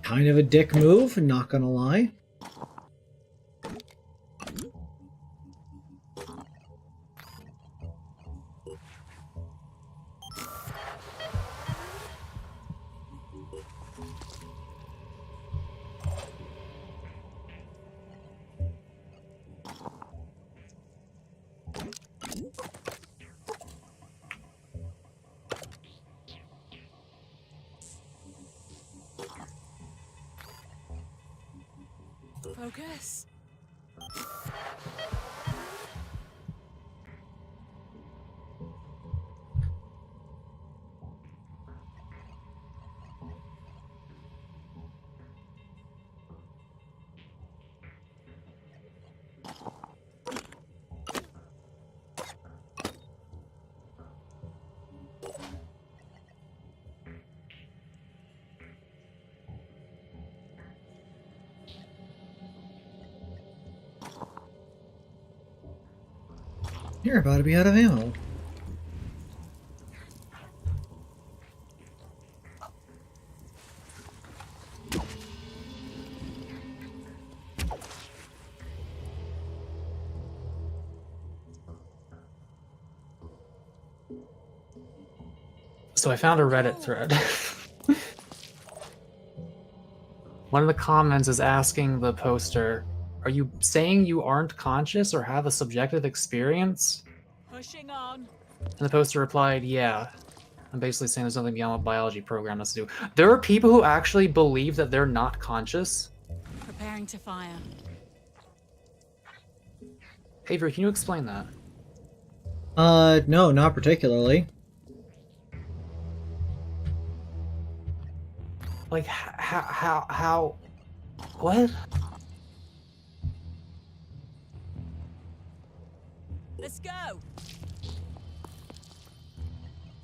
Kind of a dick move, not gonna lie. Focus. You're about to be out of ammo. So I found a Reddit thread. One of the comments is asking the poster, are you saying you aren't conscious or have a subjective experience? Pushing on. And the poster replied, yeah. I'm basically saying there's nothing beyond what biology program has to do. There are people who actually believe that they're not conscious. Preparing to fire. Avery, can you explain that? No, not particularly. Like, how, what? Let's go.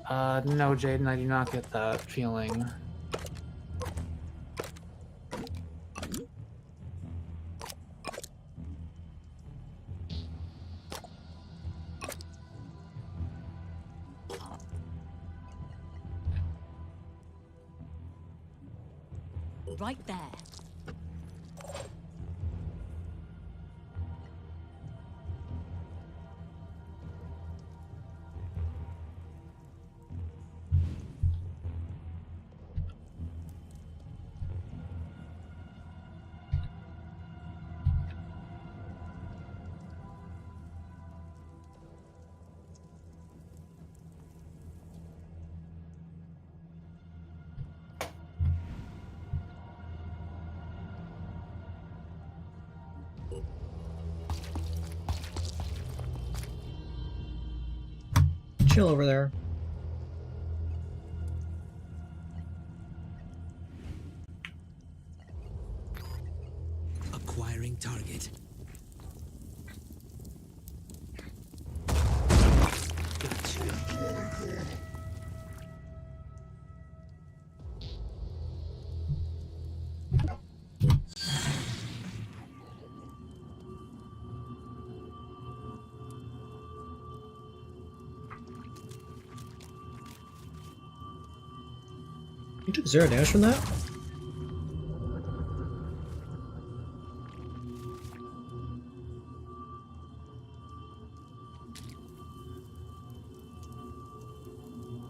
No, Jaden, I do not get that feeling. Right there. Chill over there. Acquiring target. You took 0 damage from that?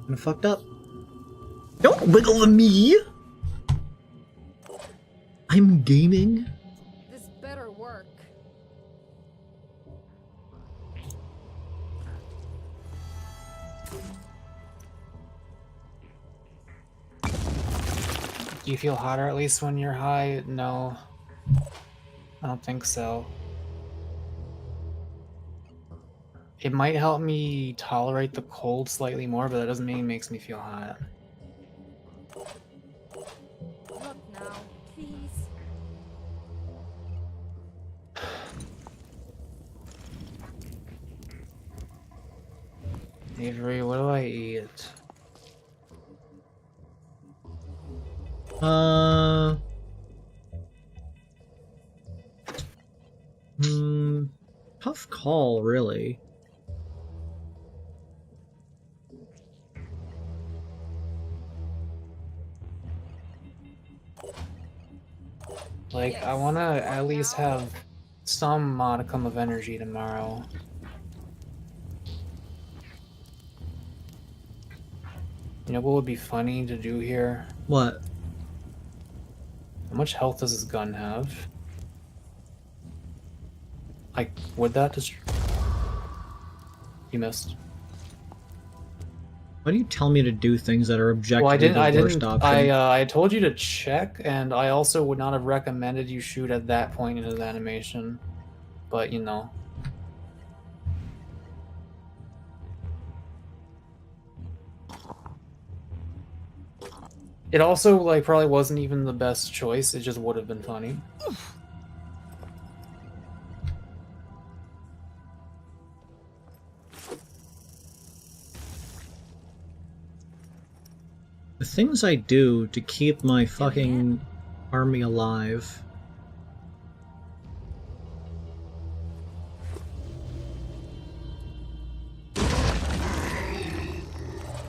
Kinda fucked up. Don't wiggle at me! I'm gaming. This better work. Do you feel hotter at least when you're high? No. I don't think so. It might help me tolerate the cold slightly more, but that doesn't mean it makes me feel hot. Not now, please. Avery, what do I eat? Tough call, really. Like, I want to at least have some modicum of energy tomorrow. You know what would be funny to do here? What? How much health does this gun have? Like, would that just... You missed. Why do you tell me to do things that are objectively Well, the worst option? I told you to check, and I also would not have recommended you shoot at that point in his animation. But, you know. It also, like, probably wasn't even the best choice, it just would have been funny. The things I do to keep my fucking army alive.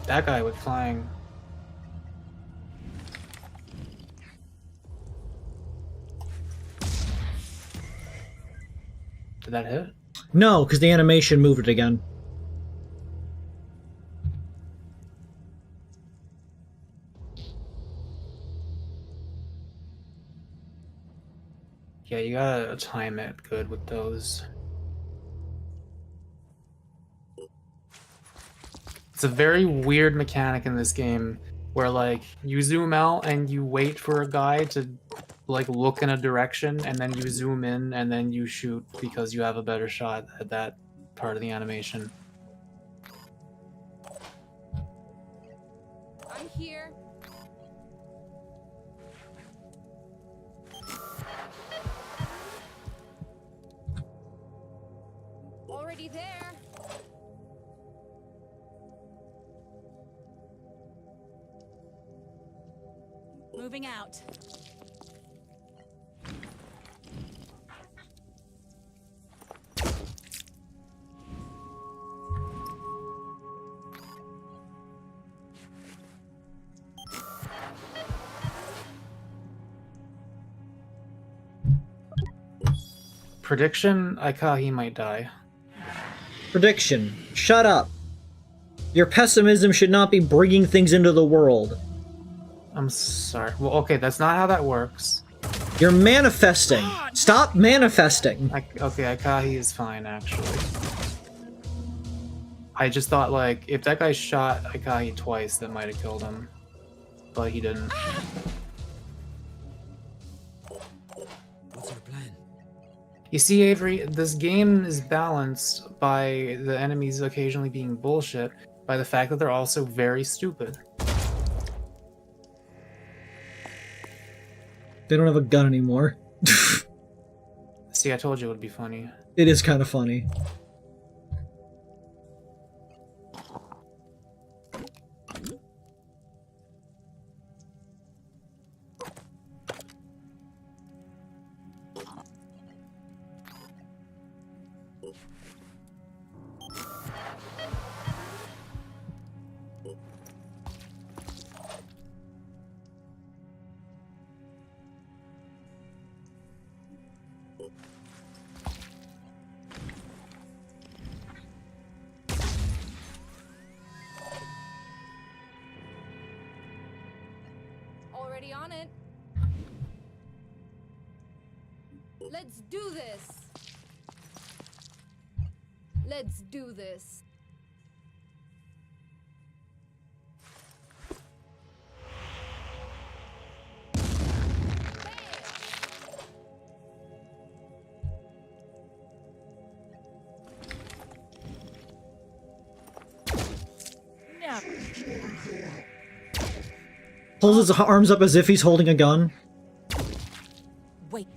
That guy was flying. Did that hit? No, because the animation moved it again. Yeah, you gotta time it good with those. It's a very weird mechanic in this game where, like, you zoom out and you wait for a guy to, like, look in a direction, and then you zoom in and then you shoot because you have a better shot at that part of the animation. I'm here. Already there. Moving out. Prediction, Aikahi might die. Prediction. Shut up. Your pessimism should not be bringing things into the world. I'm sorry. Well, okay, that's not how that works. You're manifesting. Stop manifesting. Okay, Aikahi is fine, actually. I just thought, like, if that guy shot Aikahi twice, that might have killed him. But he didn't. What's our plan? You see, Avery, this game is balanced by the enemies occasionally being bullshit, by the fact that they're also very stupid. They don't have a gun anymore. See, I told you it would be funny. It is kind of funny. Already on it. Let's do this. Let's do this. Pulls his arms up as if he's holding a gun. Wait.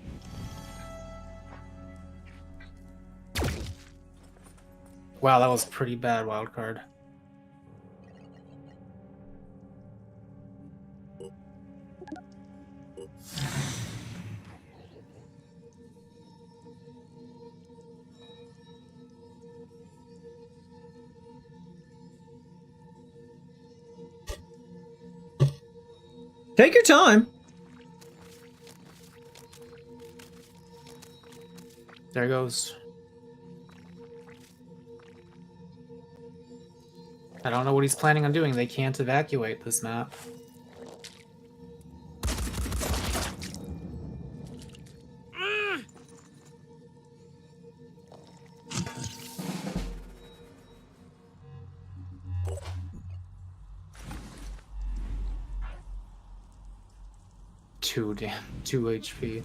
Wow, that was pretty bad, wildcard. Take your time. There goes. I don't know what he's planning on doing. They can't evacuate this map. Two HP.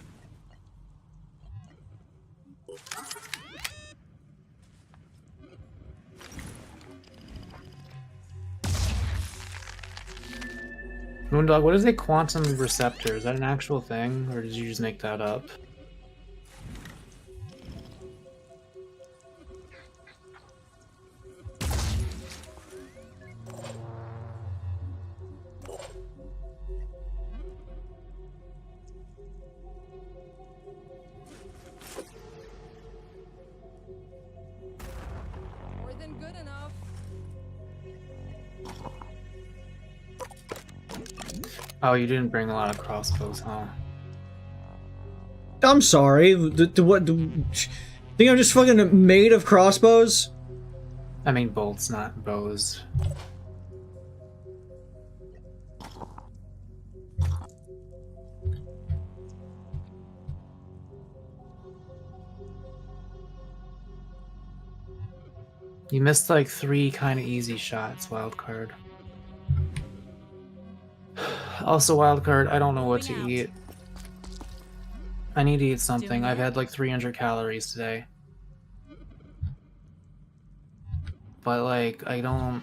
Moondog, what is a quantum receptor? Is that an actual thing, or did you just make that up? More than good enough. Oh, you didn't bring a lot of crossbows, huh? I'm sorry. What? Think I'm just fucking made of crossbows? I mean bolts, not bows. You missed like 3 kind of easy shots, wildcard. Also, wildcard, I don't know what to eat. I need to eat something. I've had like 300 calories today. But like, I don't...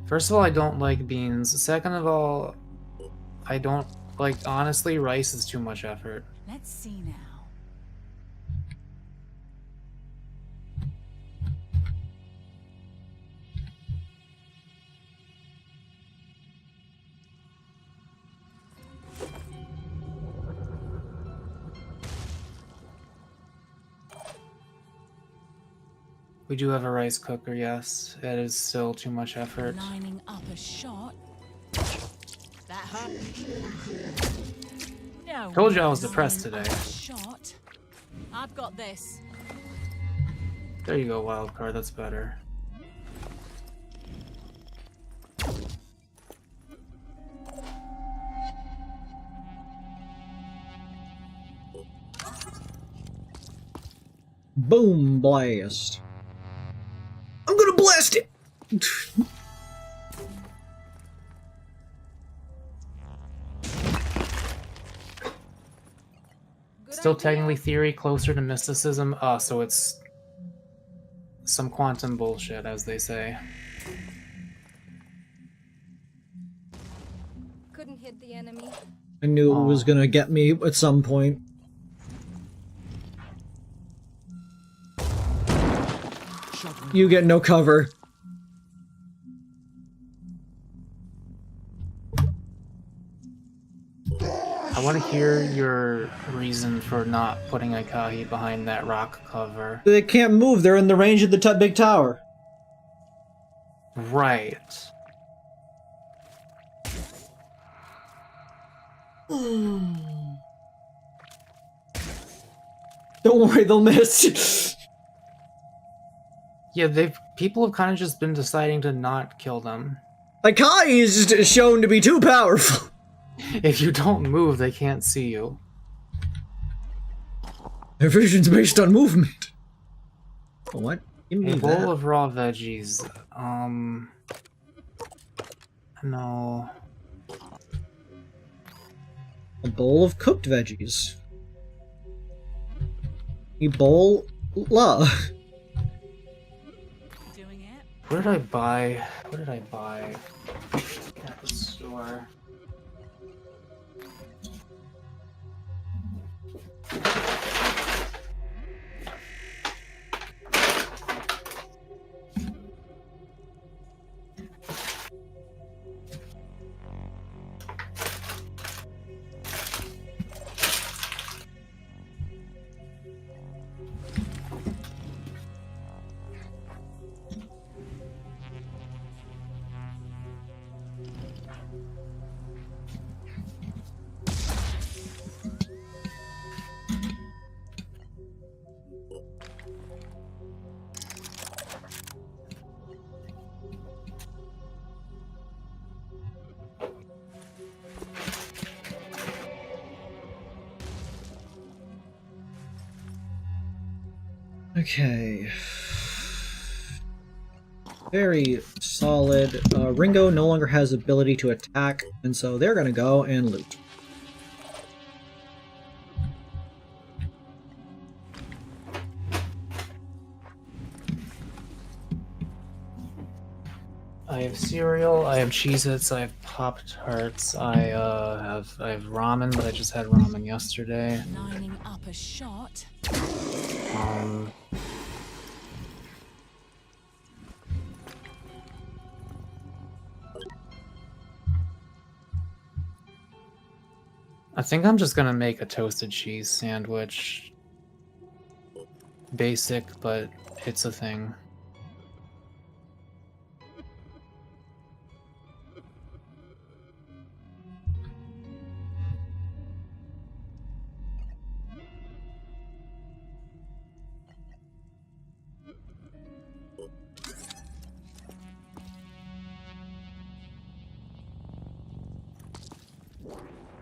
First of all, I don't like beans. Second of all, I don't... Like, honestly, rice is too much effort. Let's see now. We do have a rice cooker, yes. It is still too much effort. Lining up a shot. That happened. No. Told you I was depressed lining today. up a shot. I've got this. There you go, wildcard. That's better. Boom blast. I'm gonna blast it! Still technically theory, closer to mysticism. So it's some quantum bullshit, as they say. Couldn't hit the enemy. I knew it was gonna get me at some point. You get no cover. I want to hear your reason for not putting Akahi behind that rock cover. They can't move, they're in the range of the big tower. Right. Don't worry, they'll miss. Yeah, people have kind of just been deciding to not kill them. Akai is just shown to be too powerful. If you don't move, they can't see you. Their vision's based on movement. What? Give me A bowl that. of raw veggies. No. A bowl of cooked veggies. A bowl... La. Doing it. What did I buy? What did I buy at the store? Okay. Very solid. Ringo no longer has ability to attack, and so they're gonna go and loot. I have cereal, I have Cheez-Its, I have Pop-Tarts, I have ramen, but I just had ramen yesterday. Lining up a shot. I think I'm just gonna make a toasted cheese sandwich. Basic, but it's a thing.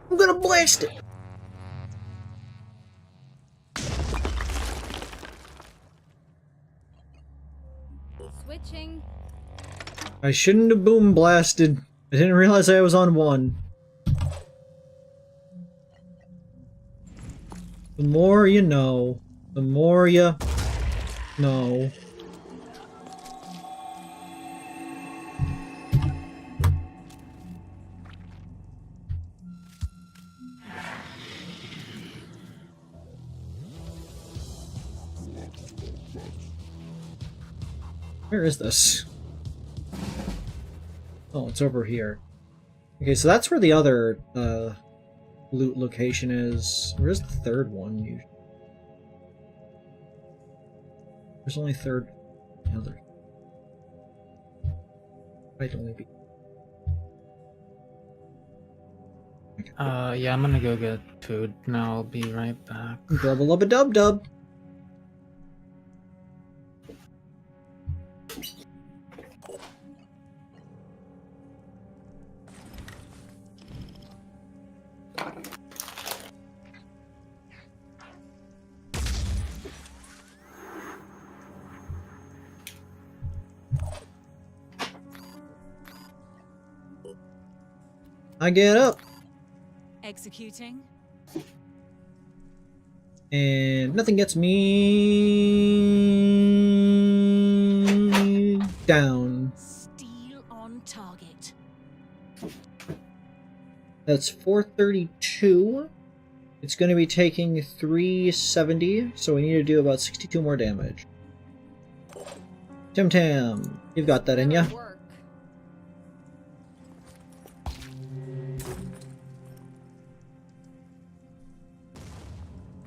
I'm gonna blast it! Switching. I shouldn't have boom blasted. I didn't realize I was on one. The more you know. The more you know. Where is this? Oh, it's over here. Okay, so that's where the other loot location is. Where's the third one usually? There's only third other. Might only be. Yeah, I'm gonna go get food now. I'll be right back. Grubba-lubba-dub-dub. I get up. Executing. And nothing gets me down. Steel on target. That's 432. It's going to be taking 370, so we need to do about 62 more damage. Tim Tam, you've got that in ya. Work.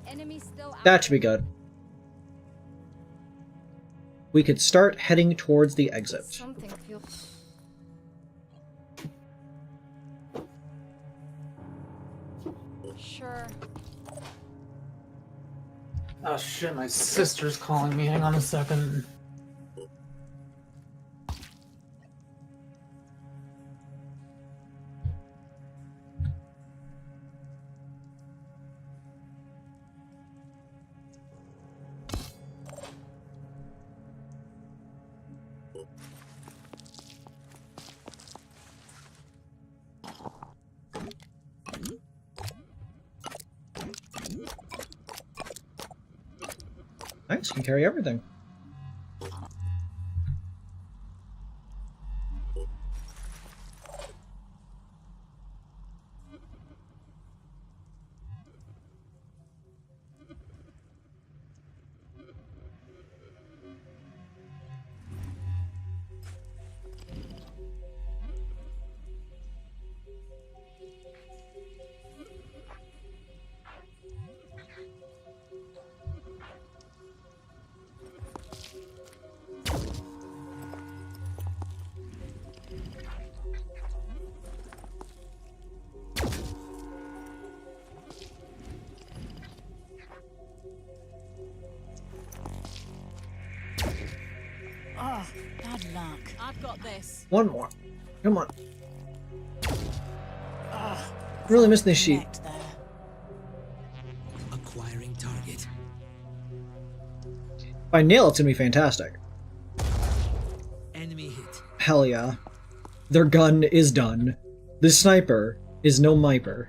Enemy still out. That should be good. We could start heading towards the exit. Something feels. Sure. Oh shit, my sister's calling me. Hang on a second. Nice, can carry everything. Oh, bad luck. I've got this. One more. Come on. Oh, Really missing this sheet. connect there. Acquiring target. If I nail it's gonna be fantastic. Enemy hit. Hell yeah. Their gun is done. The sniper is no miper.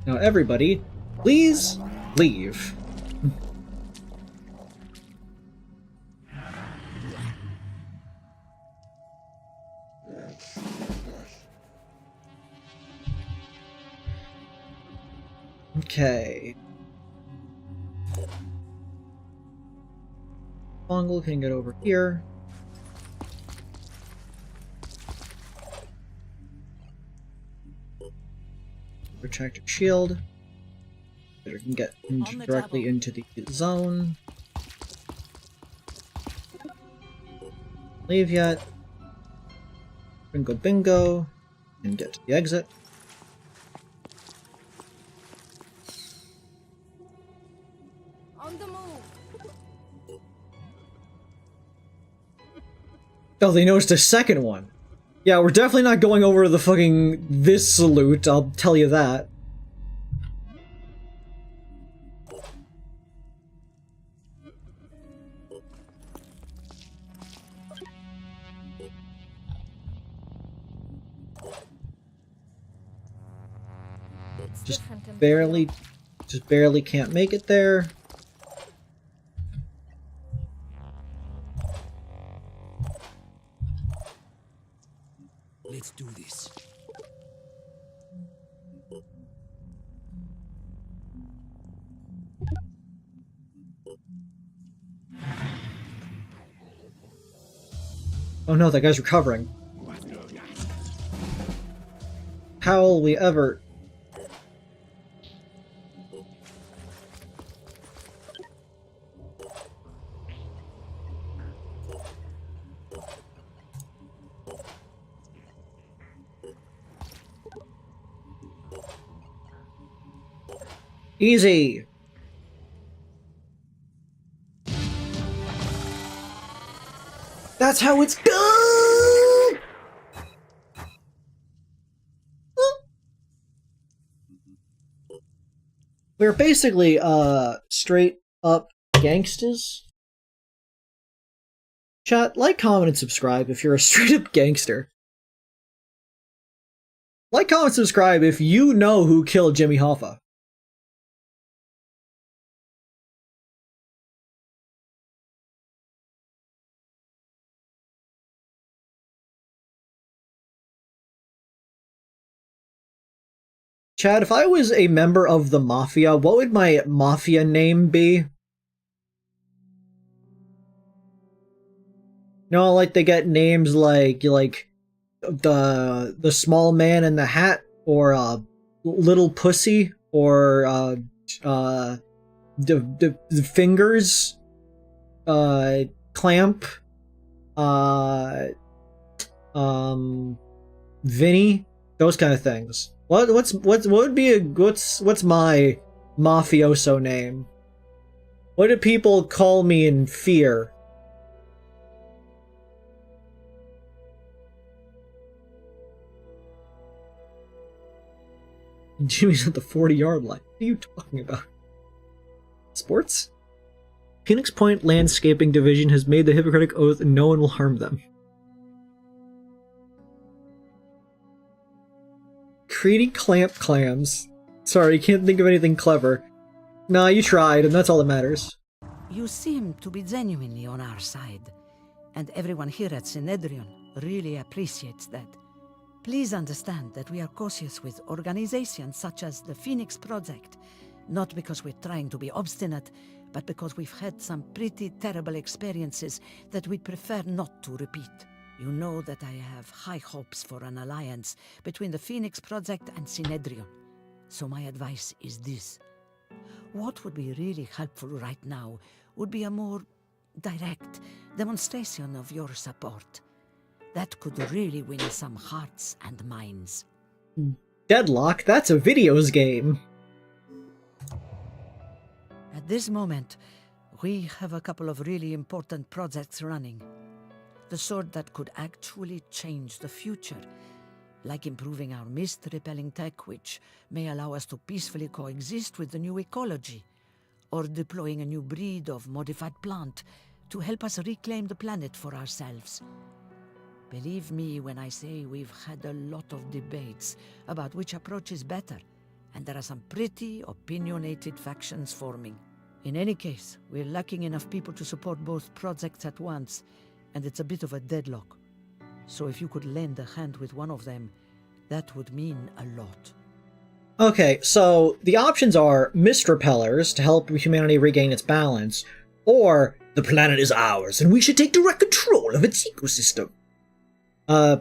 Now everybody, please leave. Okay. Bongle can get over here. Protector shield. Better can get directly into the zone. Leave yet. Bingo bingo. And get to the exit. On the move. Oh, they noticed a second one. Yeah, we're definitely not going over the fucking this salute, I'll tell you that. It's different in Just barely can't make it there. Let's do this. Oh no, that guy's recovering. How will we ever... Easy! That's how it's done! We're basically, straight up gangsters. Chat, like, comment, and subscribe if you're a straight up gangster. Like, comment, subscribe if you know who killed Jimmy Hoffa. Chad, if I was a member of the Mafia, what would my Mafia name be? No, like they get names like the small man in the hat, or little pussy, or the fingers, clamp, Vinny, those kind of things. What would be what's my mafioso name? What do people call me in Fear? Jimmy's at the 40-yard line. What are you talking about? Sports? Phoenix Point Landscaping Division has made the Hippocratic Oath and no one will harm them. Treaty clamp clams. Sorry, can't think of anything clever. Nah, you tried, and that's all that matters. You seem to be genuinely on our side, and everyone here at Synedrion really appreciates that. Please understand that we are cautious with organizations such as the Phoenix Project, not because we're trying to be obstinate, but because we've had some pretty terrible experiences that we'd prefer not to repeat. You know that I have high hopes for an alliance between the Phoenix Project and Synedrion. So my advice is this. What would be really helpful right now would be a more direct demonstration of your support. That could really win some hearts and minds. Deadlock? That's a videos game. At this moment, we have a couple of really important projects running. The sort that could actually change the future, like improving our mist-repelling tech, which may allow us to peacefully coexist with the new ecology, or deploying a new breed of modified plant to help us reclaim the planet for ourselves. Believe me when I say we've had a lot of debates about which approach is better, and there are some pretty opinionated factions forming. In any case, we're lacking enough people to support both projects at once, and it's a bit of a deadlock. So if you could lend a hand with one of them, that would mean a lot. Okay, so the options are mist repellers to help humanity regain its balance, or the planet is ours and we should take direct control of its ecosystem.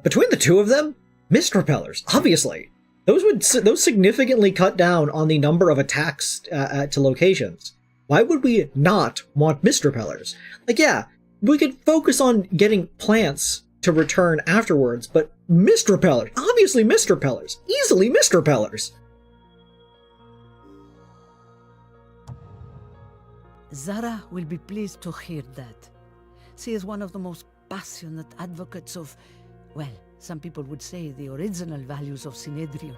Between the two of them, mist repellers, obviously. Those significantly cut down on the number of attacks to locations. Why would we not want mist repellers? Like, yeah, we could focus on getting plants to return afterwards, but mist repellers, obviously mist repellers, easily mist repellers. Zara will be pleased to hear that. She is one of the most passionate advocates of, well, some people would say the original values of Synedrion,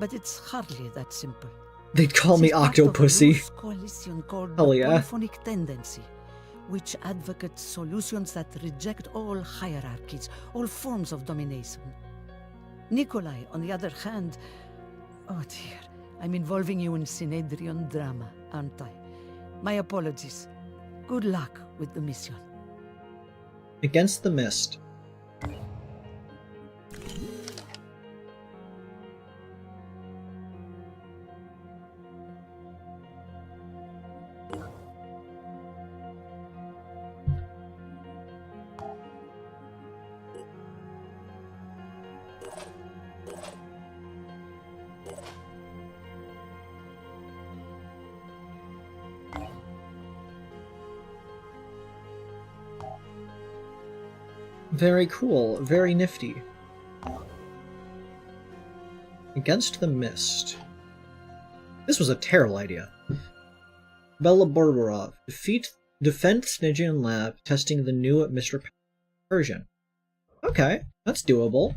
but it's hardly that simple. They'd call me She's part of a Octopussy. loose coalition called Hell the yeah. Polyphonic Tendency, which advocates solutions that reject all hierarchies, all forms of domination. Nikolai, on the other hand, oh dear, I'm involving you in Synedrion drama, aren't I? My apologies. Good luck with the mission. Against the mist. Very cool, very nifty. Against the mist. This was a terrible idea. Bella Borborov. Defend Stygian Lab, testing the new Mr. Persian. Okay, that's doable.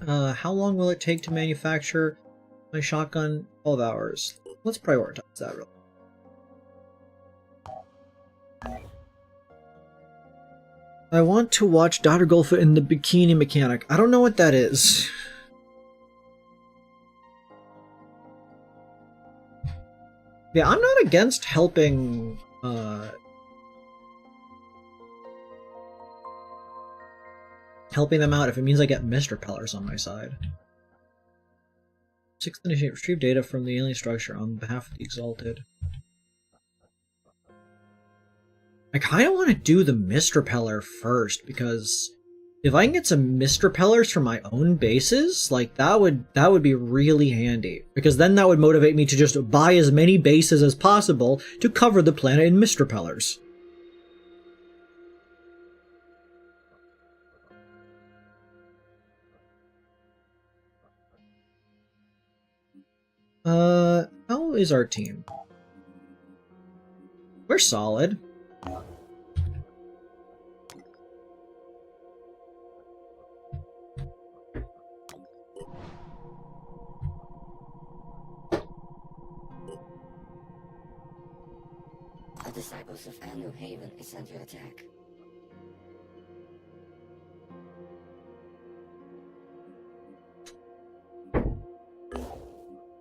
How long will it take to manufacture my shotgun? 12 hours. Let's prioritize that real quick. I want to watch Dr. Golfa in the Bikini Mechanic. I don't know what that is. Yeah, I'm not against helping, helping them out if it means I get mist repellers on my side. 6th initiate, retrieve data from the alien structure on behalf of the Exalted. I kind of want to do the mist repeller first, because if I can get some mist repellers from my own bases, like that would be really handy. Because then that would motivate me to just buy as many bases as possible to cover the planet in mist repellers. How is our team? We're solid. The disciples of Anu Haven is under attack.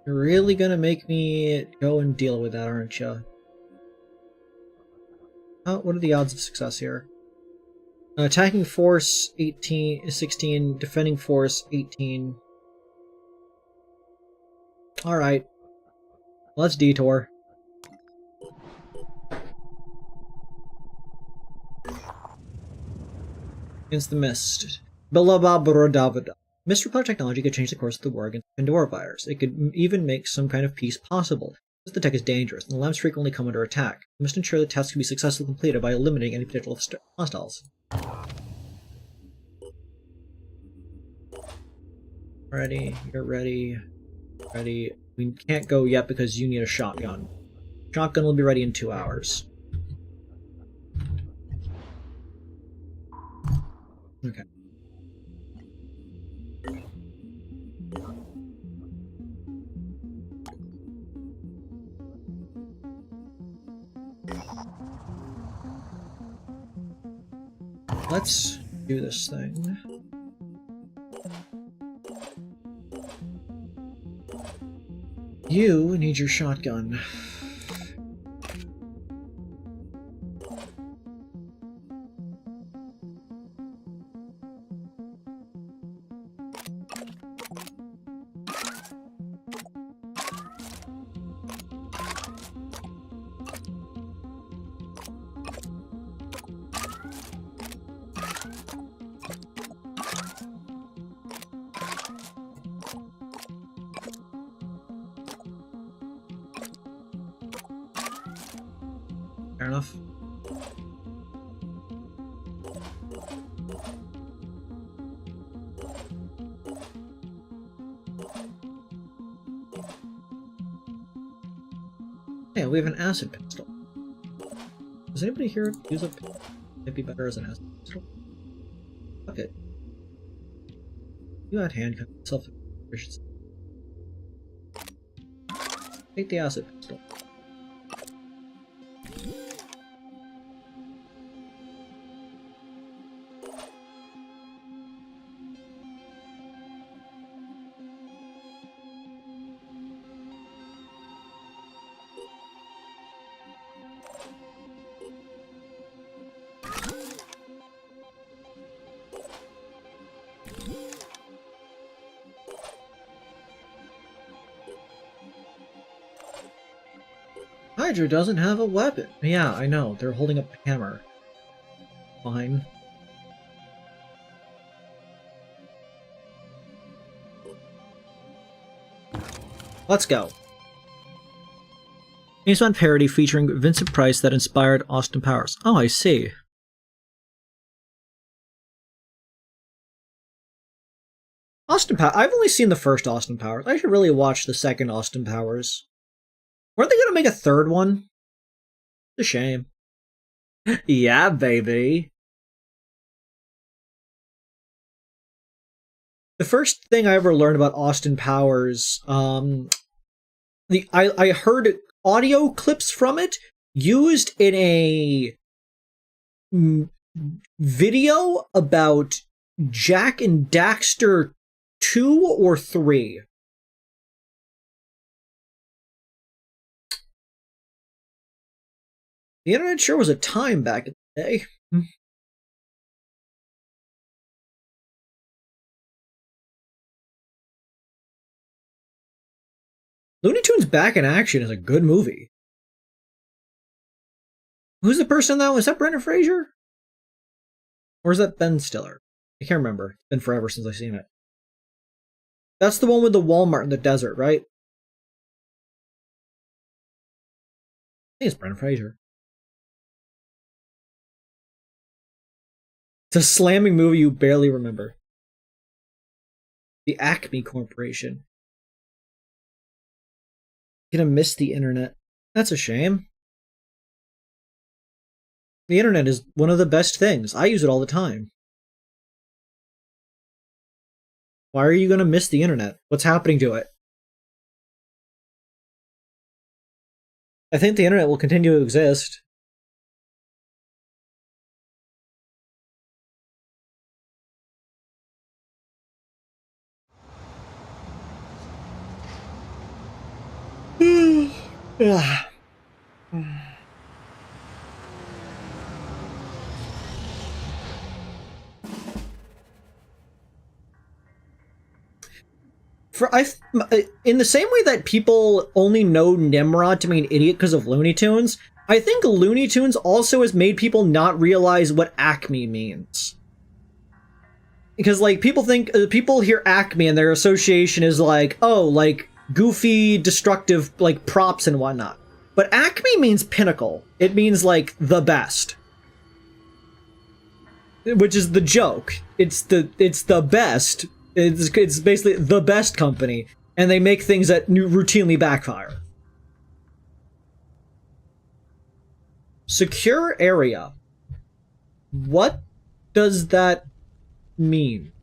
You're really gonna make me go and deal with that, aren't you? What are the odds of success here? Attacking force 16, defending force 18. Alright. Let's detour. Against the mist. Bilababrodavada. Mist repeller technology could change the course of the war against the Pandora virus. It could even make some kind of peace possible. This tech is dangerous, and the lamps frequently come under attack. We must ensure the test can be successfully completed by eliminating any potential hostiles. Ready, you're ready. Ready. We can't go yet because you need a shotgun. Shotgun will be ready in 2 hours. Okay. Let's do this thing. You need your shotgun. Fair enough. Yeah, we have an acid pistol. Does anybody here use a pistol? It'd be better as an acid pistol. Fuck it. You had handgun self. Take the acid pistol. Hydra doesn't have a weapon. Yeah, I know. They're holding up a hammer. Fine. Let's go. James Bond parody featuring Vincent Price that inspired Austin Powers. Oh, I see. Austin Powers. I've only seen the first Austin Powers. I should really watch the second Austin Powers. Weren't they gonna make a third one? It's a shame. Yeah, baby. The first thing I ever learned about Austin Powers, I heard audio clips from it used in a video about Jack and Daxter 2 or 3. The internet sure was a time back in the day. Looney Tunes Back in Action is a good movie. Who's the person though? Is that Brendan Fraser? Or is that Ben Stiller? I can't remember. It's been forever since I've seen it. That's the one with the Walmart in the desert, right? I think it's Brendan Fraser. It's a slamming movie you barely remember. The Acme Corporation. Gonna miss the internet. That's a shame. The internet is one of the best things. I use it all the time. Why are you gonna miss the internet? What's happening to it? I think the internet will continue to exist. Ugh. In the same way that people only know Nimrod to mean idiot because of Looney Tunes, I think Looney Tunes also has made people not realize what Acme means. Because, like, people hear Acme and their association is like, oh, like, goofy, destructive, like, props and whatnot. But Acme means pinnacle. It means, like, the best. Which is the joke. It's the best. It's basically the best company, and they make things that routinely backfire. Secure area. What does that mean?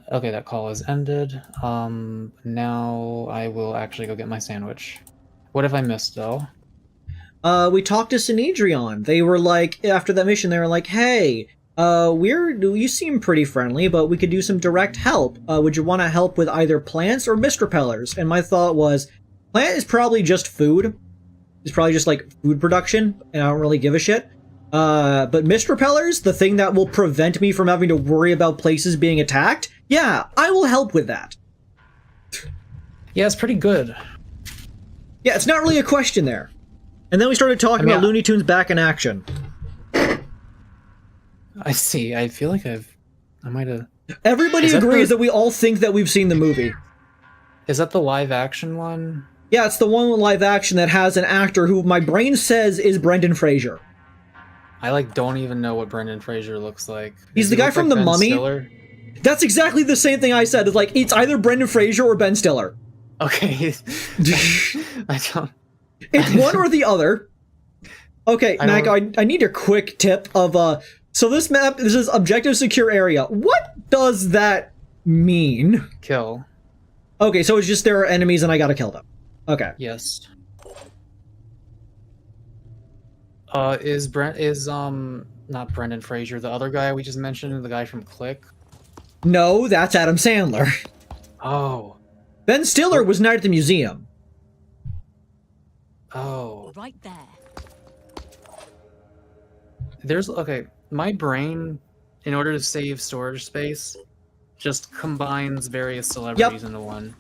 Okay, that call is ended. Now I will actually go get my sandwich. What have I missed, though? We talked to Sinedrion. They were like, after that mission, they were like, hey, you seem pretty friendly, but we could do some direct help. Would you want to help with either plants or mist repellers? And my thought was, plant is probably just food. It's probably just, like, food production, and I don't really give a shit. But mist repellers, the thing that will prevent me from having to worry about places being attacked, yeah, I will help with that. Yeah, it's pretty good. Yeah, it's not really a question there. And then we started talking about Looney Tunes back in action. I see. I feel like I might have... Everybody agrees that we all think that we've seen the movie. Is that the live action one? Yeah, it's the one with live action that has an actor who my brain says is Brendan Fraser. I, like, don't even know what Brendan Fraser looks like. He's the guy from The Mummy. Stiller? That's exactly the same thing I said. It's like, it's either Brendan Fraser or Ben Stiller. Okay. I don't... It's one or the other. Okay, Mako, I need a quick tip of, so this map, this is objective secure area. What does that mean? Kill. Okay, so it's just there are enemies and I gotta kill them. Okay. Yes. Is not Brendan Fraser, the other guy we just mentioned, the guy from Click? No, that's Adam Sandler. Oh. Ben Stiller was Night at the Museum. Oh. Right there. Okay, my brain, in order to save storage space, just combines various celebrities into one.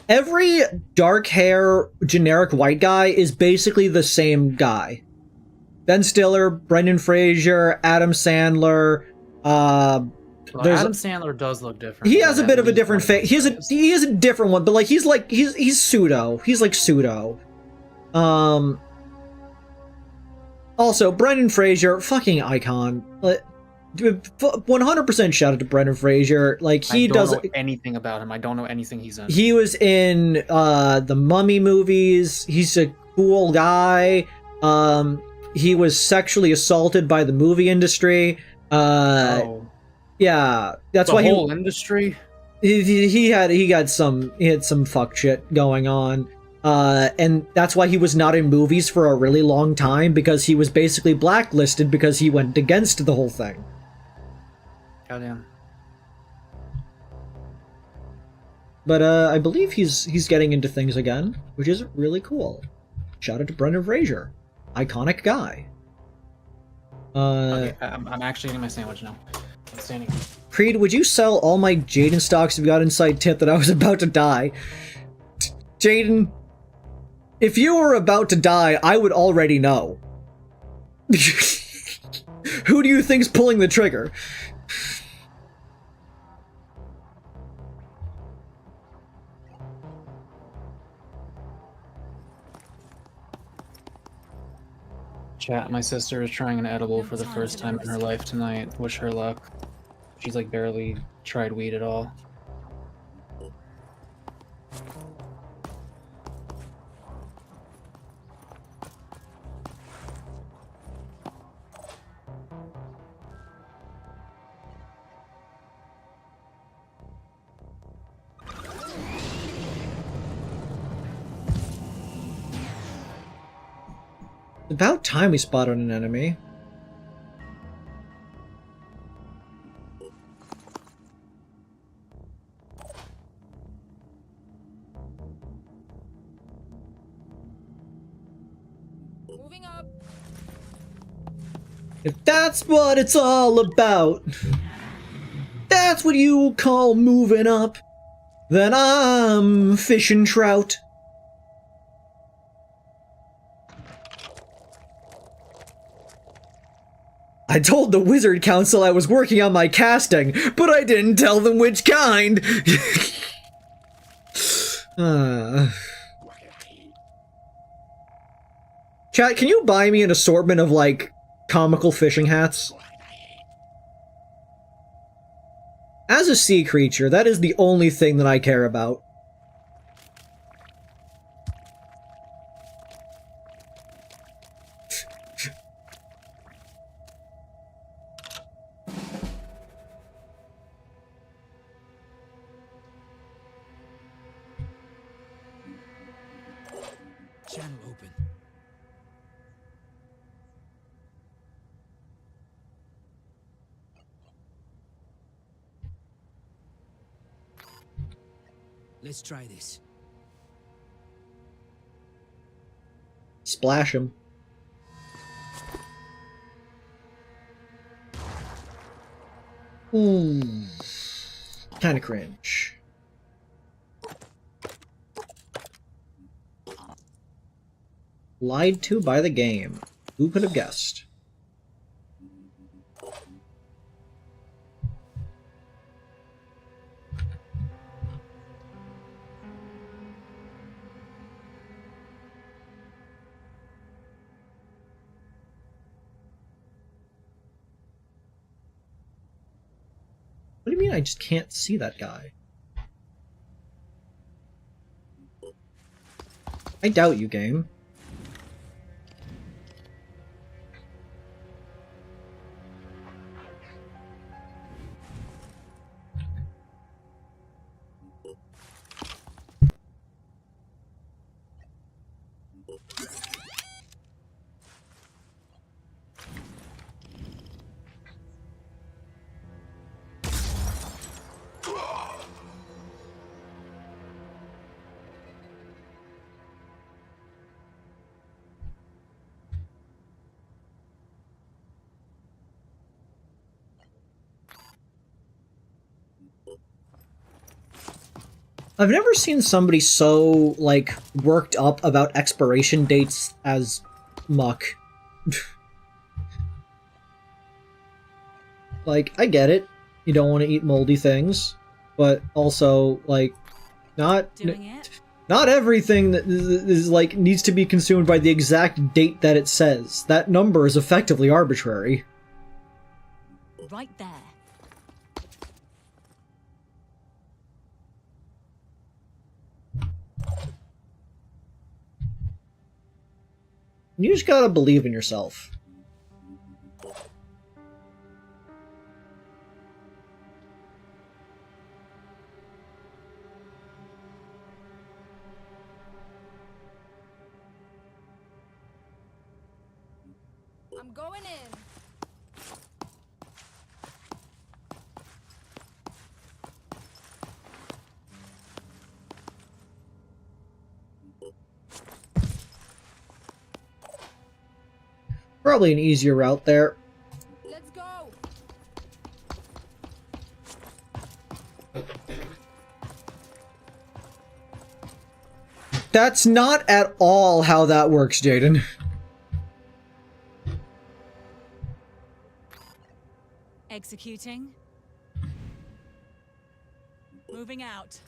Every dark hair, generic white guy is basically the same guy. Ben Stiller, Brendan Fraser, Adam Sandler, Adam Sandler does look different. He has a bit of a different face. He has a different one, but like he's pseudo. He's like pseudo. Also, Brendan Fraser, fucking icon. 100% shout out to Brendan Fraser. Like he doesn't know anything about him. I don't know anything he's in. He was in the Mummy movies. He's a cool guy. He was sexually assaulted by the movie industry. Yeah, that's why the whole industry. He had some fuck shit going on. And that's why he was not in movies for a really long time, because he was basically blacklisted because he went against the whole thing. Goddamn. But I believe he's getting into things again, which is really cool. Shout out to Brendan Fraser, iconic guy. Okay, I'm actually eating my sandwich now. I'm standing. Kreed, would you sell all my Jaden stocks if you got inside tip that I was about to die? Jaden, if you were about to die, I would already know. Who do you think's pulling the trigger? Chat, my sister is trying an edible for the first time in her life tonight. Wish her luck. She's like barely tried weed at all. About time we spotted an enemy. Moving up. If that's what it's all about, that's what you call moving up, then I'm fishing trout. I told the Wizard Council I was working on my casting, but I didn't tell them which kind. Chat, can you buy me an assortment of, like, comical fishing hats? As a sea creature, that is the only thing that I care about. Channel open. Let's try this. Splash him. Kinda cringe. Lied to by the game. Who could have guessed? What do you mean I just can't see that guy? I doubt you, game. I've never seen somebody so, like, worked up about expiration dates as Muck. Like, I get it. You don't want to eat moldy things, but also, like, not everything that is, like, needs to be consumed by the exact date that it says. That number is effectively arbitrary. Right there. You just gotta believe in yourself. I'm going in. Probably an easier route there. Let's go. That's not at all how that works, Jaden. Executing. Moving out.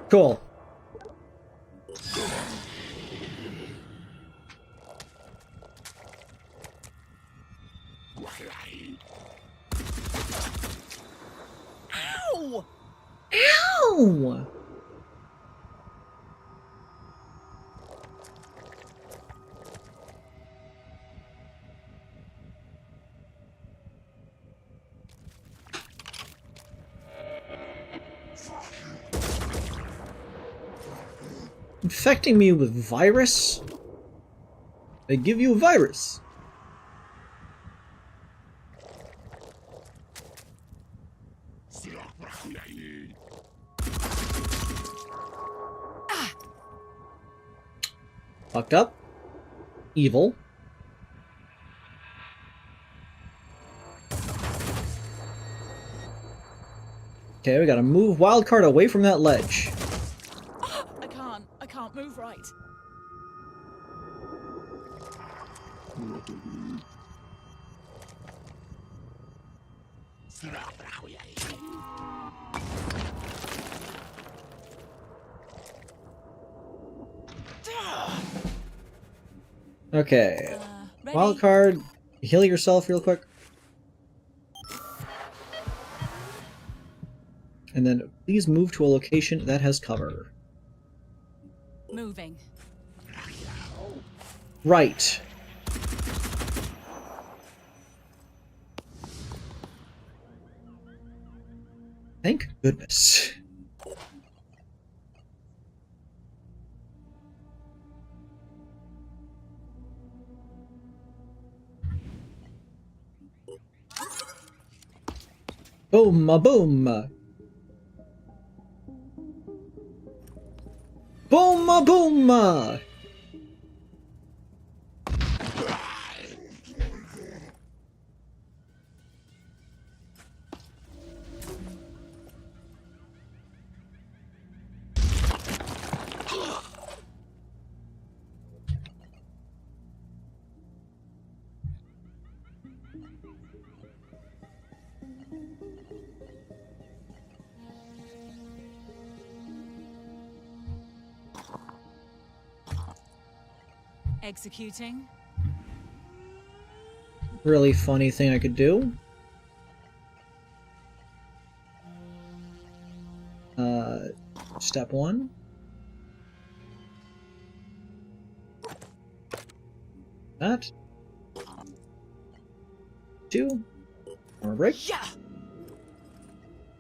Cool. Ow! Ow! infecting me with virus? They give you a virus. Fucked up. Evil. Okay, we gotta move Wildcard away from that ledge. I can't move right. Okay. Ready? Wildcard, heal yourself real quick. And then please move to a location that has cover. Moving. Right. Thank goodness. Boom, a boom. Boom, a boom. Executing. Really funny thing I could do. Step 1. That. 2. Armor break. Yeah.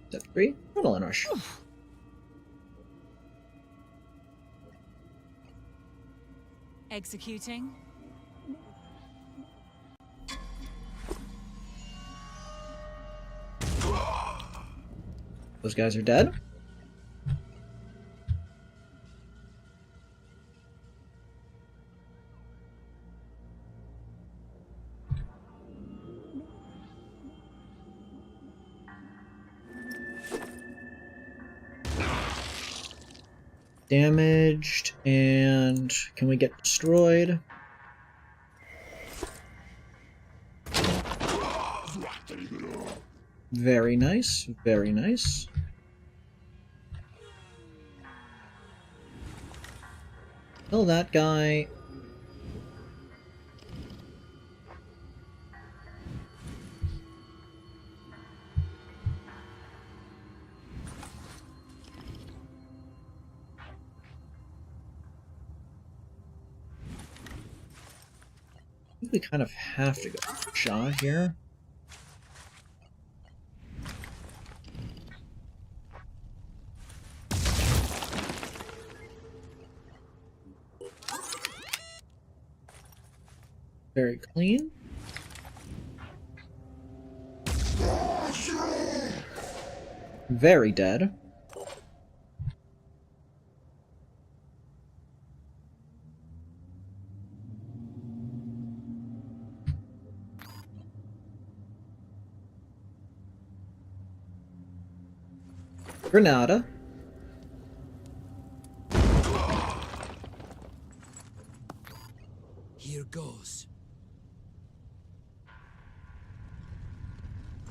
Step 3. Adrenaline rush. Executing. Those guys are dead. Damaged, and can we get destroyed? Very nice, very nice. Kill that guy. I think we kind of have to go for Shaw here. Very clean. Very dead. Granada. Here goes.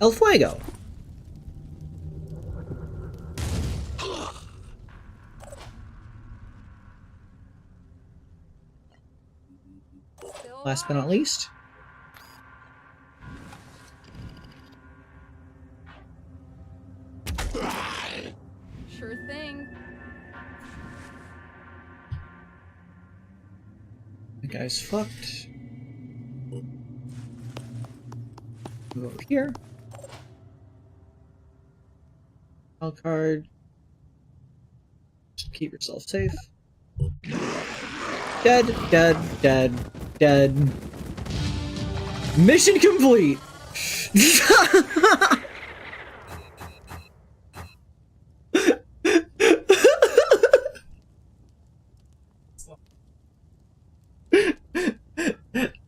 El Fuego. Last but not least. Sure thing. The guy's fucked. Move over here. Wild card. Just keep yourself safe. Dead, dead, dead, dead. Mission complete!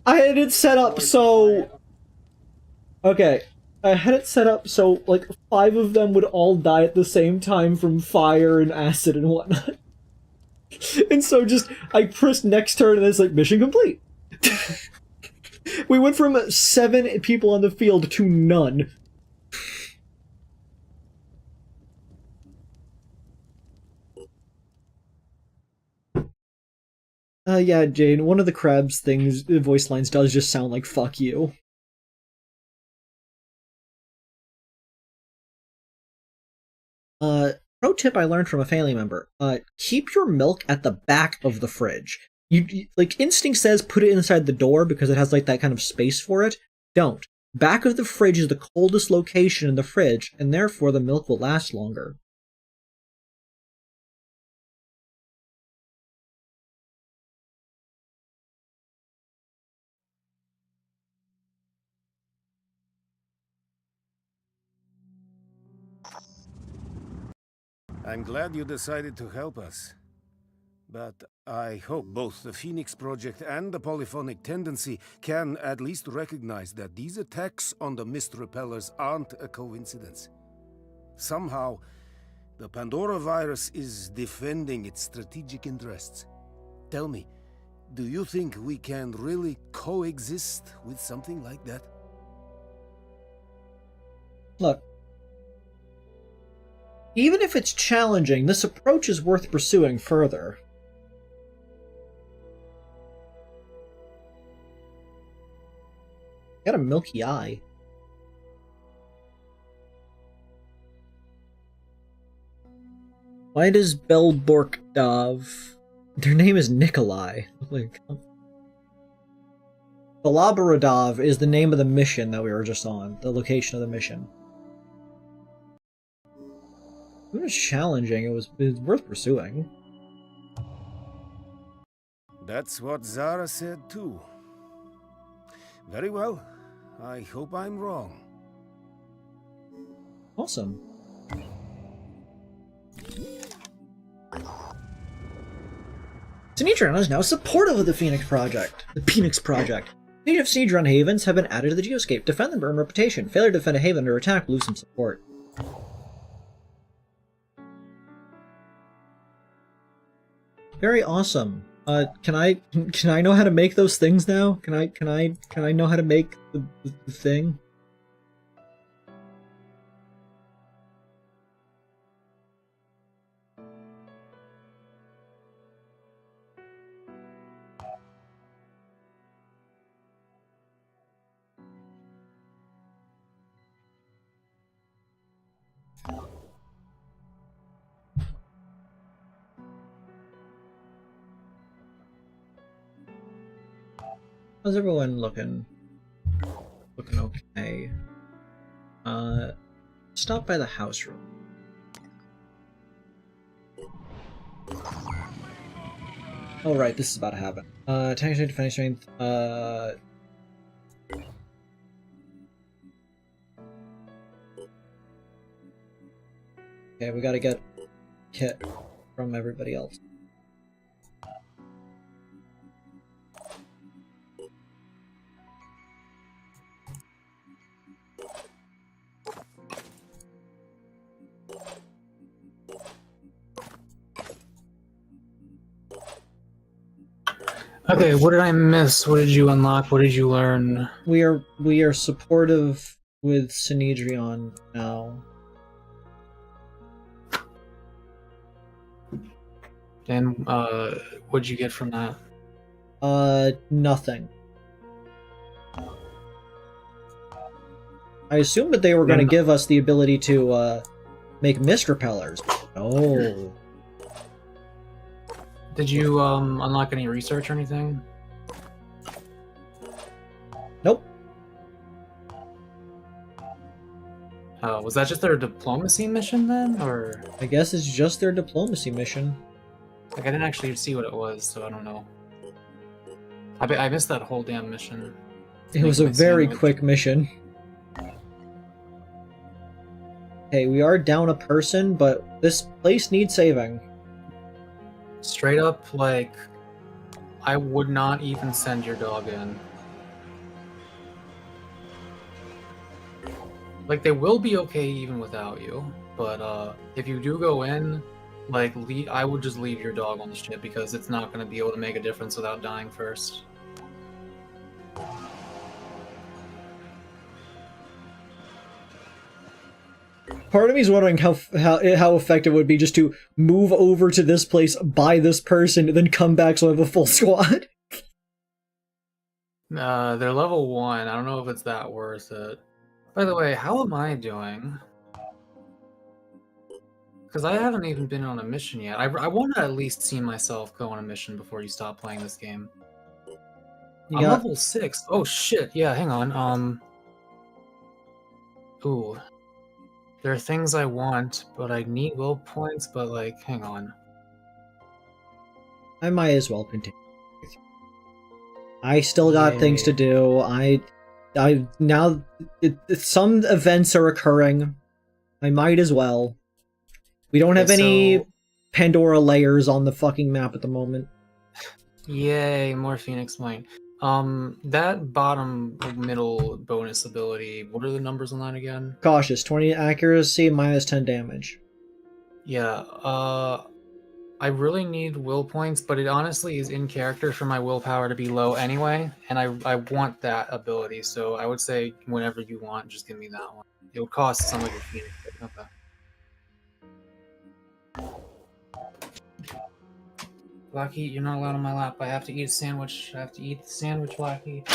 I had it set up so... Okay. I had it set up so, like, 5 of them would all die at the same time from fire and acid and whatnot. And so just, I pressed next turn and it's like, mission complete. We went from 7 people on the field to none. Yeah, Jane, one of the crab's things, voice lines does just sound like, fuck you. Pro tip I learned from a family member. Keep your milk at the back of the fridge. Like, instinct says put it inside the door because it has, like, that kind of space for it. Don't. Back of the fridge is the coldest location in the fridge, and therefore the milk will last longer. I'm glad you decided to help us. But I hope both the Phoenix Project and the Polyphonic Tendency can at least recognize that these attacks on the mist repellers aren't a coincidence. Somehow, the Pandora virus is defending its strategic interests. Tell me, do you think we can really coexist with something like that? Look. Even if it's challenging, this approach is worth pursuing further. Got a milky eye. Why does Belborkdov... Their name is Nikolai. Like, Balabaradov is the name of the mission that we were just on. The location of the mission. It was challenging. It was worth pursuing. That's what Zara said too. Very well. I hope I'm wrong. Awesome. Sinedron is now supportive of the Phoenix Project. The Phoenix Project. Native Sinedron havens have been added to the geoscape. Defend them to earn reputation. Failure to defend a haven under attack will lose some support. Very awesome. Can I know how to make those things now? Can I know how to make the thing? How's everyone looking? Looking okay. Stop by the house room. Oh right, this is about to happen. Attack strength, defense strength, okay, we gotta get kit from everybody else. Okay, what did I miss? What did you unlock? What did you learn? We are supportive with Sinedron now. And what'd you get from that? Nothing. I assumed that they were going to give us the ability to make mist repellers. Oh. Did you unlock any research or anything? Nope. Was that just their diplomacy mission then, or? I guess it's just their diplomacy mission. Like, I didn't actually see what it was, so I don't know. I missed that whole damn mission. It was a very quick mission. Okay, we are down a person, but this place needs saving. Straight up, like, I would not even send your dog in. Like, they will be okay even without you, but if you do go in, like, I would just leave your dog on the ship because it's not going to be able to make a difference without dying first. Part of me is wondering how effective it would be just to move over to this place, buy this person, and then come back so I have a full squad. They're level 1. I don't know if it's that worth it. By the way, how am I doing? Because I haven't even been on a mission yet. I want to at least see myself go on a mission before you stop playing this game. I'm level 6. Oh shit, yeah, hang on. Ooh. There are things I want, but I need will points, but like, hang on. I might as well continue. I still got things to do. Now some events are occurring. I might as well. We don't have any Pandora layers on the fucking map at the moment. Yay, more Phoenix Point. That bottom middle bonus ability, what are the numbers on that again? Cautious, 20 accuracy, minus 10 damage. Yeah, I really need will points, but it honestly is in character for my willpower to be low anyway, and I want that ability, so I would say whenever you want, just give me that one. It would cost some of your Phoenix. Okay. Blackie, you're not allowed on my lap. I have to eat a sandwich. I have to eat the sandwich, Blackie.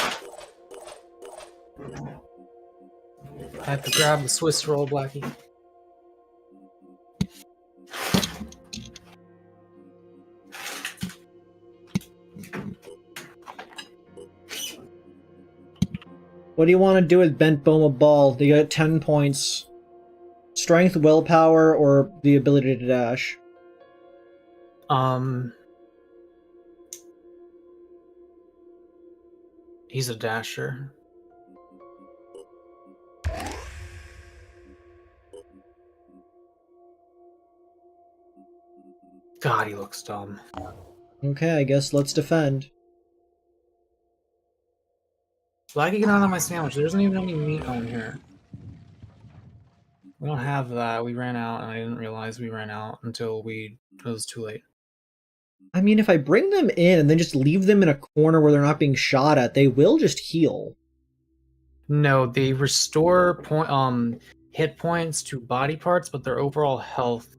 I have to grab the Swiss roll, Blackie. What do you want to do with Bent Boma Ball? You got 10 points. Strength, willpower, or the ability to dash? He's a dasher. God, he looks dumb. Okay, I guess let's defend. Blackie, get on my sandwich. There isn't even any meat on here. We don't have that. We ran out, and I didn't realize we ran out until it was too late. I mean, if I bring them in and then just leave them in a corner where they're not being shot at, they will just heal. No, they restore hit points to body parts, but their overall health,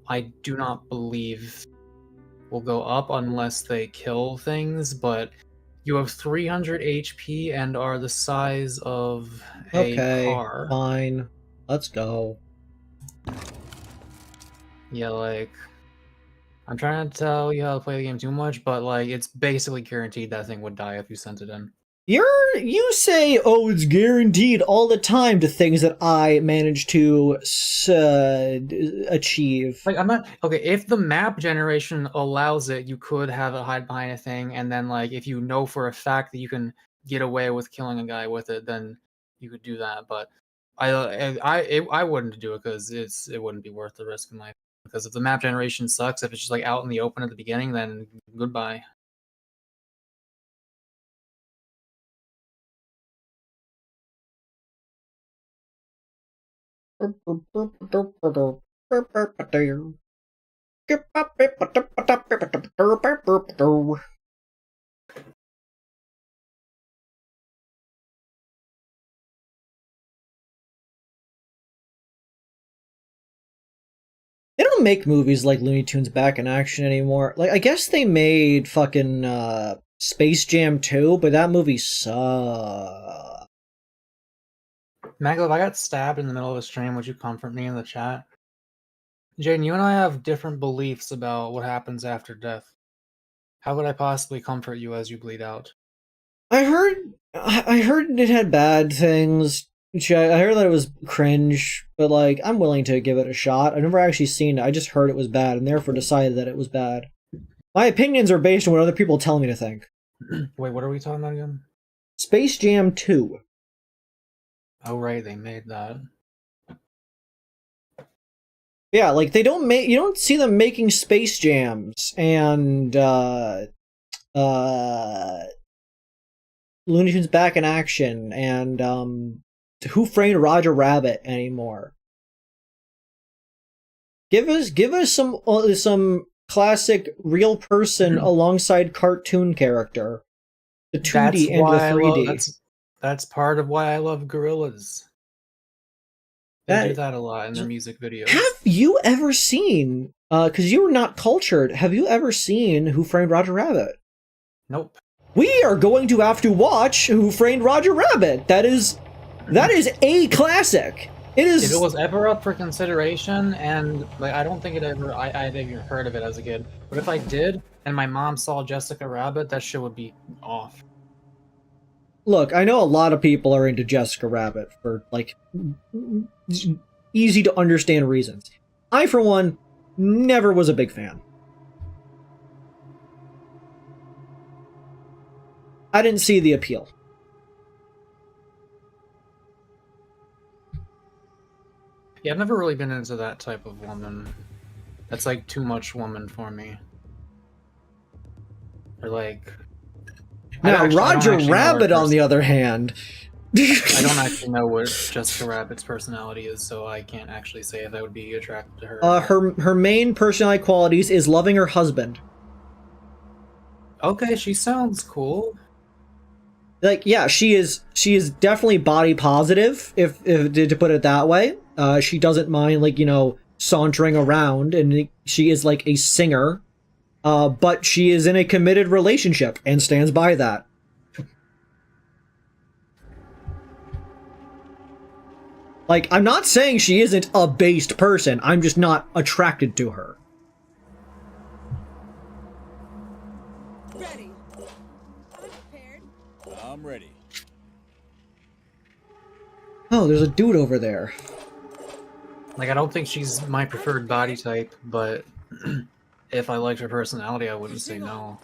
I do not believe, will go up unless they kill things, but you have 300 HP and are the size of a car. Okay, fine. Let's go. Yeah, like, I'm trying to tell you how to play the game too much, but like, it's basically guaranteed that thing would die if you sent it in. You say, oh, it's guaranteed all the time to things that I manage to achieve. Like, I'm not okay. If the map generation allows it, you could have it hide behind a thing, and then like, if you know for a fact that you can get away with killing a guy with it, then you could do that. But I wouldn't do it because it wouldn't be worth the risk in my. Because if the map generation sucks, if it's just like out in the open at the beginning, then goodbye. They don't make movies like Looney Tunes Back in Action anymore. Like, I guess they made fucking Space Jam 2, but that movie sucks. Magla, if I got stabbed in the middle of a stream, would you comfort me in the chat? Jaden, you and I have different beliefs about what happens after death. How could I possibly comfort you as you bleed out? I heard it had bad things. I heard that it was cringe, but like, I'm willing to give it a shot. I've never actually seen it. I just heard it was bad, and therefore decided that it was bad. My opinions are based on what other people tell me to think. Wait, what are we talking about again? Space Jam 2. Oh right, they made that. Yeah, like they don't make you don't see them making Space Jams and Looney Tunes Back in Action and Who Framed Roger Rabbit anymore. Give us some classic real person alongside cartoon character. The 2D and the 3D. That's part of why I love Gorillas. They do that a lot in their music videos. Have you ever seen, because you were not cultured, have you ever seen Who Framed Roger Rabbit? Nope. We are going to have to watch Who Framed Roger Rabbit. That is a classic. It is. If it was ever up for consideration, and like I don't think I'd even heard of it as a kid. But if I did, and my mom saw Jessica Rabbit, that shit would be off. Look, I know a lot of people are into Jessica Rabbit for, like, easy to understand reasons. I, for one, never was a big fan. I didn't see the appeal. Yeah, I've never really been into that type of woman. That's like too much woman for me. Or like... Now, Roger Rabbit, on the other hand... I don't actually know what Jessica Rabbit's personality is, so I can't actually say if I would be attracted to her. Her main personality qualities is loving her husband. Okay, she sounds cool. Like, yeah, she is definitely body positive, if to put it that way. She doesn't mind, like, you know, sauntering around, and she is like a singer. But she is in a committed relationship and stands by that. Like, I'm not saying she isn't a based person, I'm just not attracted to her. Ready. I'm prepared. I'm ready. Oh, there's a dude over there. Like, I don't think she's my preferred body type, but if I liked her personality, I wouldn't say no.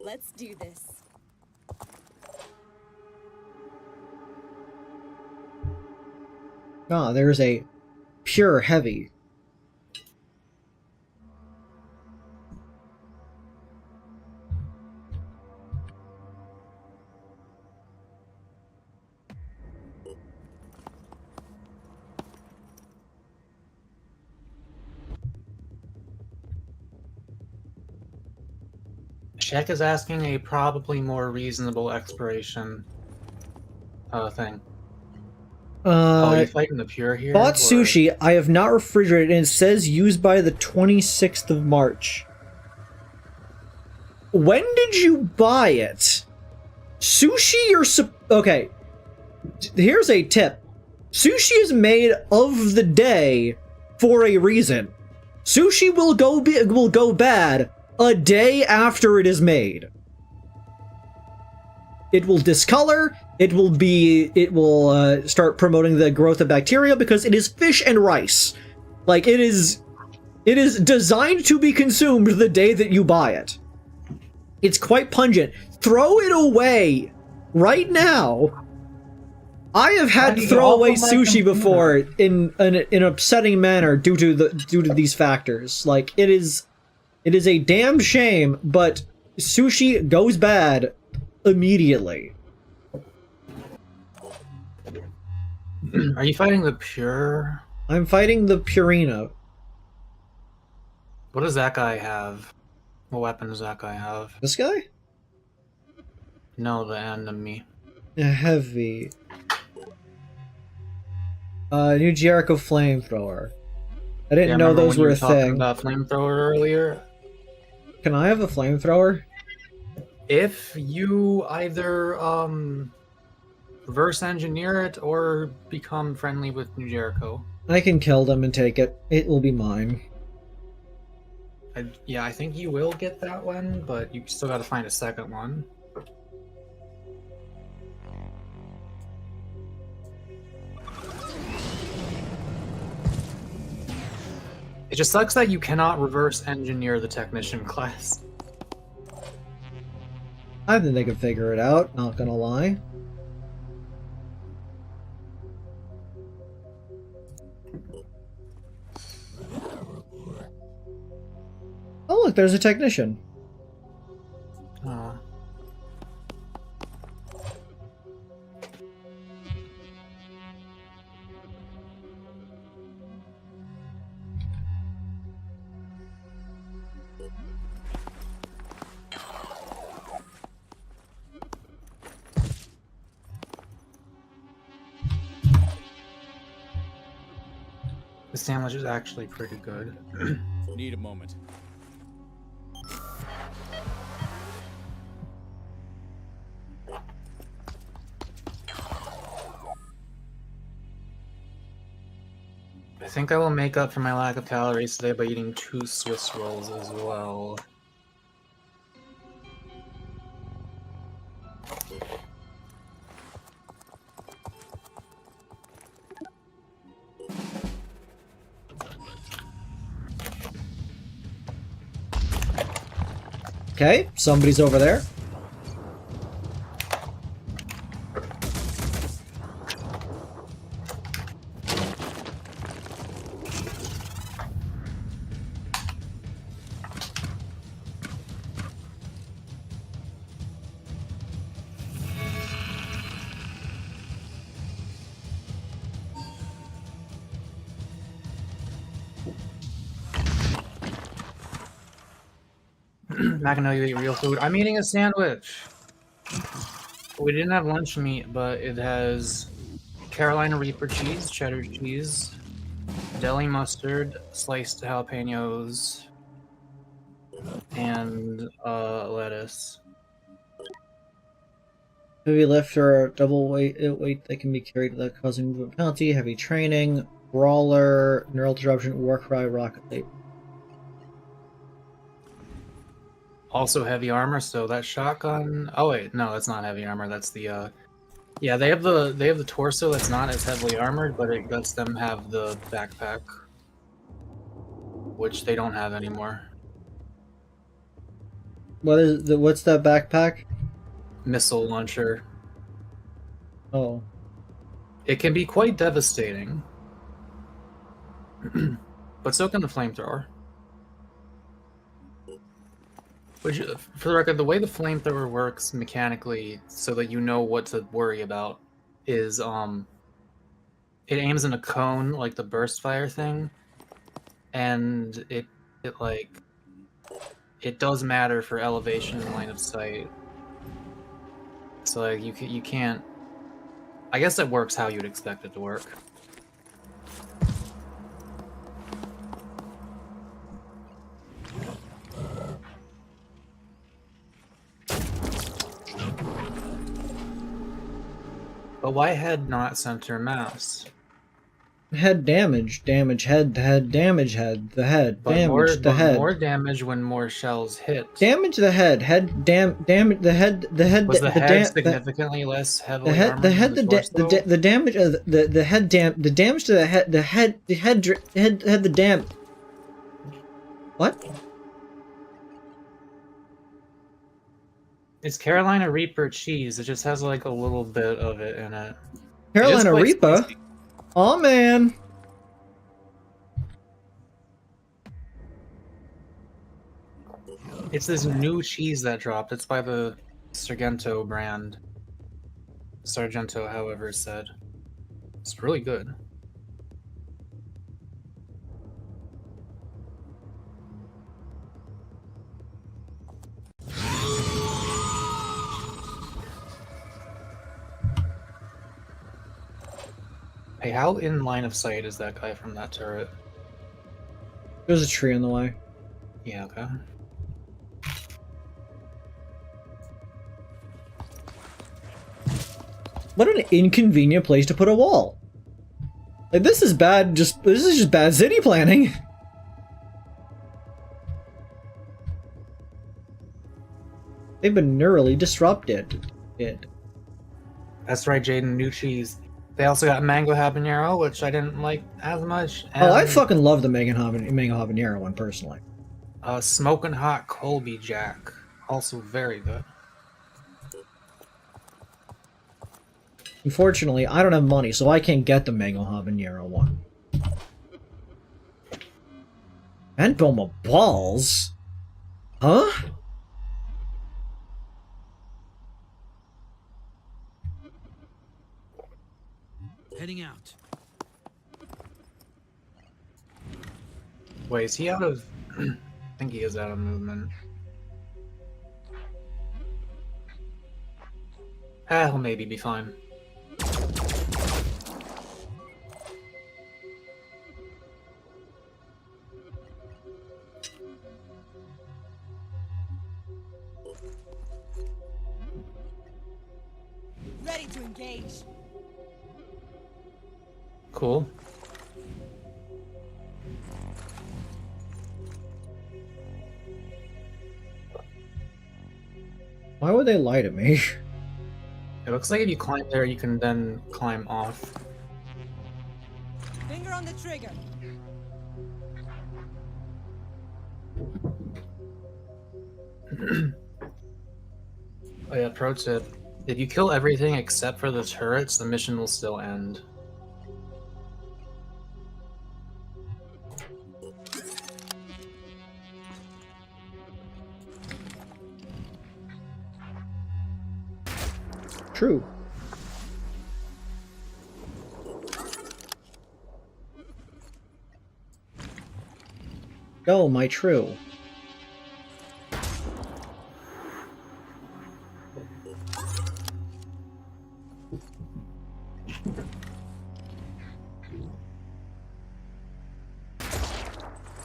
Let's do this. Ah, there's a pure heavy. Shek is asking a probably more reasonable expiration thing. Are you fighting the pure here? Bought sushi. I have not refrigerated, and it says used by the 26th of March. When did you buy it? Sushi okay. Here's a tip. Sushi is made of the day for a reason. Sushi will go bad a day after it is made. It will discolor. It will start promoting the growth of bacteria because it is fish and rice. Like, it is designed to be consumed the day that you buy it. It's quite pungent. Throw it away right now. I have had to throw away sushi before in an upsetting manner due to these factors. Like, it is a damn shame, but sushi goes bad immediately. Are you fighting the pure? I'm fighting the Purina. What does that guy have? What weapon does that guy have? This guy? No, the enemy. A heavy. New Jericho flamethrower. I didn't know those were a thing. About flamethrower earlier. Can I have a flamethrower? If you either reverse engineer it or become friendly with New Jericho. I can kill them and take it. It will be mine. Yeah, I think you will get that one, but you still got to find a second one. It just sucks that you cannot reverse engineer the technician class. I think they can figure it out, not gonna lie. Oh look, there's a technician. Oh. The sandwich is actually pretty good. Need a moment. I think I will make up for my lack of calories today by eating 2 Swiss rolls as well. Okay, somebody's over there. Mac, I know you eat real food. I'm eating a sandwich. We didn't have lunch meat, but it has Carolina Reaper cheese, cheddar cheese, deli mustard, sliced jalapenos, and lettuce. Heavy lift or double weight that can be carried without causing movement penalty, heavy training, brawler, neural disruption, warcry, rocket leap. Also heavy armor, so that shotgun. Oh wait, no, that's not heavy armor. That's the yeah, they have the torso that's not as heavily armored, but it lets them have the backpack, which they don't have anymore. What's that backpack? Missile launcher. Oh. It can be quite devastating. But so can the flamethrower. Which, for the record, the way the flamethrower works mechanically, so that you know what to worry about, is it aims in a cone like the burst fire thing, and it does matter for elevation and line of sight. So like you can't. I guess it works how you'd expect it to work. But why head not center mass? Head damage, head, damage head, the head, But damage the head. More damage when more shells hit. Damage the head, damage the head, Was the head significantly less heavily armored than the torso? the damage of the head the damage to the head the damage. What? It's Carolina Reaper cheese. It just has like a little bit of it in it. Carolina Reaper? Spicy. Oh man. It's this new cheese that dropped. It's by the Sargento brand. Sargento, however, said. It's really good. Hey, how in line of sight is that guy from that turret? There's a tree in the way. Yeah, okay. What an inconvenient place to put a wall. Like this is bad. This is just bad city planning. They've been neurally disrupted. That's right, Jaden. New cheese. They also got mango habanero, which I didn't like as much. Oh, I and, fucking love the mango habanero one personally. Smoking hot Colby Jack, also very good. Unfortunately, I don't have money, so I can't get the mango habanero one. And Boma balls? Huh? Heading out. Wait, is he out of... I think he is out of movement. He'll maybe be fine. Ready to engage. Cool. Why would they lie to me? It looks like if you climb there, you can then climb off. Finger on the trigger. Oh yeah, pro tip. If you kill everything except for the turrets, the mission will still end. True. Oh, my true.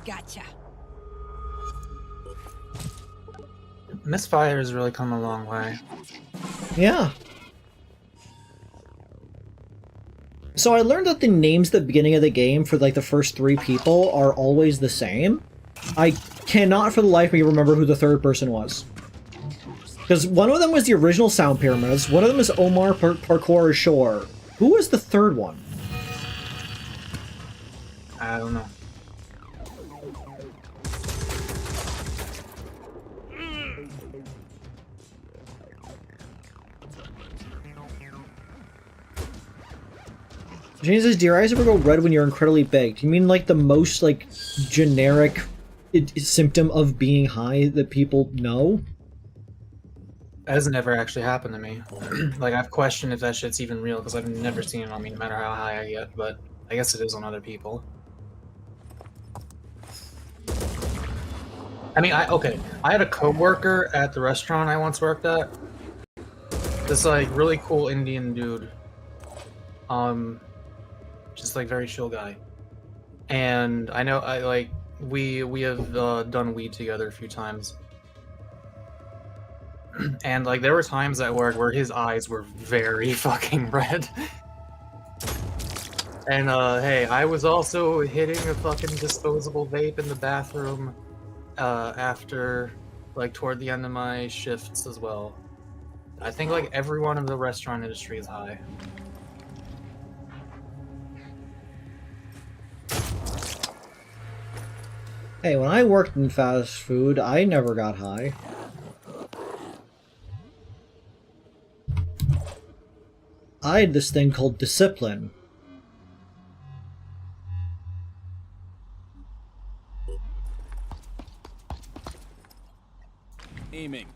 Gotcha. Misfire has really come a long way. Yeah. So I learned that the names at the beginning of the game for like the first 3 people are always the same. I cannot for the life of me remember who the third person was. Because one of them was the original Sound Pyramids, one of them is Omar Parkour Shore. Who was the third one? I don't know. Jane says, do your eyes ever go red when you're incredibly big? Do you mean like the most like generic symptom of being high that people know? That has never actually happened to me. Like, I've questioned if that shit's even real, because I've never seen it on me, no matter how high I get, but I guess it is on other people. I mean, I had a co-worker at the restaurant I once worked at. This, like, really cool Indian dude. Just, like, very chill guy. And I know, we have done weed together a few times. And, like, there were times at work where his eyes were very fucking red. And, hey, I was also hitting a fucking disposable vape in the bathroom, after, like, toward the end of my shifts as well. I think, like, everyone in the restaurant industry is high. Hey, when I worked in fast food, I never got high. I had this thing called discipline. Aiming.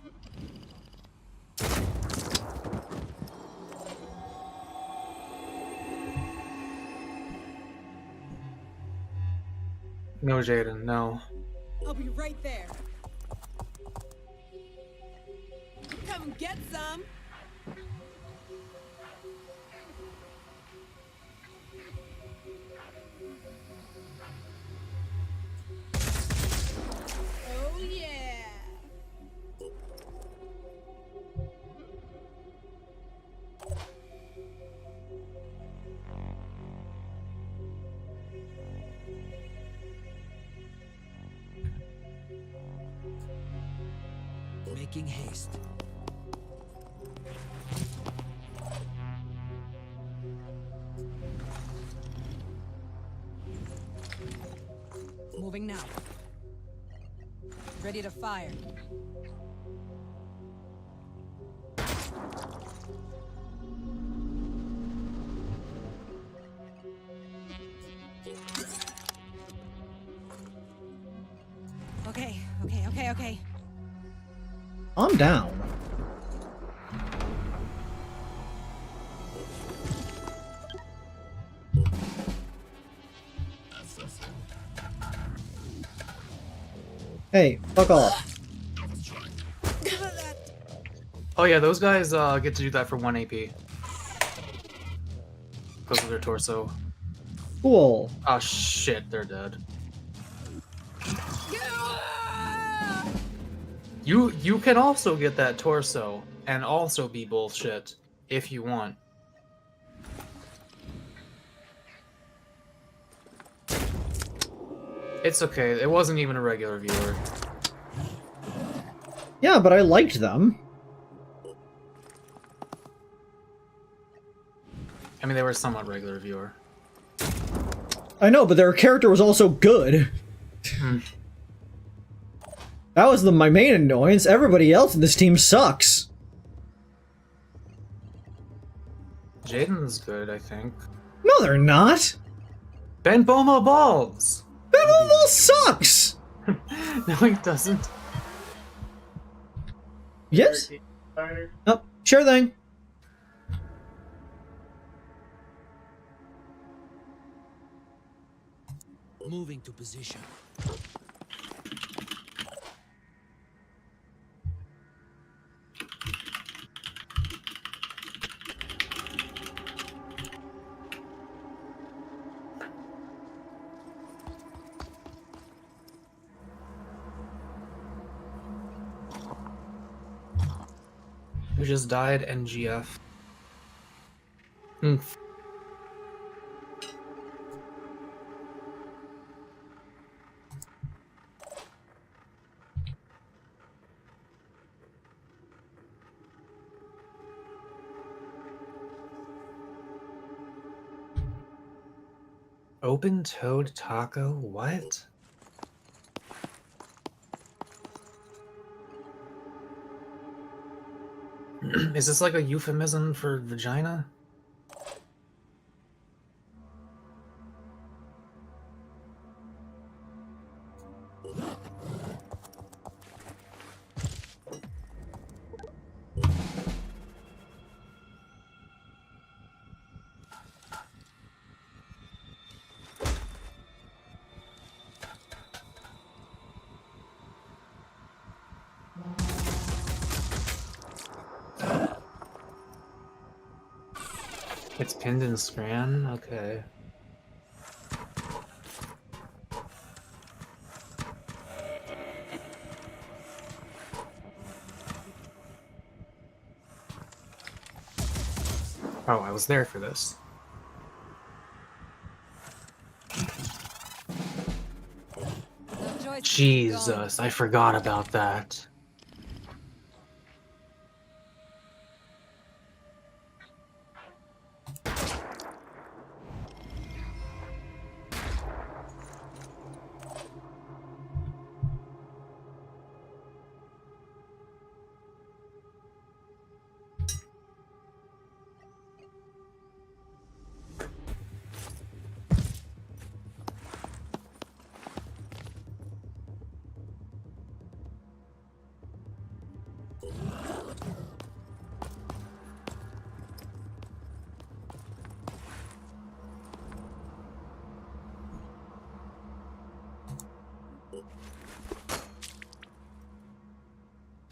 No, Jaden, no. I'll be right there. Come get some. Oh yeah. Making haste. Moving now. Ready to fire. Okay. I'm down. Hey, fuck off. Oh yeah, those guys get to do that for 1 AP. Because of their torso. Cool. Oh shit, they're dead. You can also get that torso and also be bullshit if you want. It's okay. It wasn't even a regular viewer. Yeah, but I liked them. I mean, they were somewhat regular viewer. I know, but their character was also good. That was my main annoyance. Everybody else in this team sucks. Jaden's good, I think. No, they're not. Ben Boma balls! Ben Boma sucks! No, he doesn't. Yes? Oh, sure thing. Moving to position. Who just died? NGF. Open-toed taco? What? Is this like a euphemism for vagina? It's pinned in Scran? Okay. Oh, I was there for this. Jesus, I forgot about that.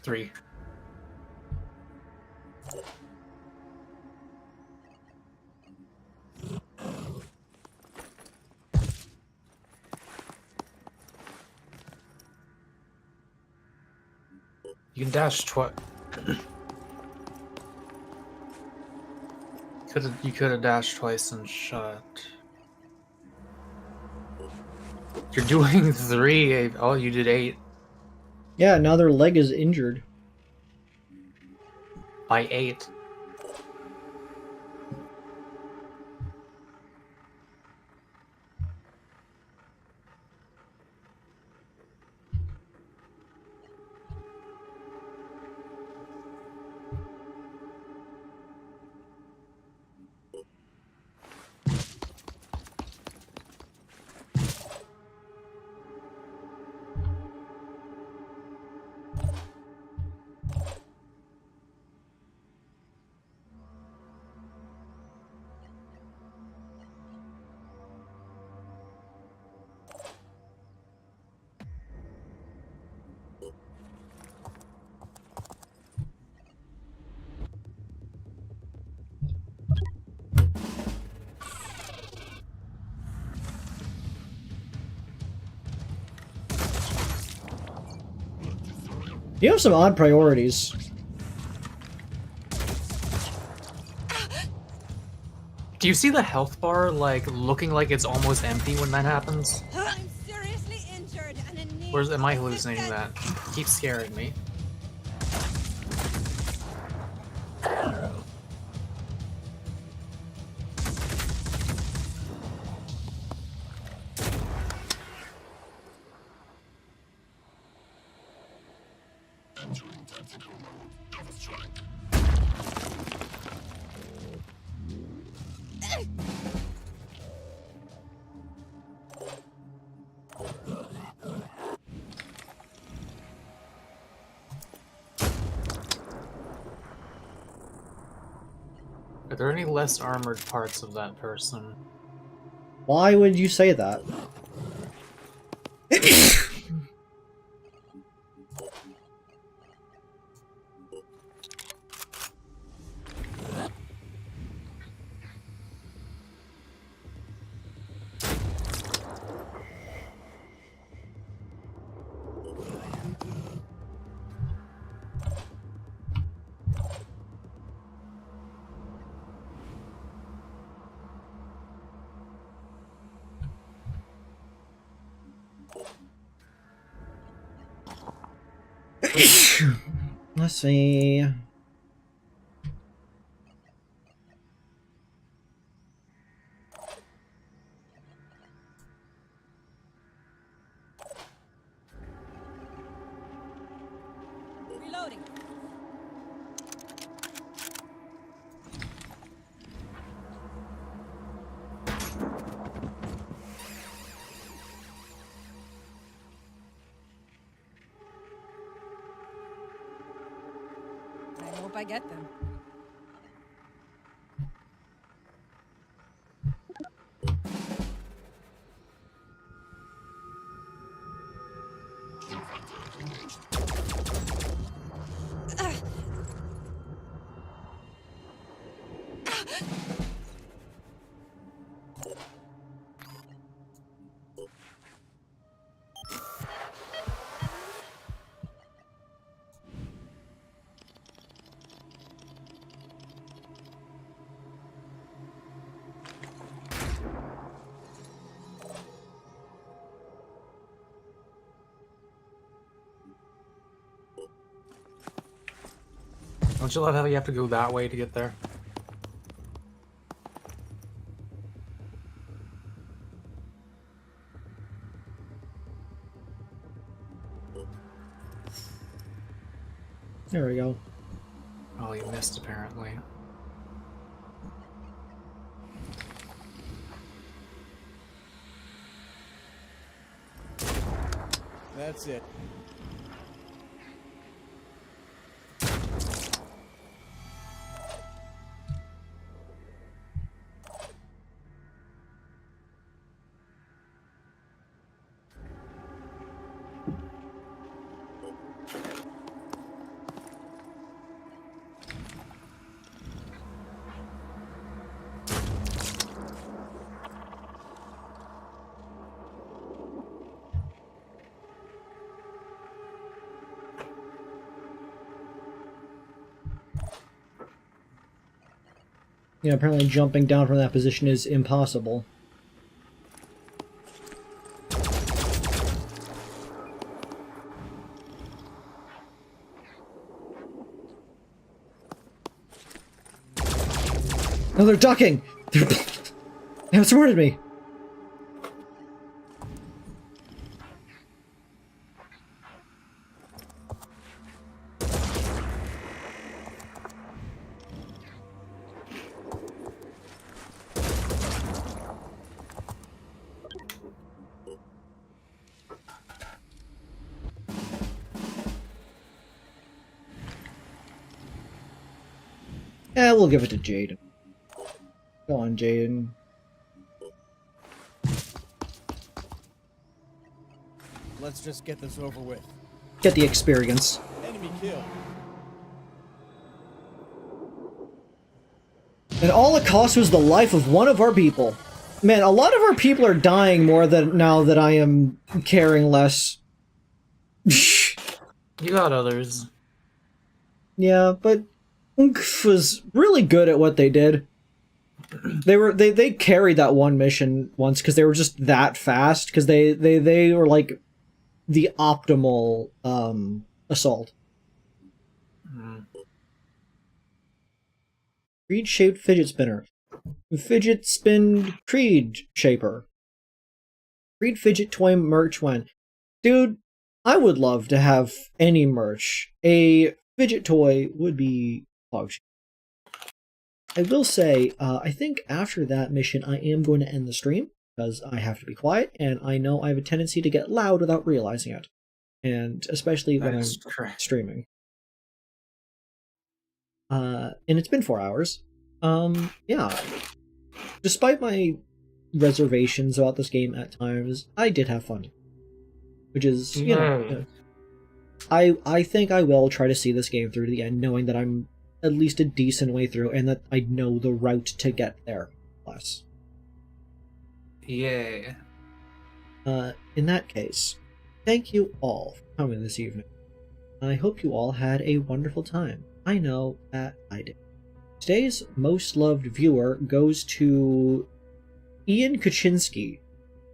Three. You can dash twice. You could have dashed twice and shot. You're doing 3. Oh, you did 8. Yeah, now their leg is injured. By 8. You have some odd priorities. Do you see the health bar, like, looking like it's almost empty when that happens? I'm seriously injured and in need Or am I of hallucinating assistance. that? It keeps scaring me. Are there any less armored parts of that person? Why would you say that? Let's see. Reloading. I hope I get them. Don't you love how you have to go that way to get there? There we go. Oh, you missed apparently. That's it. Yeah, apparently jumping down from that position is impossible. No, they're ducking! They have surrounded me! Yeah, we'll give it to Jaden. Go on, Jaden. Let's just get this over with. Get the experience. Enemy kill. And all it cost was the life of one of our people. Man, a lot of our people are dying more than now that I am caring less. You got others. Yeah, but Oomph was really good at what they did. They carried that one mission once because they were just that fast, because they were like the optimal assault. Kreed shaped fidget spinner. Fidget spin Kreed shaper. Kreed fidget toy merch when. Dude, I would love to have any merch. A fidget toy would be dog shit. I will say, I think after that mission, I am going to end the stream, because I have to be quiet, and I know I have a tendency to get loud without realizing it. And especially when I'm streaming. And it's been 4 hours. Yeah. Despite my reservations about this game at times, I did have fun. Which is, you know, I think I will try to see this game through to the end, knowing that I'm at least a decent way through, and that I know the route to get there. Plus. Yeah. In that case, thank you all for coming this evening. I hope you all had a wonderful time. I know that I did. Today's most loved viewer goes to Ian Kaczynski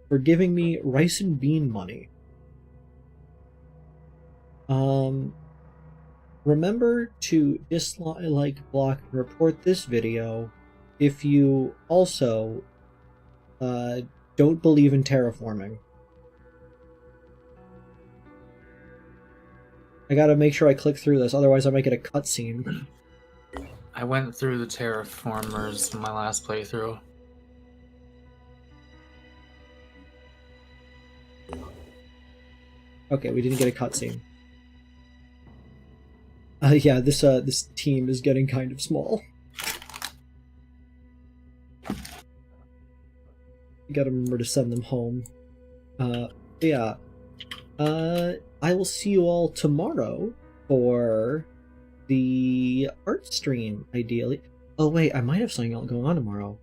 for giving me rice and bean money. Remember to dislike, block, and report this video if you also don't believe in terraforming. I gotta make sure I click through this, otherwise I might get a cutscene. I went through the terraformers in my last playthrough. Okay, we didn't get a cutscene. Yeah, this team is getting kind of small. You gotta remember to send them home. Yeah. I will see you all tomorrow for the art stream, ideally. Oh wait, I might have something else going on tomorrow.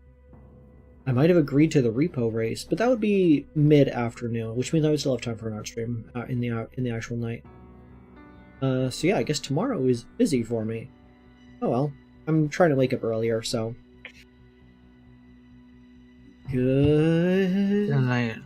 I might have agreed to the repo race, but that would be mid-afternoon, which means I would still have time for an art stream in the actual night. So yeah, I guess tomorrow is busy for me. Oh well, I'm trying to wake up earlier, so... Good night.